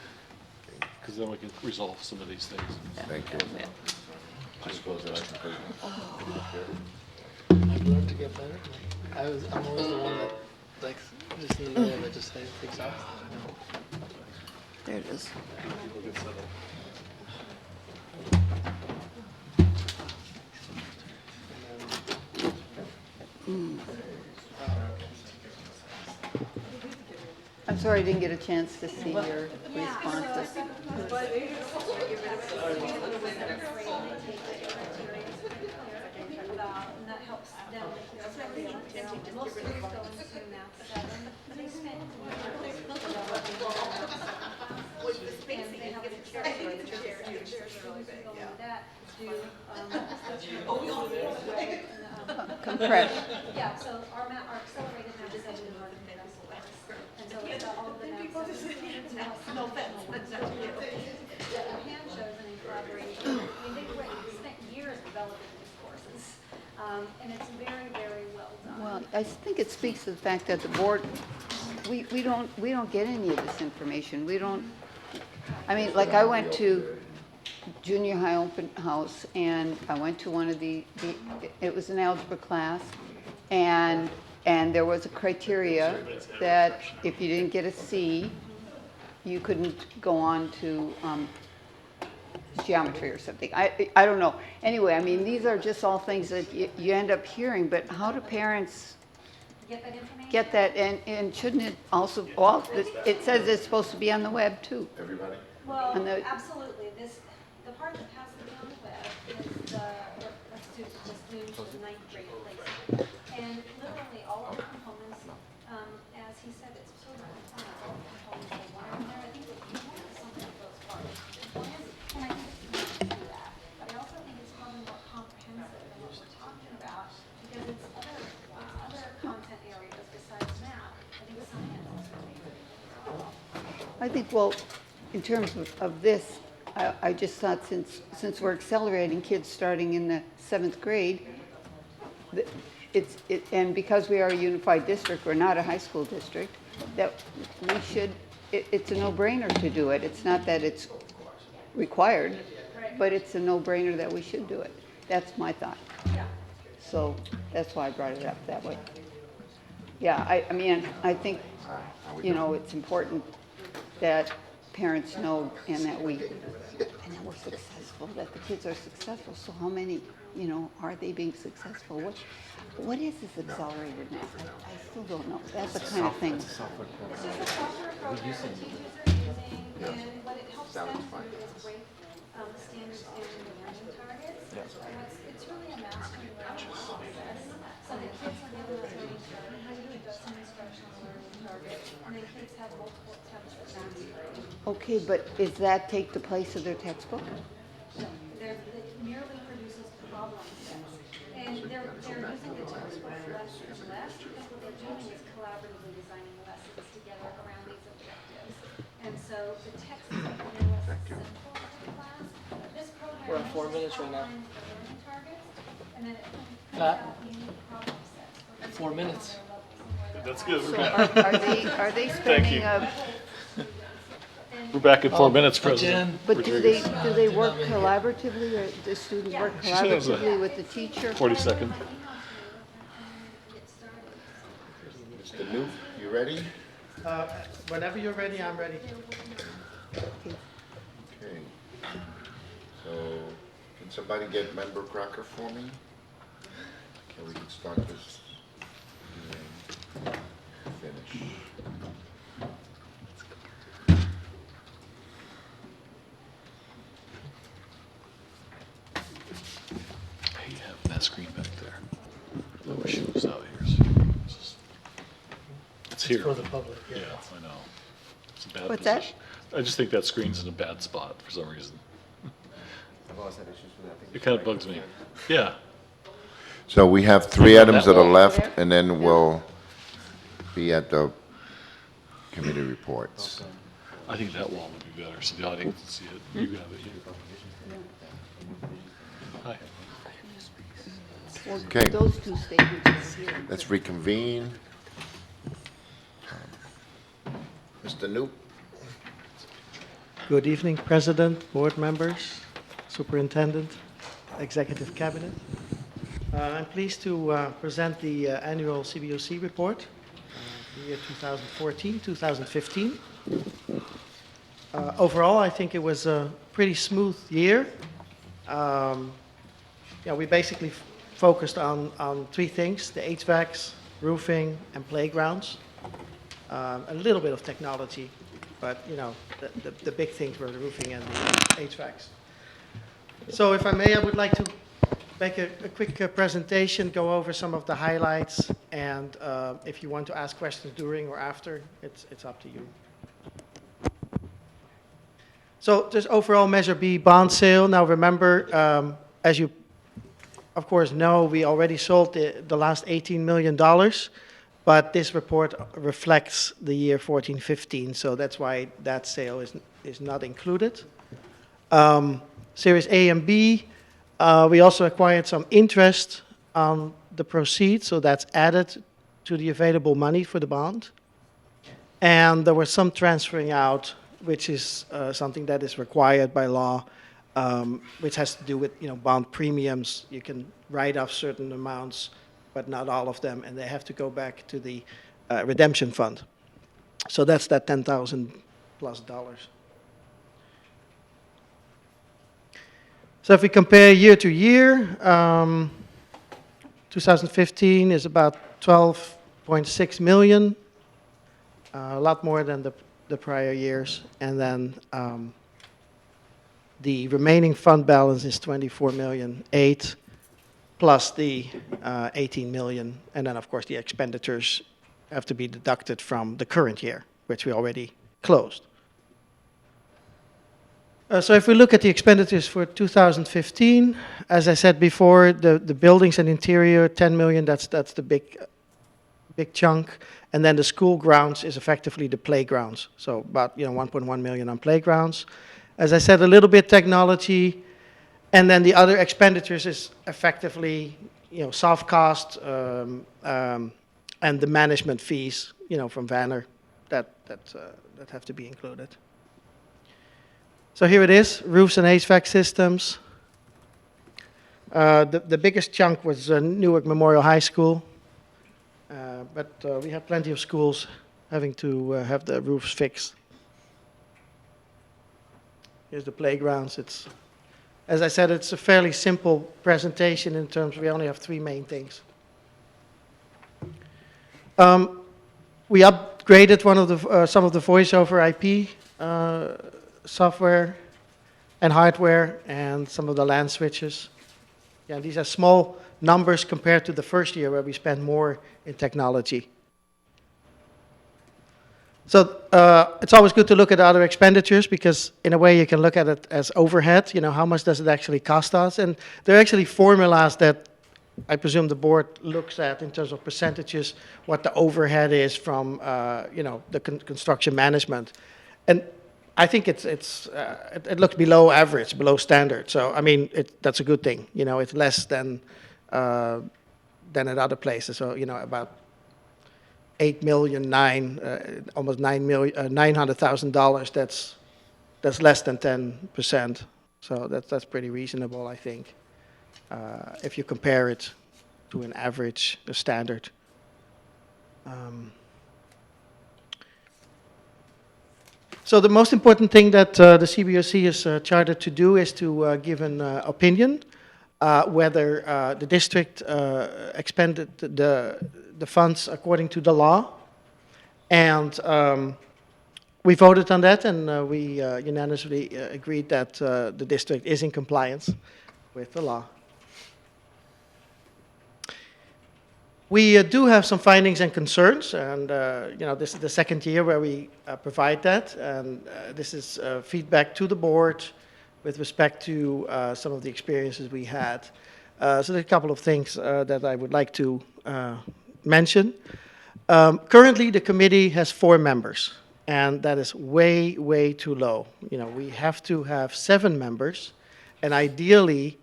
because then we can resolve some of these things. Thank you. I've learned to get better. I'm always the one that, like, just in the middle of it, just takes off. There it is. I'm sorry I didn't get a chance to see your responses. And that helps them. Most of these go into math 7, but they spent years. And they have a chair, the chairs are really big, that do, Compress. yeah, so our accelerated math 7 is our middle class. And so it's got all of the math 7. No offense, but no. The hand shows and in collaboration, I mean, they spent years developing these courses. And it's very, very well done. Well, I think it speaks to the fact that the board, we don't get any of this information. We don't, I mean, like I went to junior high open house and I went to one of it was an algebra class and there was a criteria that if you didn't get a C, you couldn't go on to geometry or something. I don't know. Anyway, I mean, these are just all things that you end up hearing, but how do parents Get that information? get that? And shouldn't it also, well, it says it's supposed to be on the web too. Everybody? Well, And the- absolutely. The part that has to be on the web is let's do the 9th grade placement. And literally all of the components, as he said, it's sort of all the components they want in there. I think that you want something that goes far. And I think it's nice to do that. But I also think it's probably more comprehensive than what we're talking about because it's other content areas besides math. I think science is really good as well. I think, well, in terms of this, I just thought since we're accelerating kids starting in the 7th grade, and because we are a unified district, we're not a high school district, that we should, it's a no-brainer to do it. It's not that it's required, but it's a no-brainer that we should do it. That's my thought. So that's why I brought it up that way. Yeah, I mean, I think, How we you doing? know, it's important that parents know and that we're successful, that the kids are successful. So how many, you know, are they being successful? What is this accelerated math? I still don't know. That's the kind of thing. This is a software program that teachers are using, and what it helps them do is break the standards down into learning targets. And it's really a mastering learning process. So the kids, when they learn a learning target, how you adjust an instructional learning target, and then kids have multiple attempts at mastery. Okay, but does that take the place of their textbook? It merely produces problem sets. And they're using the textbook less and less because what they're doing is collaboratively designing lessons together around these objectives. And so the text is a little less simple for the class. This program We're at 4 minutes right now. outlines the learning targets, and then it prints Pat? out unique problem sets. 4 minutes. That's good. So are they spending a, We're back at 4 minutes, President. but do they work collaboratively, or the students work She says a collaboratively with the teacher? 40-second. Mr. Newt, you ready? Whenever you're ready, I'm ready. Okay. So, can somebody get member cracker for me? Okay, we can start this and finish. Hey, you have that screen back there. I wish it was out here. So it's here. For the public, yeah. Yeah, I know. It's a bad What's that? position. I just think that screen's in a bad spot for some reason. I've always had issues with that. I think It kind of bugs me. Yeah. So we have three On items that that are wall. left, and then we'll be at the committee reports. I think that wall would be better so the audience can see it. You have it here. Hi. Well, Okay. those two statements are here. Let's reconvene. Mr. Newt? Good evening, President, board members, Superintendent, Executive Cabinet. I'm pleased to present the annual CBOC report, the year 2014, 2015. Overall, I think it was a pretty smooth year. We basically focused on three things: the HVACs, roofing, and playgrounds. A little bit of technology, but the big things were the roofing and the HVACs. So if I may, I would like to make a quick presentation, go over some of the highlights, and if you want to ask questions during or after, it's up to you. So this overall Measure B bond sale. Now remember, as you of course know, we already sold the last $18 million, but this report reflects the year 14-15, so that's why that sale is not included. Series A and B, we also acquired some interest on the proceeds, so that's added to the available money for the bond. And there was some transferring out, which is something that is required by law, which has to do with bond premiums. You can write off certain amounts, but not all of them, and they have to go back to the redemption fund. So that's that $10,000 plus. So if we compare year to year, 2015 is about 12.6 million, a lot more than the prior years, and then the remaining fund balance is 24,000,008 plus the 18 million, and then of course the expenditures have to be deducted from the current year, which we already closed. So if we look at the expenditures for 2015, as I said before, the buildings and interior, 10 million, that's the big chunk. And then the school grounds is effectively the playgrounds. So about 1.1 million on playgrounds. As I said, a little bit technology. And then the other expenditures is effectively soft cost and the management fees from Vanner that have to be included. So here it is, roofs and HVAC systems. The biggest chunk was Newark Memorial High School. but we have plenty of schools having to have the roofs fixed. Here's the playgrounds. It's, as I said, it's a fairly simple presentation in terms we only have three main things. We upgraded one of the some of the voice over IP software and hardware and some of the LAN switches. Yeah, these are small numbers compared to the first year where we spent more in technology. So it's always good to look at other expenditures because in a way you can look at it as overhead, you know, how much does it actually cost us? And there are actually formulas that I presume the board looks at in terms of percentages, what the overhead is from, you know, the construction management. And I think it looks below average, below standard. So, I mean, that's a good thing. You know, it's less than at other places. So, you know, about 8 million, almost $900,000. That's less than 10%. So that's pretty reasonable, I think, if you compare it to an average, a standard. So the most important thing that the CBOC is chartered to do is to give an opinion whether the district expended the funds according to the law. And we voted on that, and we unanimously agreed that the district is in compliance with the law. We do have some findings and concerns, and you know, this is the second year where we provide that, and this is feedback to the board with respect to some of the experiences we had. So there are a couple of things that I would like to mention. Currently, the committee has 4 members, and that is way, way too low. You know, we have to have 7 members, and ideally,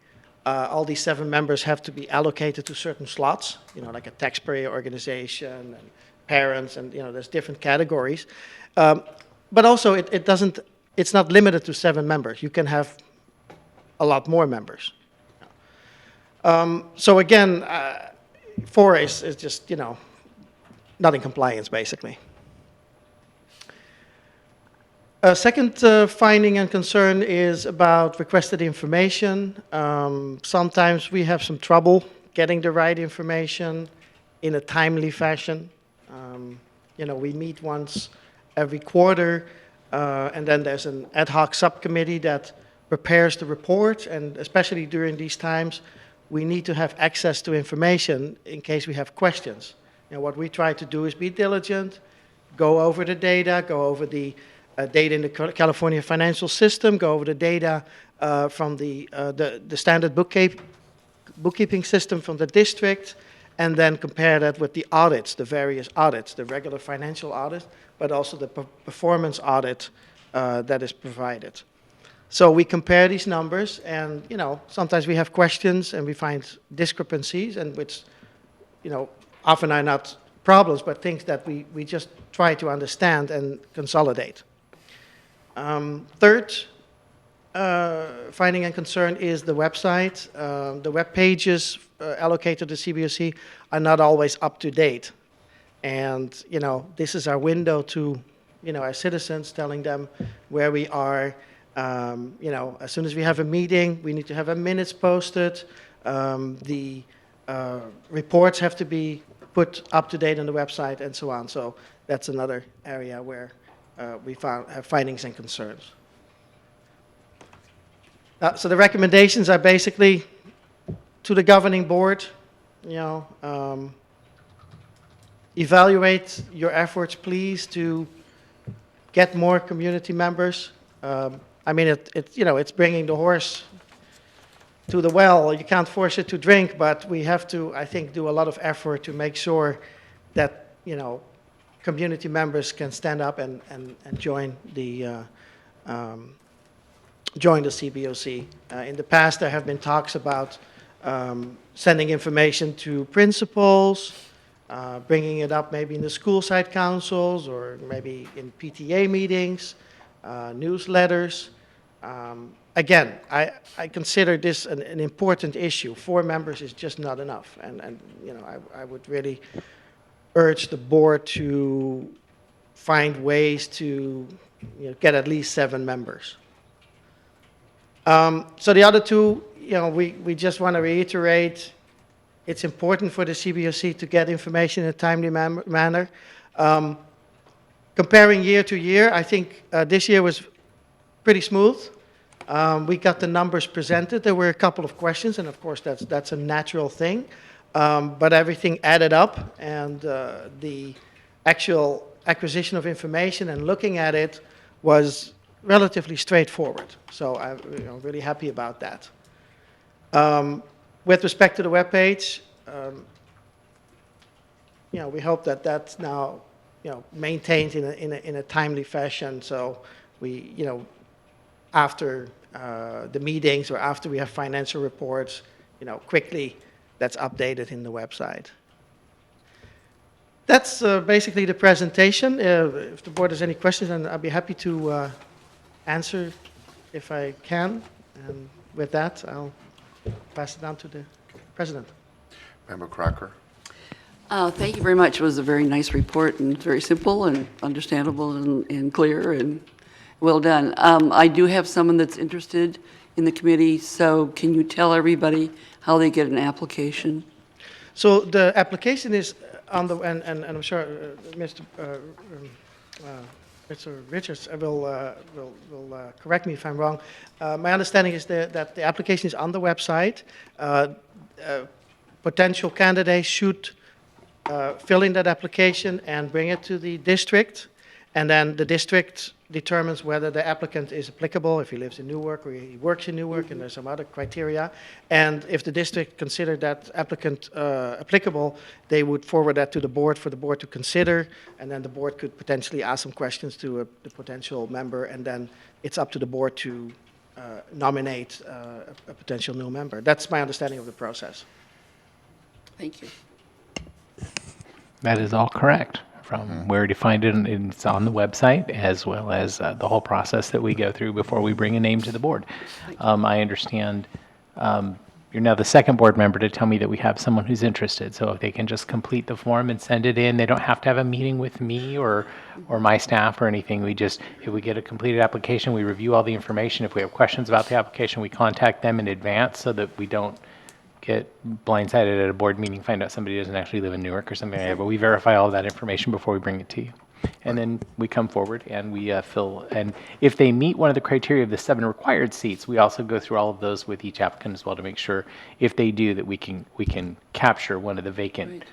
all these 7 members have to be allocated to certain slots, you know, like a taxpayer organization and parents, and you know, there's different categories. But also, it's not limited to 7 members. You can have a lot more members. So again, 4 is just, you know, not in compliance, basically. A second finding and concern is about requested information. Sometimes we have some trouble getting the right information in a timely fashion. You know, we meet once every quarter, and then there's an ad hoc subcommittee that prepares the report, and especially during these times, we need to have access to information in case we have questions. You know, what we try to do is be diligent, go over the data, go over the data in the California financial system, go over the data from the standard bookkeeping system from the district, and then compare that with the audits, the various audits, the regular financial audit, but also the performance audit that is provided. So we compare these numbers, and you know, sometimes we have questions and we find discrepancies, and which, you know, often are not problems, but things that we just try to understand and consolidate. Third finding and concern is the website. The web pages allocated to CBOC are not always up to date. And, you know, this is our window to, you know, our citizens, telling them where we are. You know, as soon as we have a meeting, we need to have a minutes posted. The reports have to be put up to date on the website and so on. So that's another area where we have findings and concerns. So the recommendations are basically to the governing board, you know, evaluate your efforts, please, to get more community members. I mean, you know, it's bringing the horse to the well. You can't force it to drink, but we have to, I think, do a lot of effort to make sure that, you know, community members can stand up and join the CBOC. In the past, there have been talks about sending information to principals, bringing it up maybe in the school site councils or maybe in PTA meetings, newsletters. Again, I consider this an important issue. 4 members is just not enough, and you know, I would really urge the board to find ways to get at least 7 members. So the other two, we just want to reiterate, it's important for the CBOC to get information in a timely manner. Comparing year to year, I think this year was pretty smooth. We got the numbers presented. There were a couple of questions, and of course that's a natural thing. But everything added up, and the actual acquisition of information and looking at it was relatively straightforward. So I'm really happy about that. With respect to the webpage, we hope that that's now maintained in a timely fashion. So we, after the meetings or after we have financial reports, quickly that's updated in the website. That's basically the presentation. If the board has any questions, then I'll be happy to answer if I can. And with that, I'll pass it down to the president. Member Crocker. Thank you very much. It was a very nice report and very simple and understandable and clear and well done. I do have someone that's interested in the committee, so can you tell everybody how they get an application? So the application is on the, and I'm sure Mr. Richards will correct me if I'm wrong. My understanding is that the application is on the website. Potential candidates should fill in that application and bring it to the district, and then the district determines whether the applicant is applicable, if he lives in Newark or he works in Newark, and there's some other criteria. And if the district considered that applicant applicable, they would forward that to the board for the board to consider, and then the board could potentially ask some questions to the potential member, and then it's up to the board to nominate a potential new member. That's my understanding of the process. Thank you. That is all correct. From where to find it, it's on the website, as well as the whole process that we go through before we bring a name to the board. I understand you're now the second board member to tell me that we have someone who's interested. So if they can just complete the form and send it in, they don't have to have a meeting with me or my staff or anything. If we get a completed application, we review all the information. If we have questions about the application, we contact them in advance so that we don't get blindsided at a board meeting, find out somebody doesn't actually live in Newark or something like that. But we verify all that information before we bring it to you. And then we come forward and we fill. And if they meet one of the criteria of the 7 required seats, we also go through all of those with each applicant as well to make sure, if they do, that we can capture one of the vacant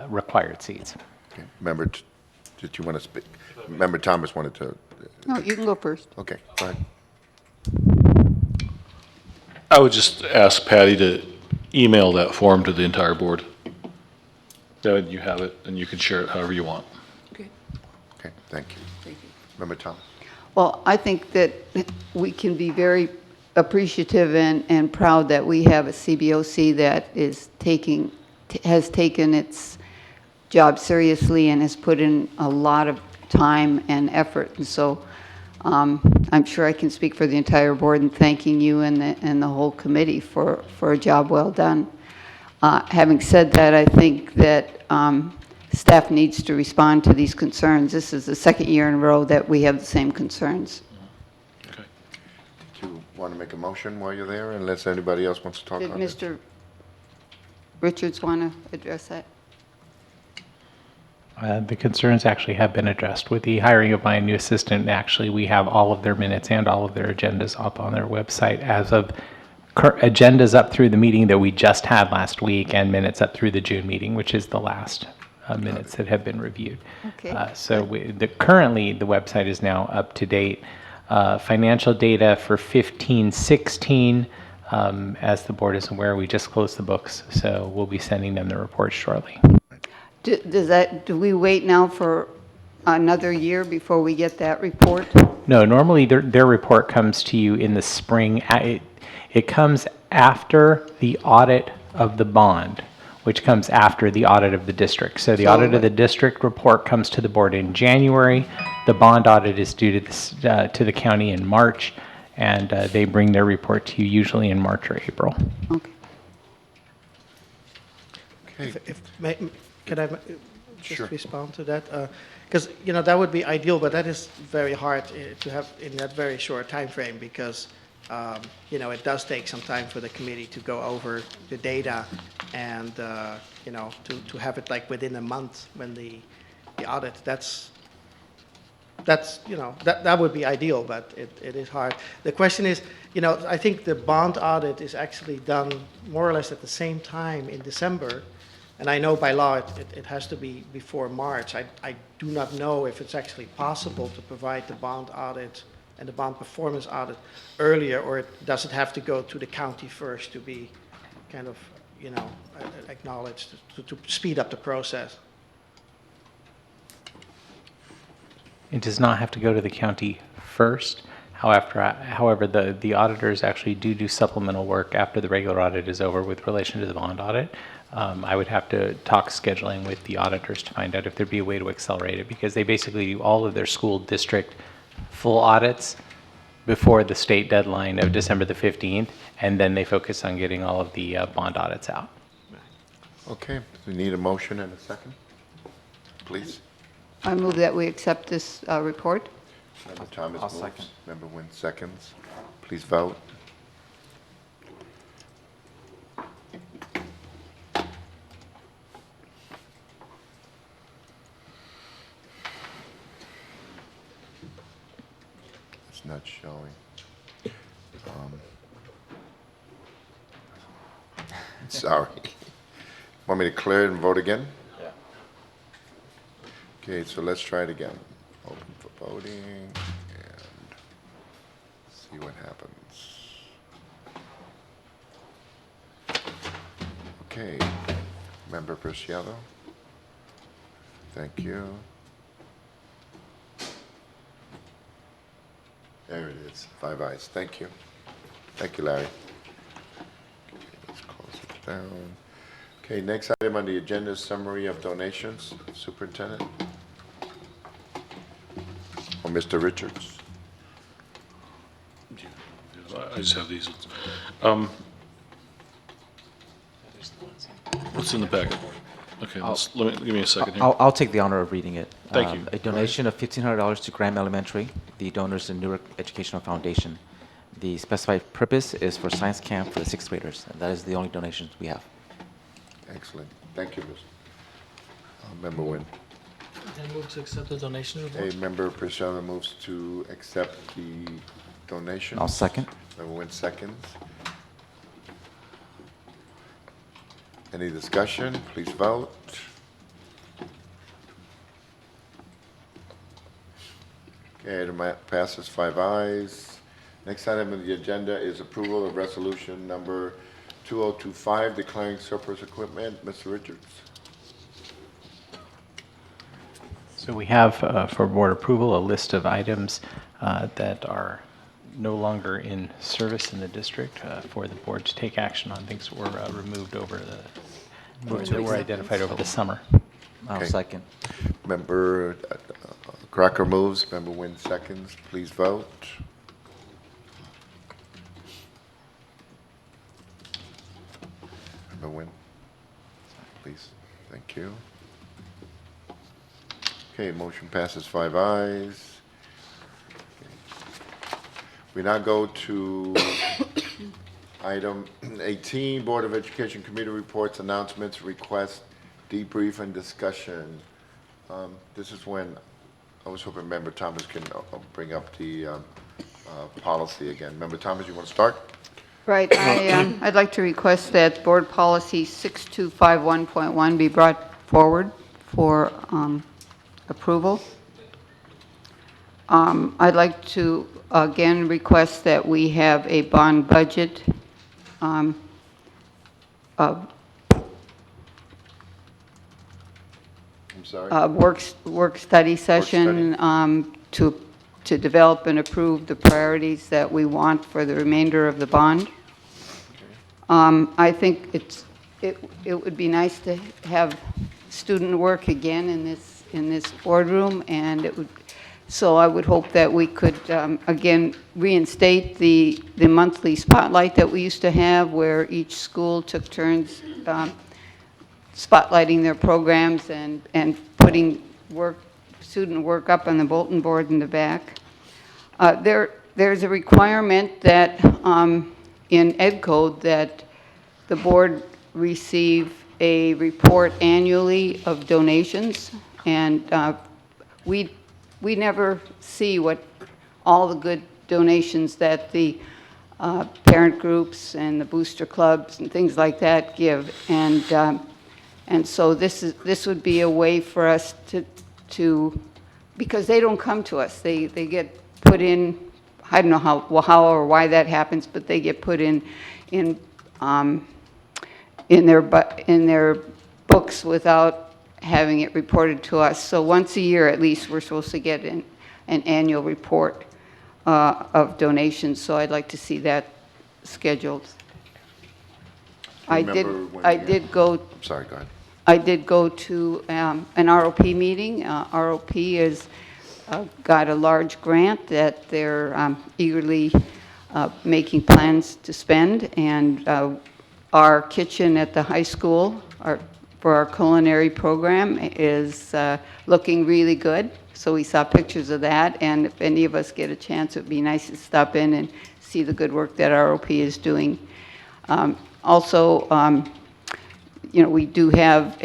required seats. Okay. Member, did you want to speak? Member Thomas wanted to. No, you can go first. Okay, go ahead. I would just ask Patty to email that form to the entire board. Then you have it, and you can share it however you want. Okay. Okay, thank you. Thank you. Member Thomas. Well, I think that we can be very appreciative and proud that we have a CBOC that has taken its job seriously and has put in a lot of time and effort. And so I'm sure I can speak for the entire board in thanking you and the whole committee for a job well done. Having said that, I think that staff needs to respond to these concerns. This is the second year in a row that we have the same concerns. Okay. Do you want to make a motion while you're there, unless anybody else wants to talk Did on it? Mr. Richards want to address that? The concerns actually have been addressed. With the hiring of my new assistant, actually, we have all of their minutes and all of their agendas up on their website as of agendas up through the meeting that we just had last week and minutes up through the June meeting, which is the last minutes that have been reviewed. Okay. Currently, the website is now up to date. Financial data for 15-16, as the board is aware, we just closed the books, so we'll be sending them the report shortly. Do we wait now for another year before we get that report? No, normally their report comes to you in the spring. It comes after the audit of the bond, which comes after the audit of the district. So the audit of the district report comes to the board in January. The bond audit is due to the county in March, and they bring their report to you usually in March or April. Okay. Okay. Could I just Sure. respond to that? Because, that would be ideal, but that is very hard to have in that very short time frame because, it does take some time for the committee to go over the data and, to have it like within a month when the audit, that would be ideal, but it is hard. The question is, I think the bond audit is actually done more or less at the same time in December. And I know by law it has to be before March. I do not know if it's actually possible to provide the bond audit and the bond performance audit earlier, or does it have to go to the county first to be kind of, acknowledged to speed up the process? It does not have to go to the county first. However, the auditors actually do supplemental work after the regular audit is over with relation to the bond audit. I would have to talk scheduling with the auditors to find out if there'd be a way to accelerate it because they basically do all of their school district full audits before the state deadline of December the 15th, and then they focus on getting all of the bond audits out. Okay, we need a motion and a second, please. I move that we accept this report. Member Thomas I'll moves. second. Member Nguyen seconds. Please vote. It's not showing. Sorry. Want me to clear it and vote again? Yeah. Okay, so let's try it again. Open for voting and see what happens. Okay, Member Preciado. Thank you. There it is, 5 ayes. Thank you. Thank you, Larry. Okay, let's close it down. Okay, next item on the agenda is summary of donations. Superintendent? Or Mr. Richards? I just have these. What's in the packet? Okay, give me a second here. I'll take the honor of reading it. Thank you. A donation of $1,500 to Graham Elementary. The donors in Newark Educational Foundation. The specified purpose is for science camp for the 6th graders. And that is the only donation we have. Excellent. Thank you, Member Nguyen. I move to accept the donation report. A Member Preciado moves to accept the donation. I'll second. Member Nguyen seconds. Any discussion? Please vote. Okay, item passes 5 ayes. Next item on the agenda is approval of resolution number 2025 declaring surplus equipment. Mr. Richards. So we have for board approval a list of items that are no longer in service in the district for the board to take action on. Things that were removed over that were identified over the summer. I'll Okay. second. Member Crocker moves. Member Nguyen seconds. Please vote. Member Nguyen, please. Thank you. Okay, motion passes 5 ayes. We now go to item 18, Board of Education Committee Reports, Announcements, Requests, Debrief, and Discussion. This is when I was hoping Member Thomas can bring up the policy again. Member Thomas, you want to start? Right. I'd like to request that Board Policy 6251.1 be brought forward for approval. I'd like to again request that we have a bond budget of I'm sorry? work study session to develop and approve the priorities that we want for the remainder of the bond. I think it would be nice to have student work again in this boardroom, and so I would hope that we could again reinstate the monthly spotlight that we used to have, where each school took turns spotlighting their programs and putting student work up on the bulletin board in the back. There's a requirement that, in Ed Code, that the board receive a report annually of donations, and we never see what all the good donations that the parent groups and the booster clubs and things like that give, and so this would be a way for us to because they don't come to us, they get put in. I don't know how or why that happens, but they get put in their books without having it reported to us. So once a year, at least, we're supposed to get an annual report of donations. So I'd like to see that scheduled. I did go. I'm sorry, go ahead. I did go to an ROP meeting. ROP is got a large grant that they're eagerly making plans to spend, and our kitchen at the high school for our culinary program is looking really good. So we saw pictures of that, and if any of us get a chance, it would be nice to stop in and see the good work that ROP is doing. Also, we do have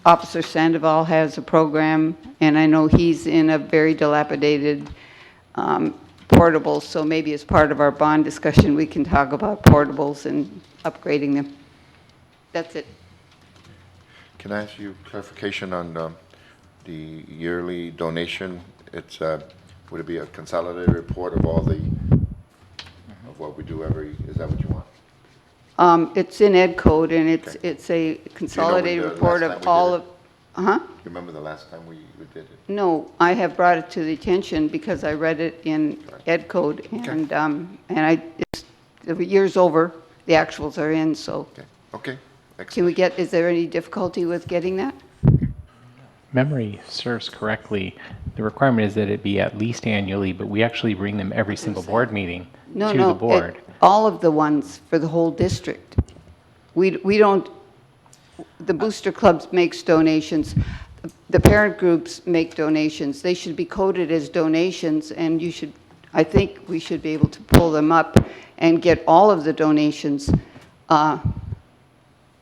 Officer Sandoval has a program, and I know he's in a very dilapidated portable, so maybe as part of our bond discussion, we can talk about portables and upgrading them. That's it. Can I ask you clarification on the yearly donation? It's, would it be a consolidated report of all the, of what we do is that what you want? It's in Ed Code, and it's a consolidated report of all of, You remember the last time we did it? No, I have brought it to the attention because I read it in Ed Code, and the year's over, the actuals are in, so. Okay. Can we get, is there any difficulty with getting that? Memory serves correctly, the requirement is that it be at least annually, but we actually bring them every single board meeting to the board. All of the ones for the whole district. We don't, the booster clubs makes donations, the parent groups make donations. They should be coded as donations, and I think we should be able to pull them up and get all of the donations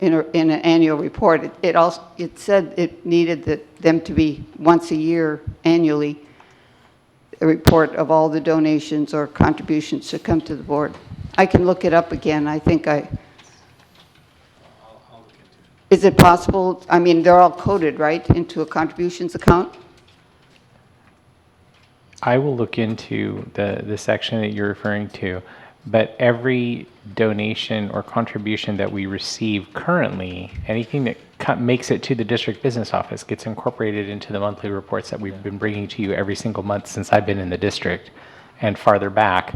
in an annual report. It said it needed them to be once a year annually, a report of all the donations or contributions to come to the board. I can look it up again. I think is it possible? I mean, they're all coded, right, into a contributions account? I will look into the section that you're referring to, but every donation or contribution that we receive currently, anything that makes it to the district business office gets incorporated into the monthly reports that we've been bringing to you every single month since I've been in the district and farther back.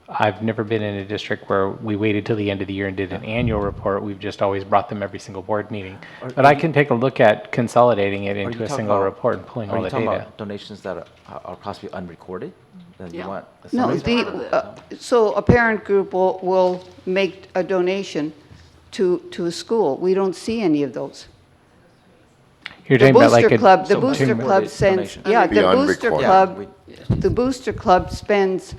I've never been in a district where we waited till the end of the year and did an annual report. We've just always brought them every single board meeting. But I can take a look at consolidating it into a single report and pulling all the data. Are you talking about donations that are possibly unrecorded? You want No, so a parent group will make a donation to a school. We don't see any of those. You're talking about like the booster club sends, the booster club spends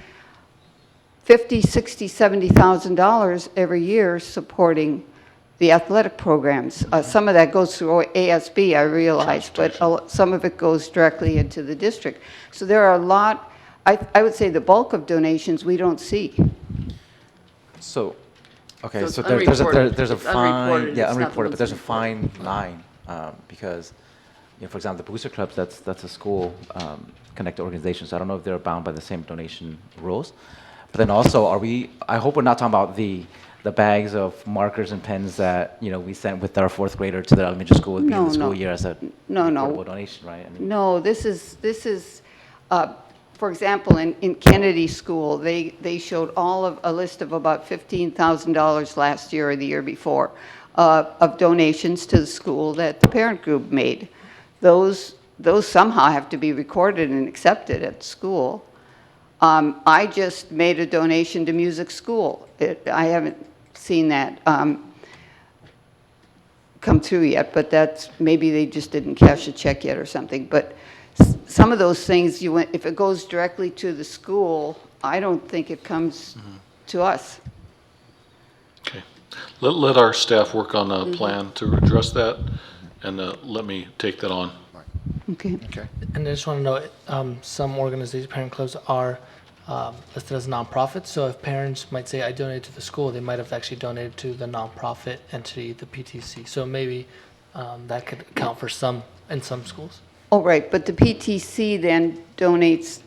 $50,000, $60,000, $70,000 every year supporting the athletic programs. Some of that goes through ASB, I realize, but some of it goes directly into the district. So there are a lot, I would say the bulk of donations we don't see. So, okay, So so there's a fine, yeah, unreported, but there's a fine line because, for example, the booster clubs, that's a school connected organization, so I don't know if they're bound by the same donation rules. But then also, I hope we're not talking about the bags of markers and pens that, we sent with our fourth grader to the elementary school at the end of the school year as a portable donation, right? No, this is for example, in Kennedy School, they showed a list of about $15,000 last year or the year before of donations to the school that the parent group made. Those somehow have to be recorded and accepted at school. I just made a donation to music school. I haven't seen that. come through yet, but that's, maybe they just didn't cash a check yet or something. But some of those things, if it goes directly to the school, I don't think it comes to us. Okay. Let our staff work on a plan to address that, and let me take that on. Okay. Okay. And I just want to know, some organizations, parent clubs are listed as nonprofits. So if parents might say, I donated to the school, they might have actually donated to the nonprofit entity, the PTC. So maybe that could account for some, in some schools. Oh, right, but the PTC then donates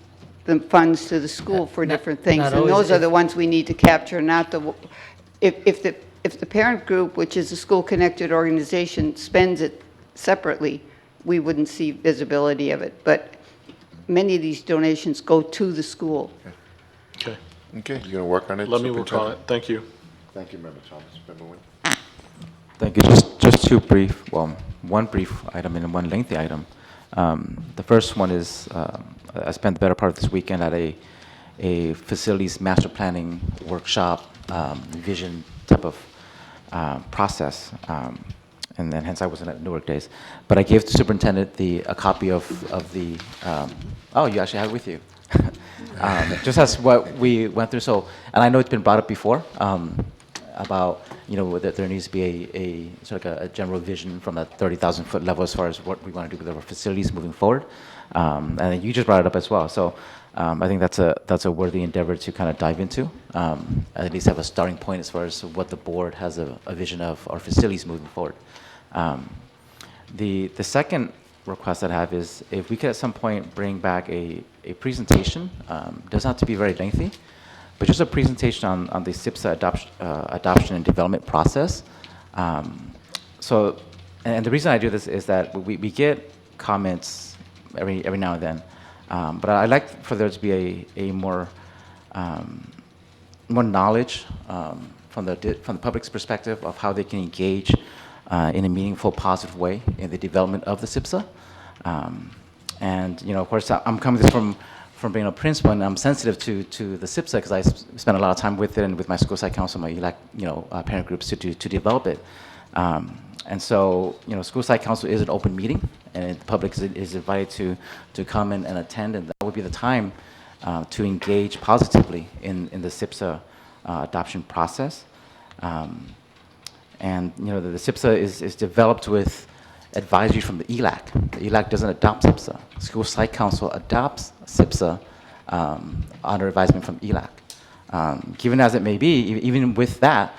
the funds to the school for different things. not And always. those are If- the ones we need to capture, not the, if the parent group, which is a school-connected organization, spends it separately, we wouldn't see visibility of it. But many of these donations go to the school. Okay. Okay, you gonna work on it? Let me work on it. Superintendent? Thank you. Thank you, Member Thomas. Member Nguyen? Thank you. Just two brief, well, one brief item and one lengthy item. The first one is, I spent the better part of this weekend at a facilities master planning workshop, vision type of process, and then hence I wasn't at Newark Days. But I gave the superintendent a copy of the, oh, you actually have it with you. Just as what we went through. So, and I know it's been brought up before, about, that there needs to be a sort of a general vision from a 30,000-foot level as far as what we want to do with our facilities moving forward. And then you just brought it up as well. So I think that's a worthy endeavor to kind of dive into, at least have a starting point as far as what the board has a vision of our facilities moving forward. The second request I have is if we could at some point bring back a presentation, doesn't have to be very lengthy, but just a presentation on the SIPSA adoption and development process. So, and the reason I do this is that we get comments every now and then, but I'd like for there to be a more knowledge from the public's perspective of how they can engage in a meaningful, positive way in the development of the SIPSA. And of course, I'm coming this from being a principal, and I'm sensitive to the SIPSA because I spend a lot of time with it and with my school site council, my parent groups to develop it. And so, school site council is an open meeting, and the public is invited to come and attend, and that would be the time to engage positively in the SIPSA adoption process. And the SIPSA is developed with advisory from the ELAC. The ELAC doesn't adopt SIPSA. School Site Council adopts SIPSA under advisement from ELAC. Given as it may be, even with that,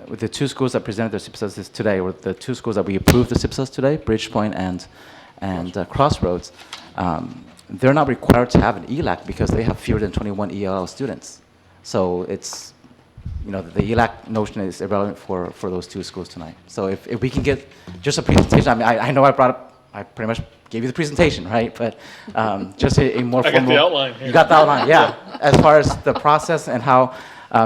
with the two schools that presented their SIPSAs today, or the two schools that we approved the SIPSAs today, Bridgepoint and Crossroads, they're not required to have an ELAC because they have fewer than 21 ELL students. So it's, the ELAC notion is irrelevant for those two schools tonight. So if we can get just a presentation, I mean, I know I pretty much gave you the presentation, right? But just a more formal. I got the outline here. You got the outline, yeah. As far as the process and how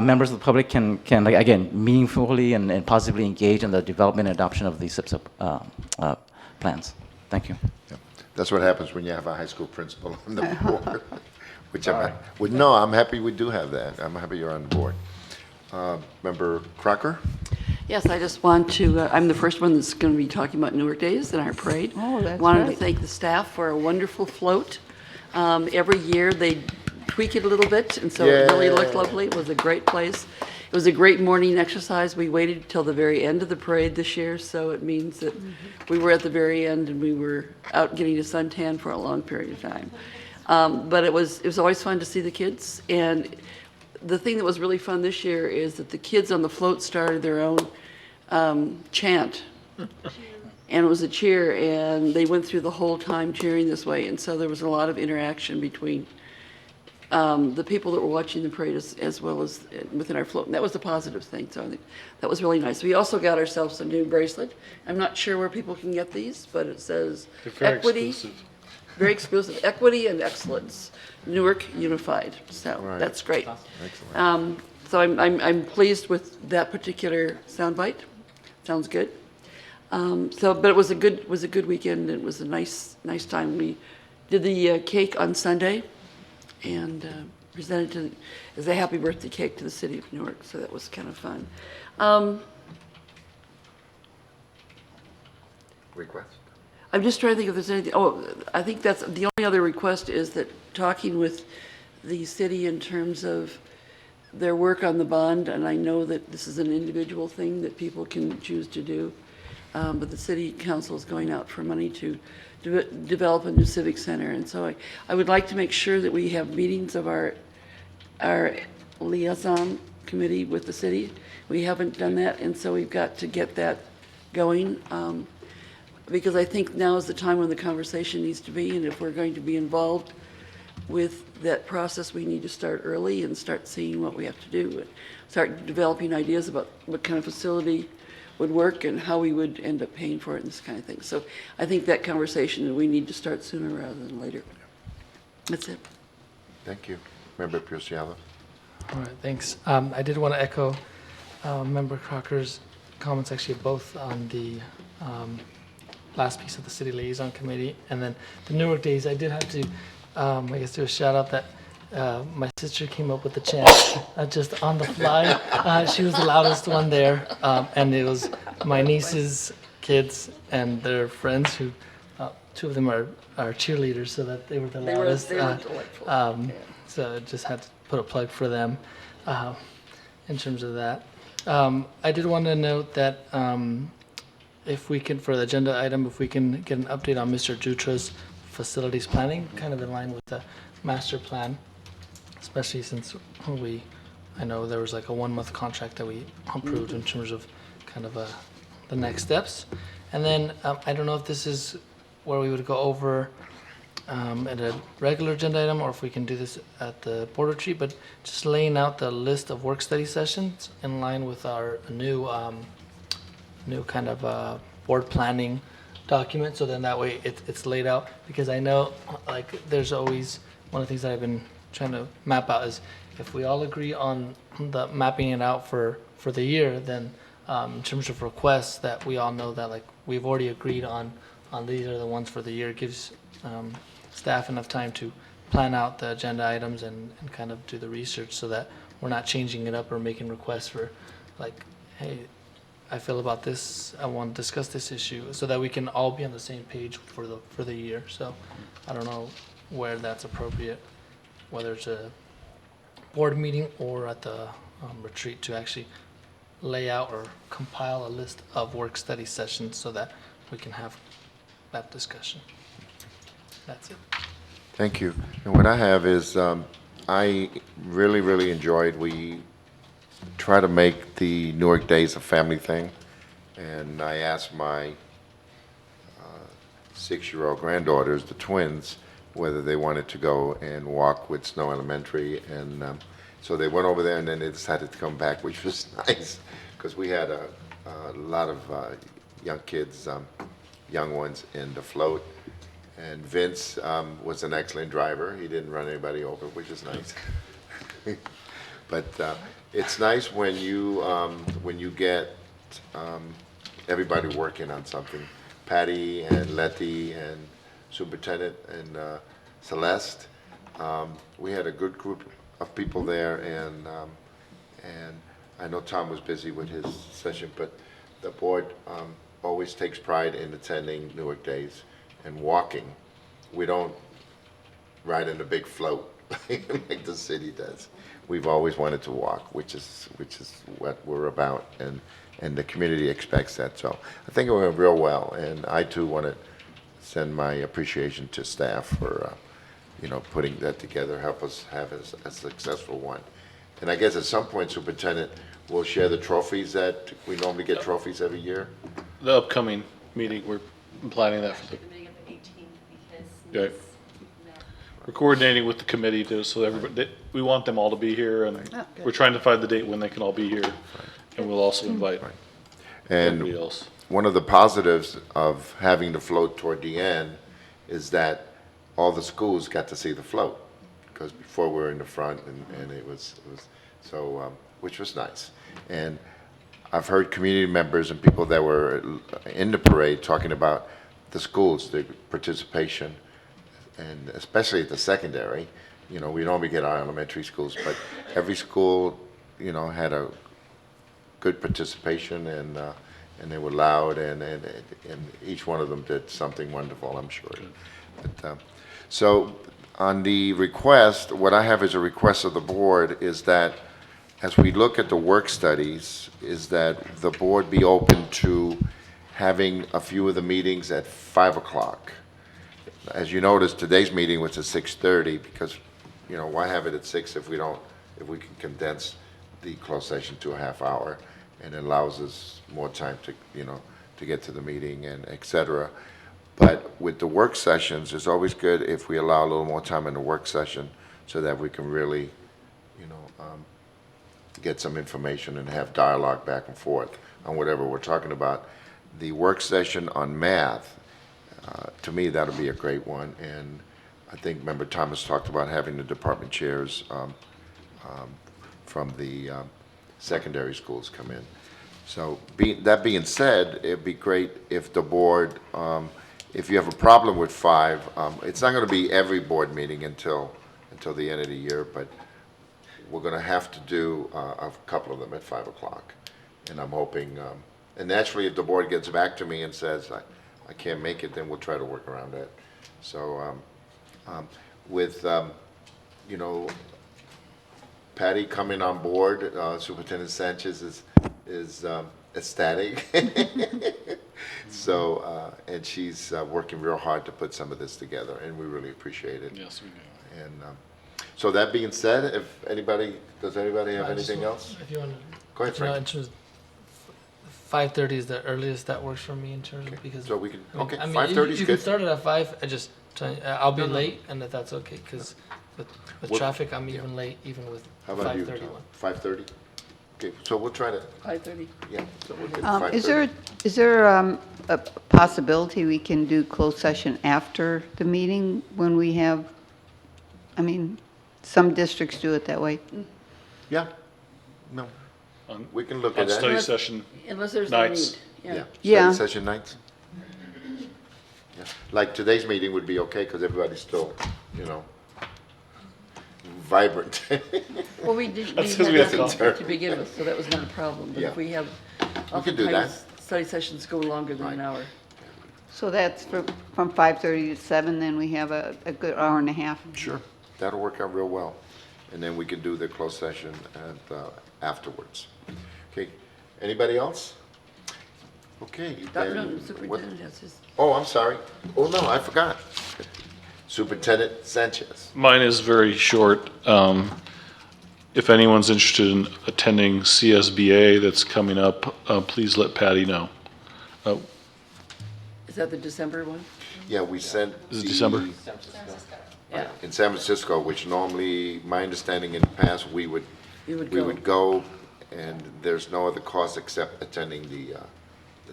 members of the public can again, meaningfully and positively engage in the development and adoption of these SIPSA plans. Thank you. Yeah. That's what happens when you have a high school principal on the board. Which I'm happy we do have that. I'm happy you're on the board. Member Crocker? Yes, I just want to, I'm the first one that's going to be talking about Newark Days and our parade. Oh, that's Wanted to right. thank the staff for a wonderful float. Every year they tweak it a little bit, and so it really looked lovely. It was a great place. It was a great morning exercise. We waited till the very end of the parade this year, so it means that we were at the very end and we were out getting a suntan for a long period of time. But it was always fun to see the kids, and the thing that was really fun this year is that the kids on the float started their own chant. And it was a cheer, and they went through the whole time cheering this way. And so there was a lot of interaction between the people that were watching the parade as well as within our float. And that was the positive thing. So I think that was really nice. We also got ourselves a new bracelet. I'm not sure where people can get these, but it says equity. Exclusive. Very exclusive. Equity and excellence. Newark Unified. So that's great. Excellent. So I'm pleased with that particular soundbite. Sounds good. But it was a good weekend. It was a nice time. We did the cake on Sunday, and presented as a happy birthday cake to the city of Newark. So that was kind of fun. request? I'm just trying to think if there's anything, oh, I think that's, the only other request is that talking with the city in terms of their work on the bond, and I know that this is an individual thing that people can choose to do, but the city council is going out for money to develop a new civic center, and so I would like to make sure that we have meetings of our liaison committee with the city. We haven't done that, and so we've got to get that going, because I think now is the time when the conversation needs to be, and if we're going to be involved with that process, we need to start early and start seeing what we have to do, start developing ideas about what kind of facility would work and how we would end up paying for it and this kind of thing. So I think that conversation, we need to start sooner rather than later. That's it. Thank you. Member Pierciala. All right, thanks. I did want to echo Member Crocker's comments, actually, both on the last piece of the City Liaison Committee and then the Newark Days. I did have to, I guess, do a shout out that my sister came up with the chant just on the fly. She was the loudest one there, and it was my niece's kids and their friends who, two of them are cheerleaders, so that they were the loudest. They were delightful. So I just had to put a plug for them in terms of that. I did want to note that if we can, for the agenda item, if we can get an update on Mr. Jutra's facilities planning, kind of in line with the master plan, especially since I know there was like a 1-month contract that we approved in terms of kind of the next steps. And then I don't know if this is where we would go over at a regular agenda item, or if we can do this at the board retreat, but just laying out the list of work study sessions in line with our new kind of board planning document, so then that way it's laid out, because I know like there's always one of the things that I've been trying to map out is if we all agree on the mapping it out for the year, then in terms of requests that we all know that like we've already agreed on these are the ones for the year, gives staff enough time to plan out the agenda items and kind of do the research so that we're not changing it up or making requests for like, hey, I feel about this, I want to discuss this issue, so that we can all be on the same page for the year. So I don't know where that's appropriate, whether it's a board meeting or at the retreat, to actually lay out or compile a list of work study sessions so that we can have that discussion. That's it. Thank you. And what I have is, I really enjoyed, we try to make the Newark Days a family thing. And I asked my 6-year-old granddaughters, the twins, whether they wanted to go and walk with Snow Elementary. And so they went over there, and then they decided to come back, which was nice, because we had a lot of young kids, young ones in the float. And Vince was an excellent driver. He didn't run anybody over, which is nice. But it's nice when you get everybody working on something. Patty and Letty and Superintendent and Celeste. We had a good group of people there, and I know Tom was busy with his session, but the board always takes pride in attending Newark Days and walking. We don't ride in a big float like the city does. We've always wanted to walk, which is what we're about, and the community expects that. So I think it went real well, and I too want to send my appreciation to staff for putting that together, help us have a successful one. And I guess at some point, Superintendent, we'll share the trophies that we normally get trophies every year. The upcoming meeting, we're planning that for the. Right. We're coordinating with the committee too, so everybody, we want them all to be here, and we're trying to find the date when they can all be here, and we'll also invite everybody else. One of the positives of having the float toward the end is that all the schools got to see the float, because before we were in the front, and it was so, which was nice. And I've heard community members and people that were in the parade talking about the schools, the participation, and especially at the secondary. We normally get our elementary schools, but every school, had a good participation, and they were loud, and each one of them did something wonderful, I'm sure. But, so on the request, what I have as a request of the board is that as we look at the work studies, is that the board be open to having a few of the meetings at 5 o'clock. As you noticed, today's meeting was at 6:30 because, you know, why have it at 6 if we can condense the closed session to a half hour, and it allows us more time to, you know, to get to the meeting and et cetera. But with the work sessions, it's always good if we allow a little more time in the work session so that we can really, you know, get some information and have dialogue back and forth on whatever we're talking about. The work session on math, to me, that'll be a great one. And I think Member Thomas talked about having the department chairs from the secondary schools come in. So that being said, it'd be great if the board, if you have a problem with 5, it's not going to be every board meeting until the end of the year, but we're going to have to do a couple of them at 5 o'clock. And I'm hoping, and naturally, if the board gets back to me and says, I can't make it, then we'll try to work around that. So with, you know, Patty coming on board, Superintendent Sanchez is ecstatic. So, and she's working real hard to put some of this together, and we really appreciate it. Yes, we do. And so that being said, does anybody have anything else? If you want to, Go ahead, Frank. in terms of 5:30 is the earliest that works for me in terms of because. So we can, okay, I mean, 5:30 is you can good. start it at 5. I'll be No, no. late, and if that's okay, because with What- traffic, I'm even late, even with How about you, 5:30 Tom? one. 5:30? Okay, so we'll try to, 5:30. yeah, so we'll get Is 5:30. there a possibility we can do closed session after the meeting when we have, I mean, some districts do it that way. Yeah, no, On- we can look On at that. study session Unless there's no nights. need. Yeah, Yeah. study session nights. Yeah. Like today's meeting would be okay, because everybody's still, you know, vibrant. Well, we did, we That's had 'cause we had nothing coffee. to begin with, so that was not a problem. But Yeah. if we have, We can do that. oftentimes, study sessions go longer than an hour. So that's from 5:30 to 7, then we have a good hour and a half. Sure, that'll work out real well. And then we can do the closed session afterwards. Okay, anybody else? Okay. Dr. then Newton, what- Superintendent has his, Oh, I'm sorry. Oh, no, I forgot. Superintendent Sanchez. Mine is very short. If anyone's interested in attending CSBA that's coming up, please let Patty know. is that the December one? Yeah, we sent. Is it December? Yeah. In San Francisco, which normally, my understanding in the past, we would go, and there's no other cost except attending the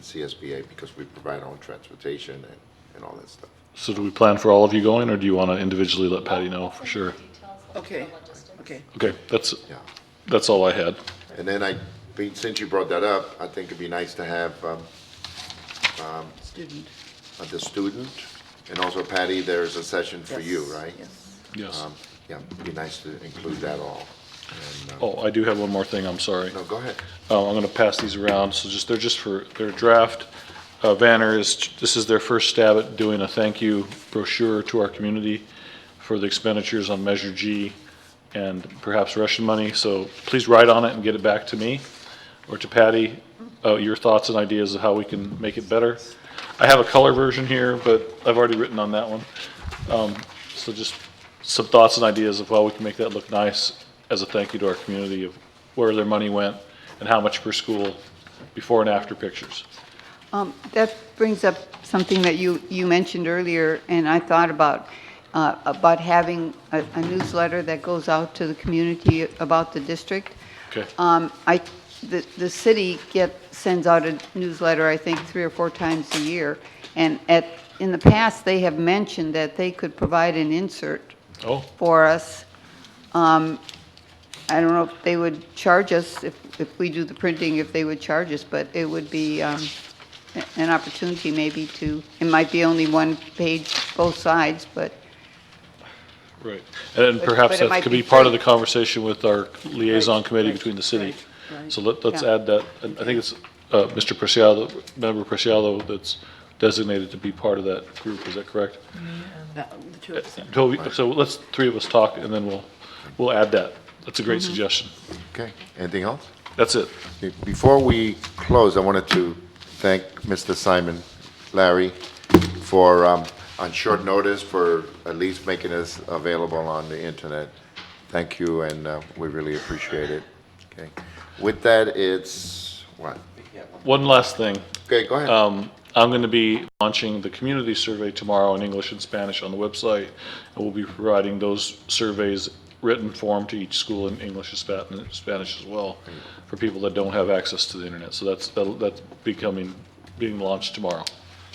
CSBA, because we provide our own transportation and all that stuff. So do we plan for all of you going, or do you want to individually let Patty know for sure? Okay, okay. Okay, Yeah. that's all I had. And then since you brought that up, I think it'd be nice to have Student. the student, and also Patty, there's a session for you, Yes, right? Yes. Yes. Yeah, it'd be nice to include that all. And, Oh, I do have one more thing, I'm sorry. no, go ahead. I'm going to pass these around, so they're draft. Vanner this is their first stab at doing a thank you brochure to our community for the expenditures on Measure G and perhaps Russian money, so please write on it and get it back to me or to Patty, your thoughts and ideas of how we can make it better. I have a color version here, but I've already written on that one. So just some thoughts and ideas of how we can make that look nice as a thank you to our community of where their money went and how much per school, before and after pictures. That brings up something that you mentioned earlier, and I thought about having a newsletter that goes out to the community about the district. Okay. The city sends out a newsletter, I think, 3 or 4 times a year, and in the past, they have mentioned that they could provide an insert for us. I don't know if they would charge us, if we do the printing, if they would charge us, but it would be an opportunity maybe it might be only one page, both sides, but. Right. And then But perhaps it that might could be be part of free. the conversation with our liaison Right, committee right, between the city. right. Right. So let's Yeah. add that, and I think it's Mr. Preciado, Member Preciado, that's designated to be part of that group, is that correct? The two of us. So let's, three of us talk, and then we'll add that. That's a great Mm-hmm. suggestion. Okay, anything else? That's it. Before we close, I wanted to thank Mr. Simon Larry for, on short notice, for at least making us available on the internet. Thank you, and we really appreciate it. Okay. With that, it's, what? One last thing. Okay, go ahead. I'm going to be launching the community survey tomorrow in English and Spanish on the website, and we'll be providing those surveys written form to each school in English and Spanish as well, for people that don't have access to the internet. So that's being launched tomorrow.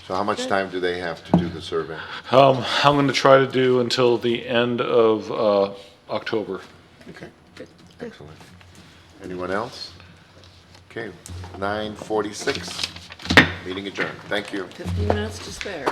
So how much time do they have to do the survey? I'm going to try to do until the end of October. Okay, excellent. Anyone else? Okay, 9:46, meeting adjourned. Thank you. 15 minutes to spare.